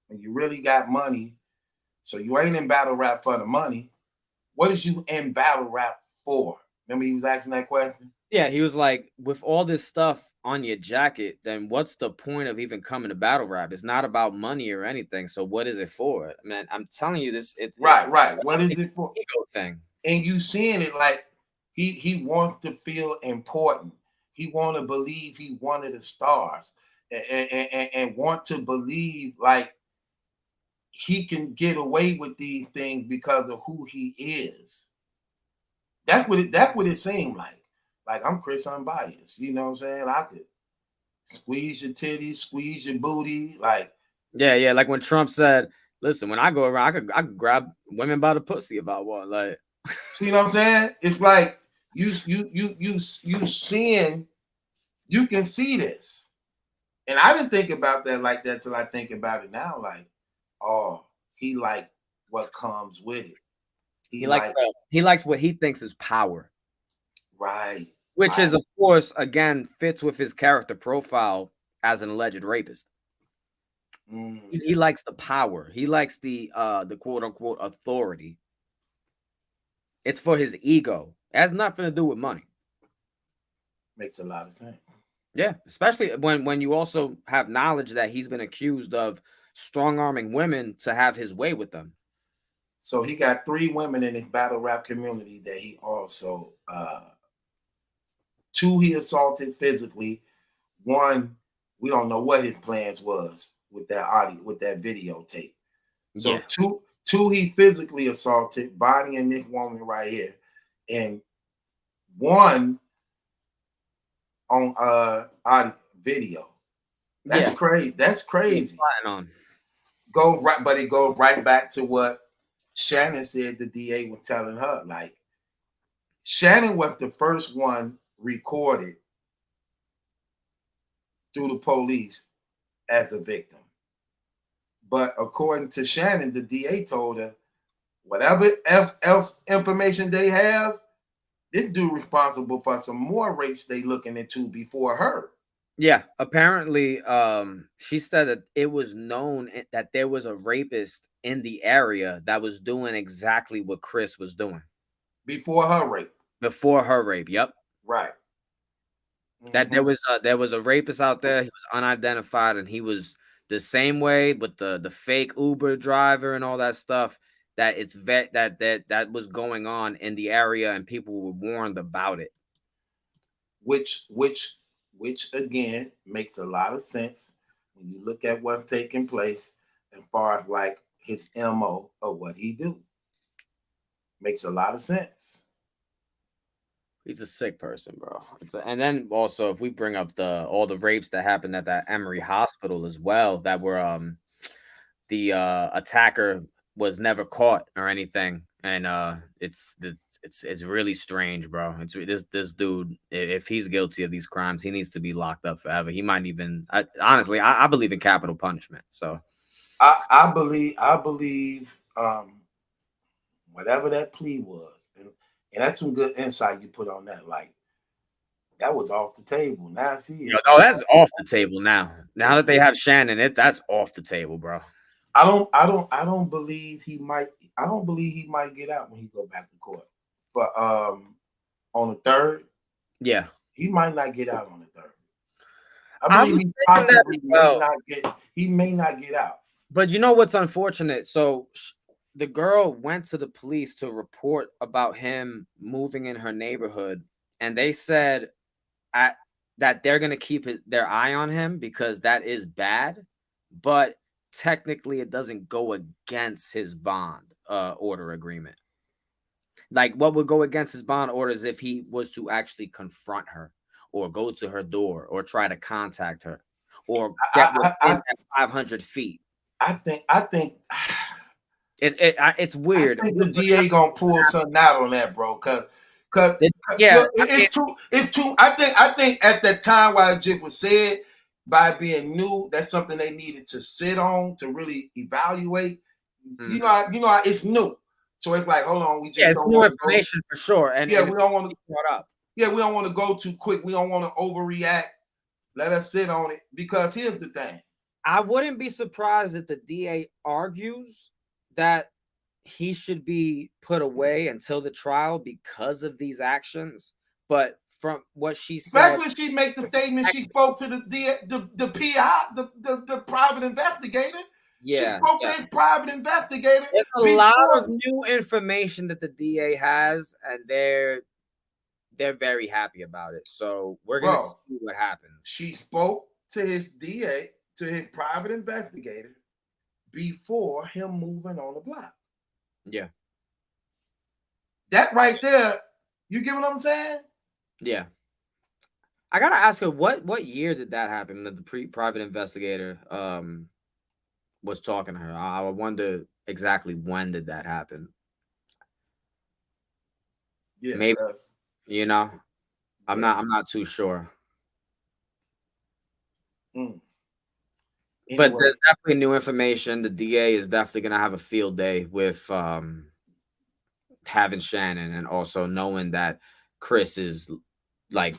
When you really got money, so you ain't in battle rap for the money. What is you in battle rap for? Remember he was asking that question? Yeah, he was like, with all this stuff on your jacket, then what's the point of even coming to battle rap? It's not about money or anything. So what is it for? Man, I'm telling you this. Right. What is it for? Ego thing. And you seeing it like he wants to feel important. He want to believe he one of the stars, and want to believe like he can get away with these things because of who he is. That's what it seemed like. Like, I'm Chris Unbiased. You know what I'm saying? I could squeeze your titties, squeeze your booty. Like, yeah. Like when Trump said, "Listen, when I go around, I could grab women by the pussy if I want." Like, see what I'm saying? It's like you seeing, you can see this. And I didn't think about that like that till I think about it now. Like, oh, he like what comes with it. He likes what he thinks is power. Right. Which is, of course, again, fits with his character profile as an alleged rapist. He likes the power. He likes the quote unquote authority. It's for his ego. It has nothing to do with money. Makes a lot of sense. Yeah, especially when you also have knowledge that he's been accused of strong-arming women to have his way with them. So he got 3 women in his battle rap community that he also 2 he assaulted physically. 1, we don't know what his plans was with that audio, with that videotape. So Yeah. two he physically assaulted, Bonnie and this woman right here, and 1 on audio video. That's crazy. That's crazy. Go right, but it goes right back to what Shannon said the DA was telling her. Like, Shannon was the first one recorded through the police as a victim. But according to Shannon, the DA told her, whatever else information they have, this dude responsible for some more rapes they looking into before her. Yeah, apparently, she said that it was known that there was a rapist in the area that was doing exactly what Chris was doing before her rape. Before her rape, yep. Right. That there was a rapist out there. He was unidentified, and he was the same way with the fake Uber driver and all that stuff. That it's that was going on in the area, and people were warned about it. Which again makes a lot of sense when you look at what's taking place as far as like his MO of what he do. Makes a lot of sense. He's a sick person, bro. And then also, if we bring up all the rapes that happened at that Emory hospital as well, that were the attacker was never caught or anything, and it's really strange, bro. It's this dude, if he's guilty of these crimes, he needs to be locked up forever. He might even honestly, I believe in capital punishment. So I believe whatever that plea was, and that's some good insight you put on that. Like, that was off the table. Now see, no, that's off the table now. Now that they have Shannon, that's off the table, bro. I don't believe he might. I don't believe he might get out when he go back to court. But on the 3rd, yeah, he might not get out on the 3rd. I believe he possibly may not get out. But you know what's unfortunate? So the girl went to the police to report about him moving in her neighborhood, and they said that they're going to keep their eye on him because that is bad, but technically it doesn't go against his bond order agreement. Like, what would go against his bond order is if he was to actually confront her or go to her door or try to contact her or get within 500 feet. I think it's weird. I think the DA gonna pull something out on that, bro. Cause yeah, look, it's true. I think at that time while Jip was said, by being new, that's something they needed to sit on to really evaluate. You know, it's new, so it's like, hold on, we just it's new information for sure, and we don't want to brought up. Yeah, we don't want to go too quick. We don't want to overreact. Let us sit on it, because here's the thing. I wouldn't be surprised if the DA argues that he should be put away until the trial because of these actions. But from what she said, especially she make the statement, she spoke to the PI, the private investigator. Yeah, she spoke to his private investigator. There's a lot of new information that the DA has, and they're very happy about it. So we're gonna see what happens. She spoke to his DA, to his private investigator, before him moving on the block. Yeah. That right there, you get what I'm saying? Yeah. I gotta ask her, what year did that happen? That the private investigator was talking to her. I wonder exactly when did that happen. Yeah, maybe I'm not too sure. Anyway. But there's definitely new information. The DA is definitely gonna have a field day with having Shannon, and also knowing that Chris is like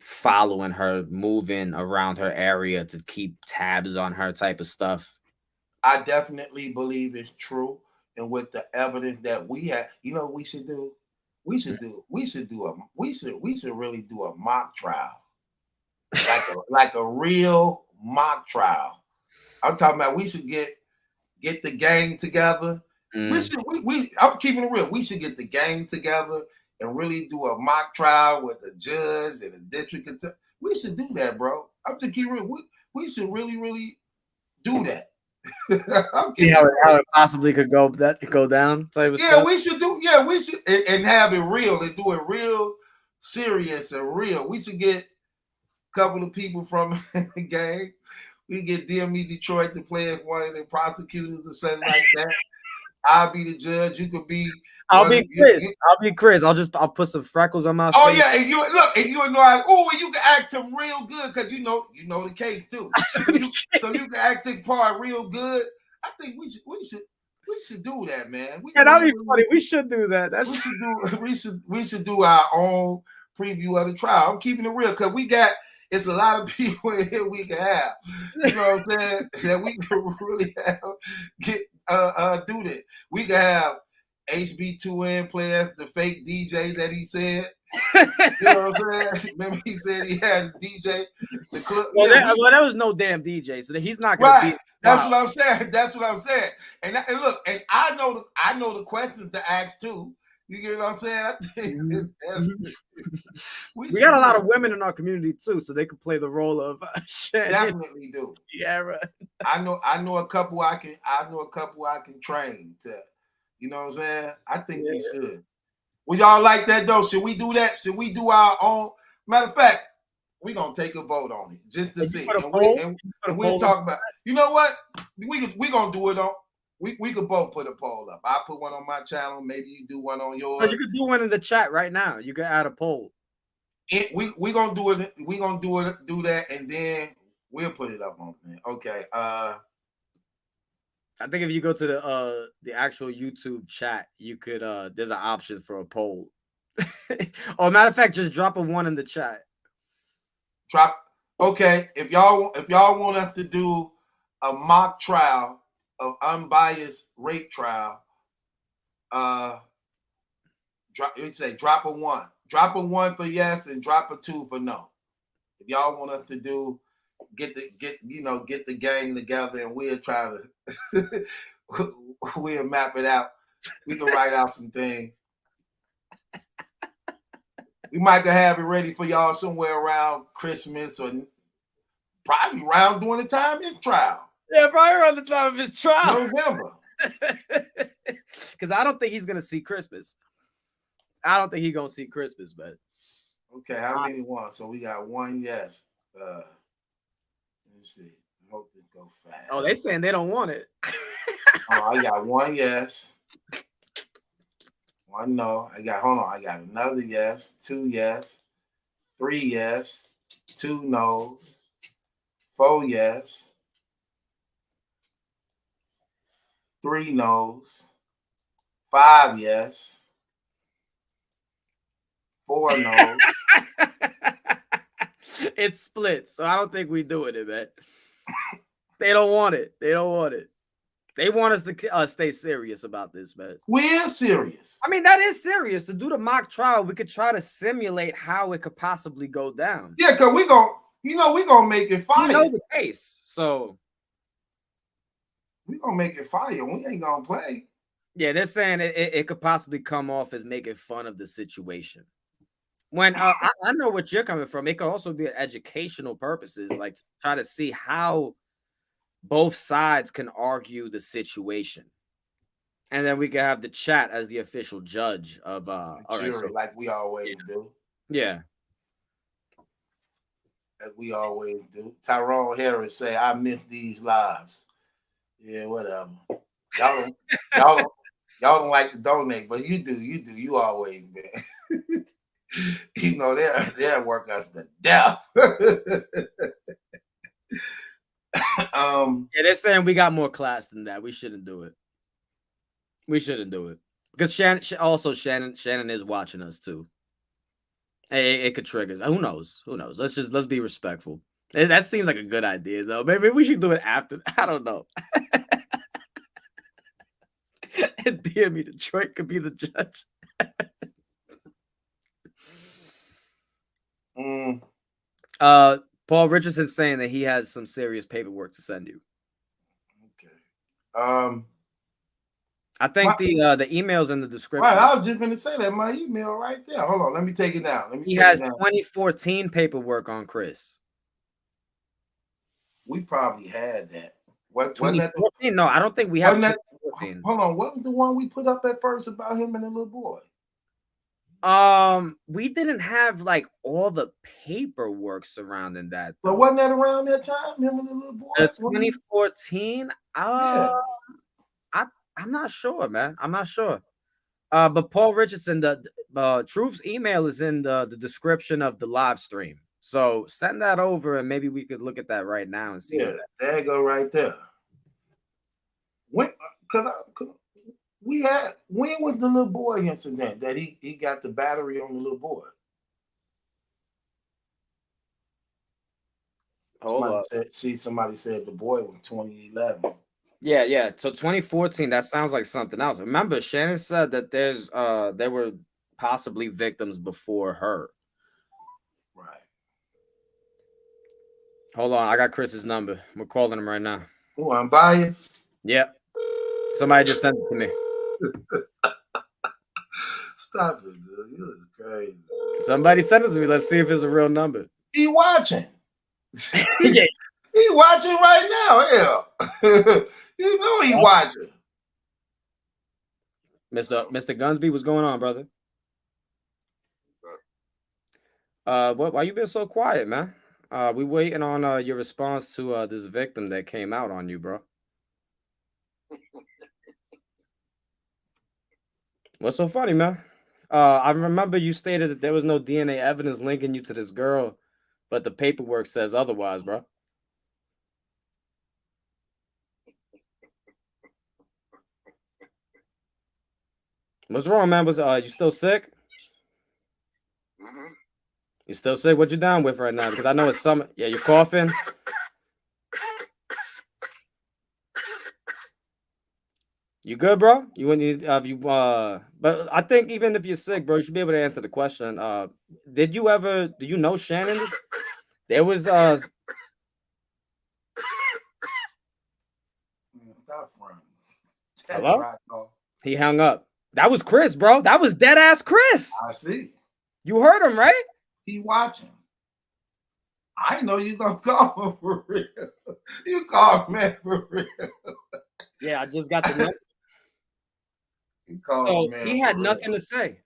following her, moving around her area to keep tabs on her, type of stuff. I definitely believe it's true, and with the evidence that we have, you know, we should really do a mock trial, like a real mock trial. I'm talking about we should get the gang together We should. I'm keeping it real. We should get the gang together and really do a mock trial with the judge and the district attorney. We should do that, bro. I'm just keeping it real. We should really do that. See how it possibly could go down. Type of stuff. We should do. Yeah, we should and have it real and do it real serious and real. We should get a couple of people from the gang. We get DME Detroit to play as one of the prosecutors or something like that. I'll be the judge. You could be. I'll be Chris. I'll put some freckles on my face. Oh yeah, and you look, and you know, you can act him real good because you know the case too. So you can act the part real good. I think we should do that, man. That'd be funny. We should do that. We should do our own preview of the trial. I'm keeping it real because it's a lot of people in here we can have. You know what I'm saying? That we can really do that. We can have HB2N play the fake DJ that he said. You know what I'm saying? Remember he said he had a DJ. The club. Well, there was no damn DJ, so he's not gonna be. That's what I'm saying. That's what I'm saying. And look, and I know the questions to ask too. You get what I'm saying? I think we got a lot of women in our community too, so they could play the role of definitely do. Yeah, right. I know a couple I can train to. You know what I'm saying? I think we should. Would y'all like that though? Should we do that? Should we do our own? Matter of fact, we're gonna take a vote on it just to see. And we'll talk about. You know what? We gonna do it on. We could both put a poll up. I'll put one on my channel. Maybe you do one on yours. You could do one in the chat right now. You can add a poll. We gonna do it. We gonna do that, and then we'll put it up on there. Okay. I think if you go to the actual YouTube chat, you could there's an option for a poll. Or matter of fact, just drop a 1 in the chat. Okay. If y'all want us to do a mock trial of unbiased rape trial, drop a 1. Drop a 1 for yes and drop a 2 for no. If y'all want us to do get the gang together and we'll try to we'll map it out. We can write out some things. We might have it ready for y'all somewhere around Christmas or probably around during the time of his trial. Yeah, probably around the time of his trial. November. Because I don't think he's gonna see Christmas. I don't think he's gonna see Christmas, but okay, how many won? So we got 1 yes. Let's see. I hope this goes fast. Oh, they saying they don't want it. I got 1 yes. 1 no. I got another yes. 2 yes. 3 yes. 2 no's. 4 yes. 3 no's. 5 yes. 4 no's. It's split, so I don't think we doing it, man. They don't want it. They want us to stay serious about this, man. We're serious. I mean, that is serious. To do the mock trial, we could try to simulate how it could possibly go down. Yeah, because we're gonna make it fire. We know the case, so we're gonna make it fire. We ain't gonna play. Yeah, they're saying it could possibly come off as making fun of the situation. When I know what you're coming from, it could also be educational purposes, like to try to see how both sides can argue the situation, and then we can have the chat as the official judge of jury, like we always do. Yeah, as we always do. Tyrone Harris say, "I miss these lives." Yeah, whatever. Y'all don't like to donate, but you do. You always, man. You know they'll work us to death. Yeah, they're saying we got more class than that. We shouldn't do it. Because Shannon is watching us too. Hey, it could trigger. Who knows? Let's be respectful. That seems like a good idea though. Maybe we should do it after. I don't know. DME Detroit could be the judge. Paul Richardson saying that he has some serious paperwork to send you. Okay. I think the email's in the description. Right, I was just gonna say that my email right there. Hold on, let me take it down. He has 2014 paperwork on Chris. We probably had that. What 2014? No, I don't think we have 2014. Hold on, what was the one we put up at first about him and the little boy? We didn't have like all the paperwork surrounding that. But wasn't that around that time, him and the little boy? 2014? Yeah. I'm not sure, man. I'm not sure. But Paul Richardson, the Truth's email is in the description of the live stream. So send that over and maybe we could look at that right now and see. Yeah, there you go right there. When was the little boy incident that he got the battery on the little boy? Somebody said the boy was 2011. Yeah. So 2014, that sounds like something else. Remember, Shannon said that there were possibly victims before her. Right. Hold on, I got Chris's number. We're calling him right now. Oh, I'm biased. Yep. Somebody just sent it to me. Stop it, dude. You're crazy. Somebody sent it to me. Let's see if it's a real number. He watching. Yeah. He watching right now. Hell. You know he watching. Mr. Gunsby, what's going on, brother? Why you been so quiet, man? We waiting on your response to this victim that came out on you, bro. What's so funny, man? I remember you stated that there was no DNA evidence linking you to this girl, but the paperwork says otherwise, bro. What's wrong, man? You still sick? Mm-hmm. You still sick? What you down with right now? Because I know it's summer. Yeah, you're coughing. You good, bro? But I think even if you're sick, bro, you should be able to answer the question. Do you know Shannon? There was hello? He hung up. That was Chris, bro. That was dead ass Chris. I see. You heard him, right? He watching. I know you gonna call him for real. You called man for real. Yeah, I just got the number. He had nothing to say.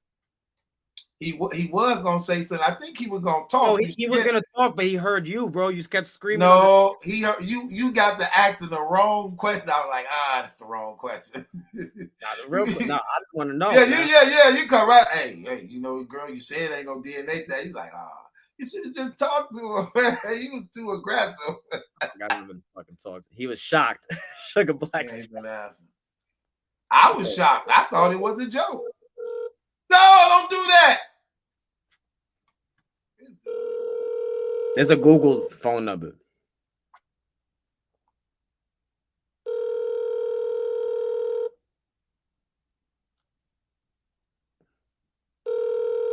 He was gonna say something. I think he was gonna talk. Oh, he was gonna talk, but he heard you, bro. You kept screaming. No, he heard you got to ask the wrong question. I was like, that's the wrong question. No, I just want to know. Yeah. You come right. Hey, you know, girl, you said ain't no DNA thing. He's like, you should have just talked to him, man. You was too aggressive. I got even fucking talk. He was shocked. Sugar Black. I was shocked. I thought it was a joke. No, don't do that. There's a Google phone number.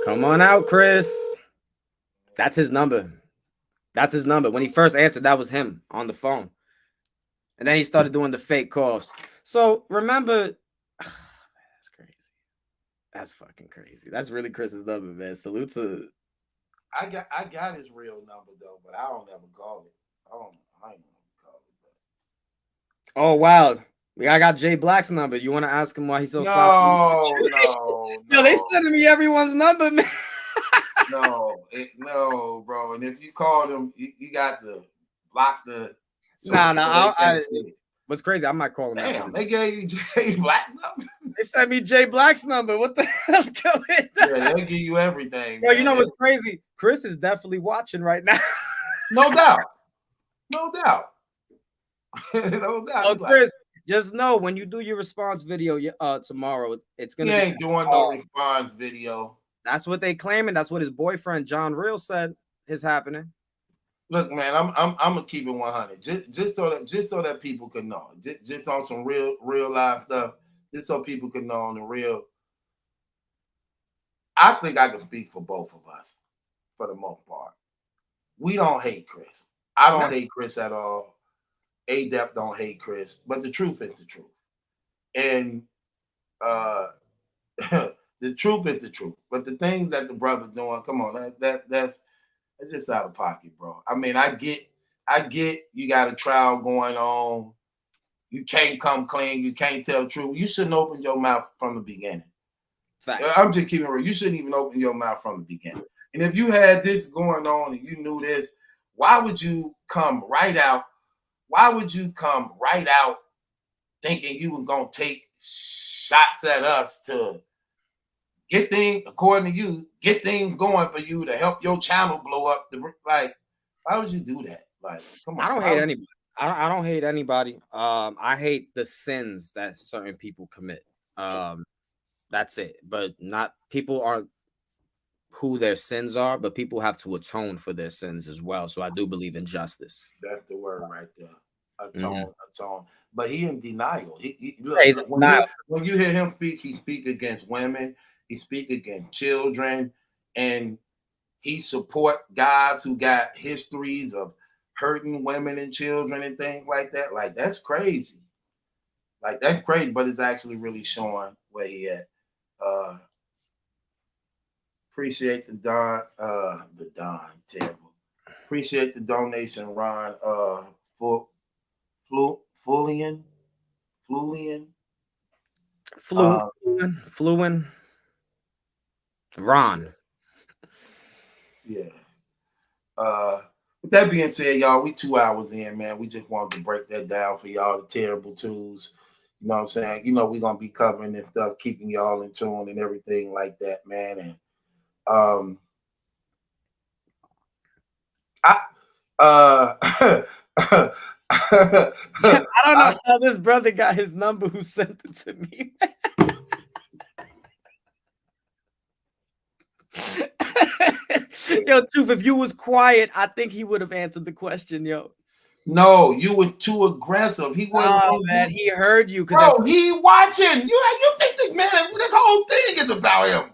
Come on out, Chris. That's his number. That's his number. When he first answered, that was him on the phone. And then he started doing the fake coughs. So remember, that's crazy. That's fucking crazy. That's really Chris's number, man. Salute to. I got his real number though, but I don't ever call it. I ain't never call it. Oh wow. I got Jay Black's number. You want to ask him why he's so soft? No, they sending me everyone's number, man. No, bro. And if you call them, you got to block the. What's crazy? I might call him. Damn, they gave you Jay Black number. They sent me Jay Black's number. What the hell's going on? Yeah, they give you everything. Bro, you know what's crazy? Chris is definitely watching right now. No doubt. No doubt. No doubt. Oh, Chris, just know when you do your response video tomorrow, it's gonna. He ain't doing no response video. That's what they claiming. That's what his boyfriend John Real said is happening. Look, man, I'm gonna keep it 100, just so that people can know, just on some real life stuff, just so people can know on the real. I think I can speak for both of us, for the most part. We don't hate Chris. I don't hate Chris at all. Adept don't hate Chris, but the truth is the truth. And the truth is the truth. But the things that the brother's doing, come on, that's just out of pocket, bro. I mean, I get you got a trial going on. You can't come clean. You can't tell the truth. You shouldn't open your mouth from the beginning. Fact. I'm just keeping it real. You shouldn't even open your mouth from the beginning. And if you had this going on and you knew this, why would you come right out? Why would you come right out thinking you were going to take shots at us to get things, according to you, get things going for you to help your channel blow up? Like, why would you do that? Like, come on. I don't hate anybody. I don't hate anybody. I hate the sins that certain people commit. That's it. But not people aren't who their sins are, but people have to atone for their sins as well. So I do believe in justice. That's the word right there. Atone. But he in denial. Look, when you hear him speak, he speak against women, he speak against children, and he support guys who got histories of hurting women and children and things like that. Like, that's crazy. Like, that's crazy, but it's actually really showing where he at. Appreciate the Don, terrible. Appreciate the donation, Ron. Fluin. Ron. Yeah. With that being said, y'all, we 2 hours in, man. We just wanted to break that down for y'all, the terrible 2's. You know what I'm saying? You know, we're gonna be covering this stuff, keeping y'all in tune and everything like that, man. And I don't know how this brother got his number who sent it to me. Yo, Truth, if you was quiet, I think he would have answered the question, yo. No, you were too aggressive. He wasn't. Oh, man, he heard you. Bro, he watching. You think this man, this whole thing is about him.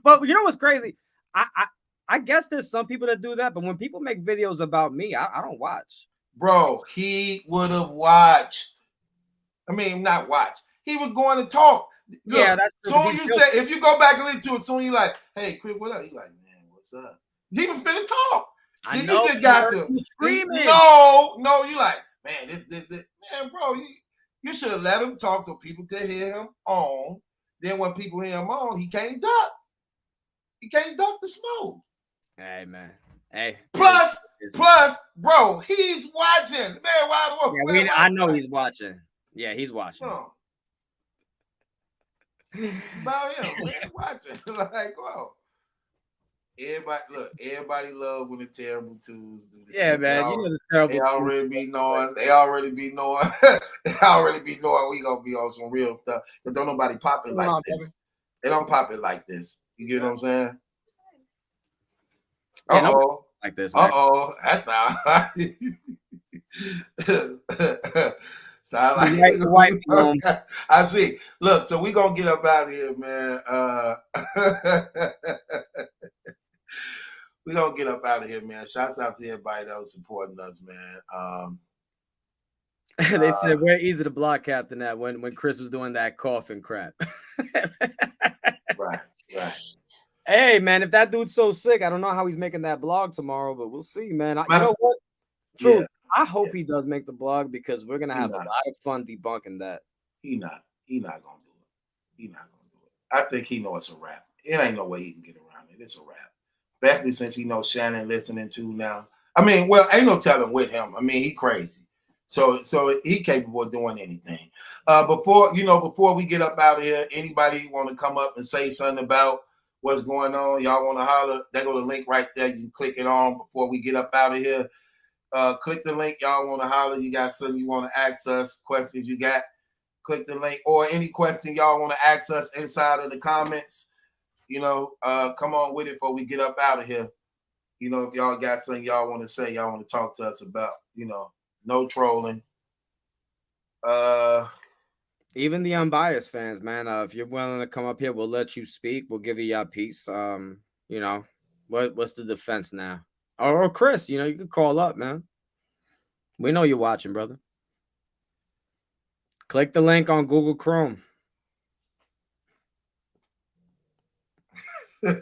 But you know what's crazy? I guess there's some people that do that, but when people make videos about me, I don't watch. Bro, he would have watched. I mean, not watch. He was going to talk. Look, yeah, that's true. Soon you say, if you go back and listen to it, soon you like, hey, Quick, what up? You like, man, what's up? He was finna talk. I know. You just got to screaming. No, you like, man, this. Man, bro, you should have let him talk so people could hear him on. Then when people hear him on, he can't duck. He can't duck the smoke. Hey, man. Hey. Plus, bro, he's watching. Man, why? I know he's watching. Yeah, he's watching. Oh. About him, man, watching. Like, whoa. Everybody love when the terrible 2's do this. Yeah, man. You know the terrible They already be knowing. They already be knowing we gonna be on some real stuff. But don't nobody pop it like this. They don't pop it like this. You get what I'm saying? Uh-oh. Like this, man. Uh-oh. That's how sound like I see. Look, so we gonna get up out of here, man. We gonna get up out of here, man. Shouts out to everybody that was supporting us, man. They said we're easy to block Captain at when Chris was doing that coughing crap. Right. Hey, man, if that dude's so sick, I don't know how he's making that blog tomorrow, but we'll see, man. You know what? True. Yeah. I hope he does make the blog because we're gonna have a lot of fun debunking that. He not gonna do it. He not gonna do it. I think he knows it's a wrap. It ain't no way he can get around it. It's a wrap. Especially since he knows Shannon listening to now. I mean, well, ain't no telling with him. I mean, he crazy. So he capable of doing anything. Before we get up out of here, anybody want to come up and say something about what's going on? Y'all want to holler? There go the link right there. You can click it on before we get up out of here. Click the link. Y'all want to holler? You got something you want to ask us? Questions you got? Click the link, or any question y'all want to ask us inside of the comments. Come on with it before we get up out of here. If y'all got something y'all want to say, y'all want to talk to us about, no trolling. Even the unbiased fans, man. If you're willing to come up here, we'll let you speak. We'll give you your piece. What's the defense now? Or Chris, you could call up, man. We know you're watching, brother. Click the link on Google Chrome. Oh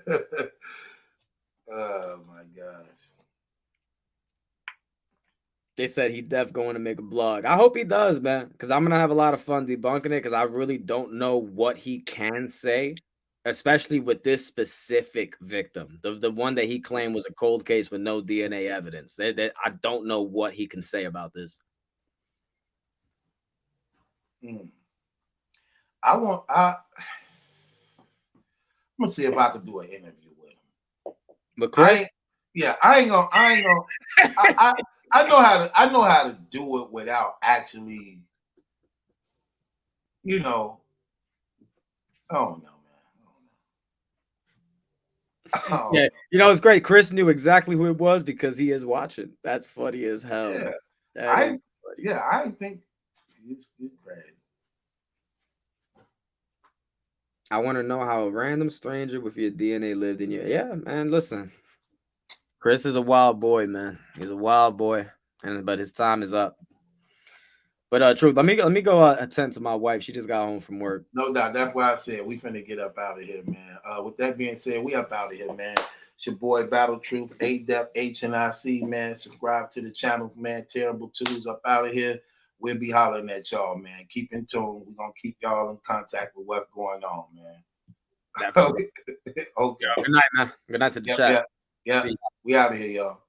my gosh. They said he def going to make a blog. I hope he does, man, because I'm gonna have a lot of fun debunking it, because I really don't know what he can say, especially with this specific victim, the one that he claimed was a cold case with no DNA evidence. That I don't know what he can say about this. I'm gonna see if I can do an interview with him. But Chris, I ain't gonna. I know how to do it without actually, you know. Oh no, man. Oh, yeah, you know it's great. Chris knew exactly who it was because he is watching. That's funny as hell. Yeah, I think it's great. I want to know how a random stranger with your DNA lived in your. Yeah, man. Listen, Chris is a wild boy, man. He's a wild boy, but his time is up. But Truth, let me go attend to my wife. She just got home from work. No doubt. That's why I said we finna get up out of here, man. With that being said, we up out of here, man. It's your boy Battle Truth, Adept, HNIC, man. Subscribe to the channel, man. Terrible 2's up out of here. We'll be hollering at y'all, man. Keep in tune. We're gonna keep y'all in contact with what's going on, man. Okay. Good night, man. Good night to the chat. Yeah. We out of here, y'all.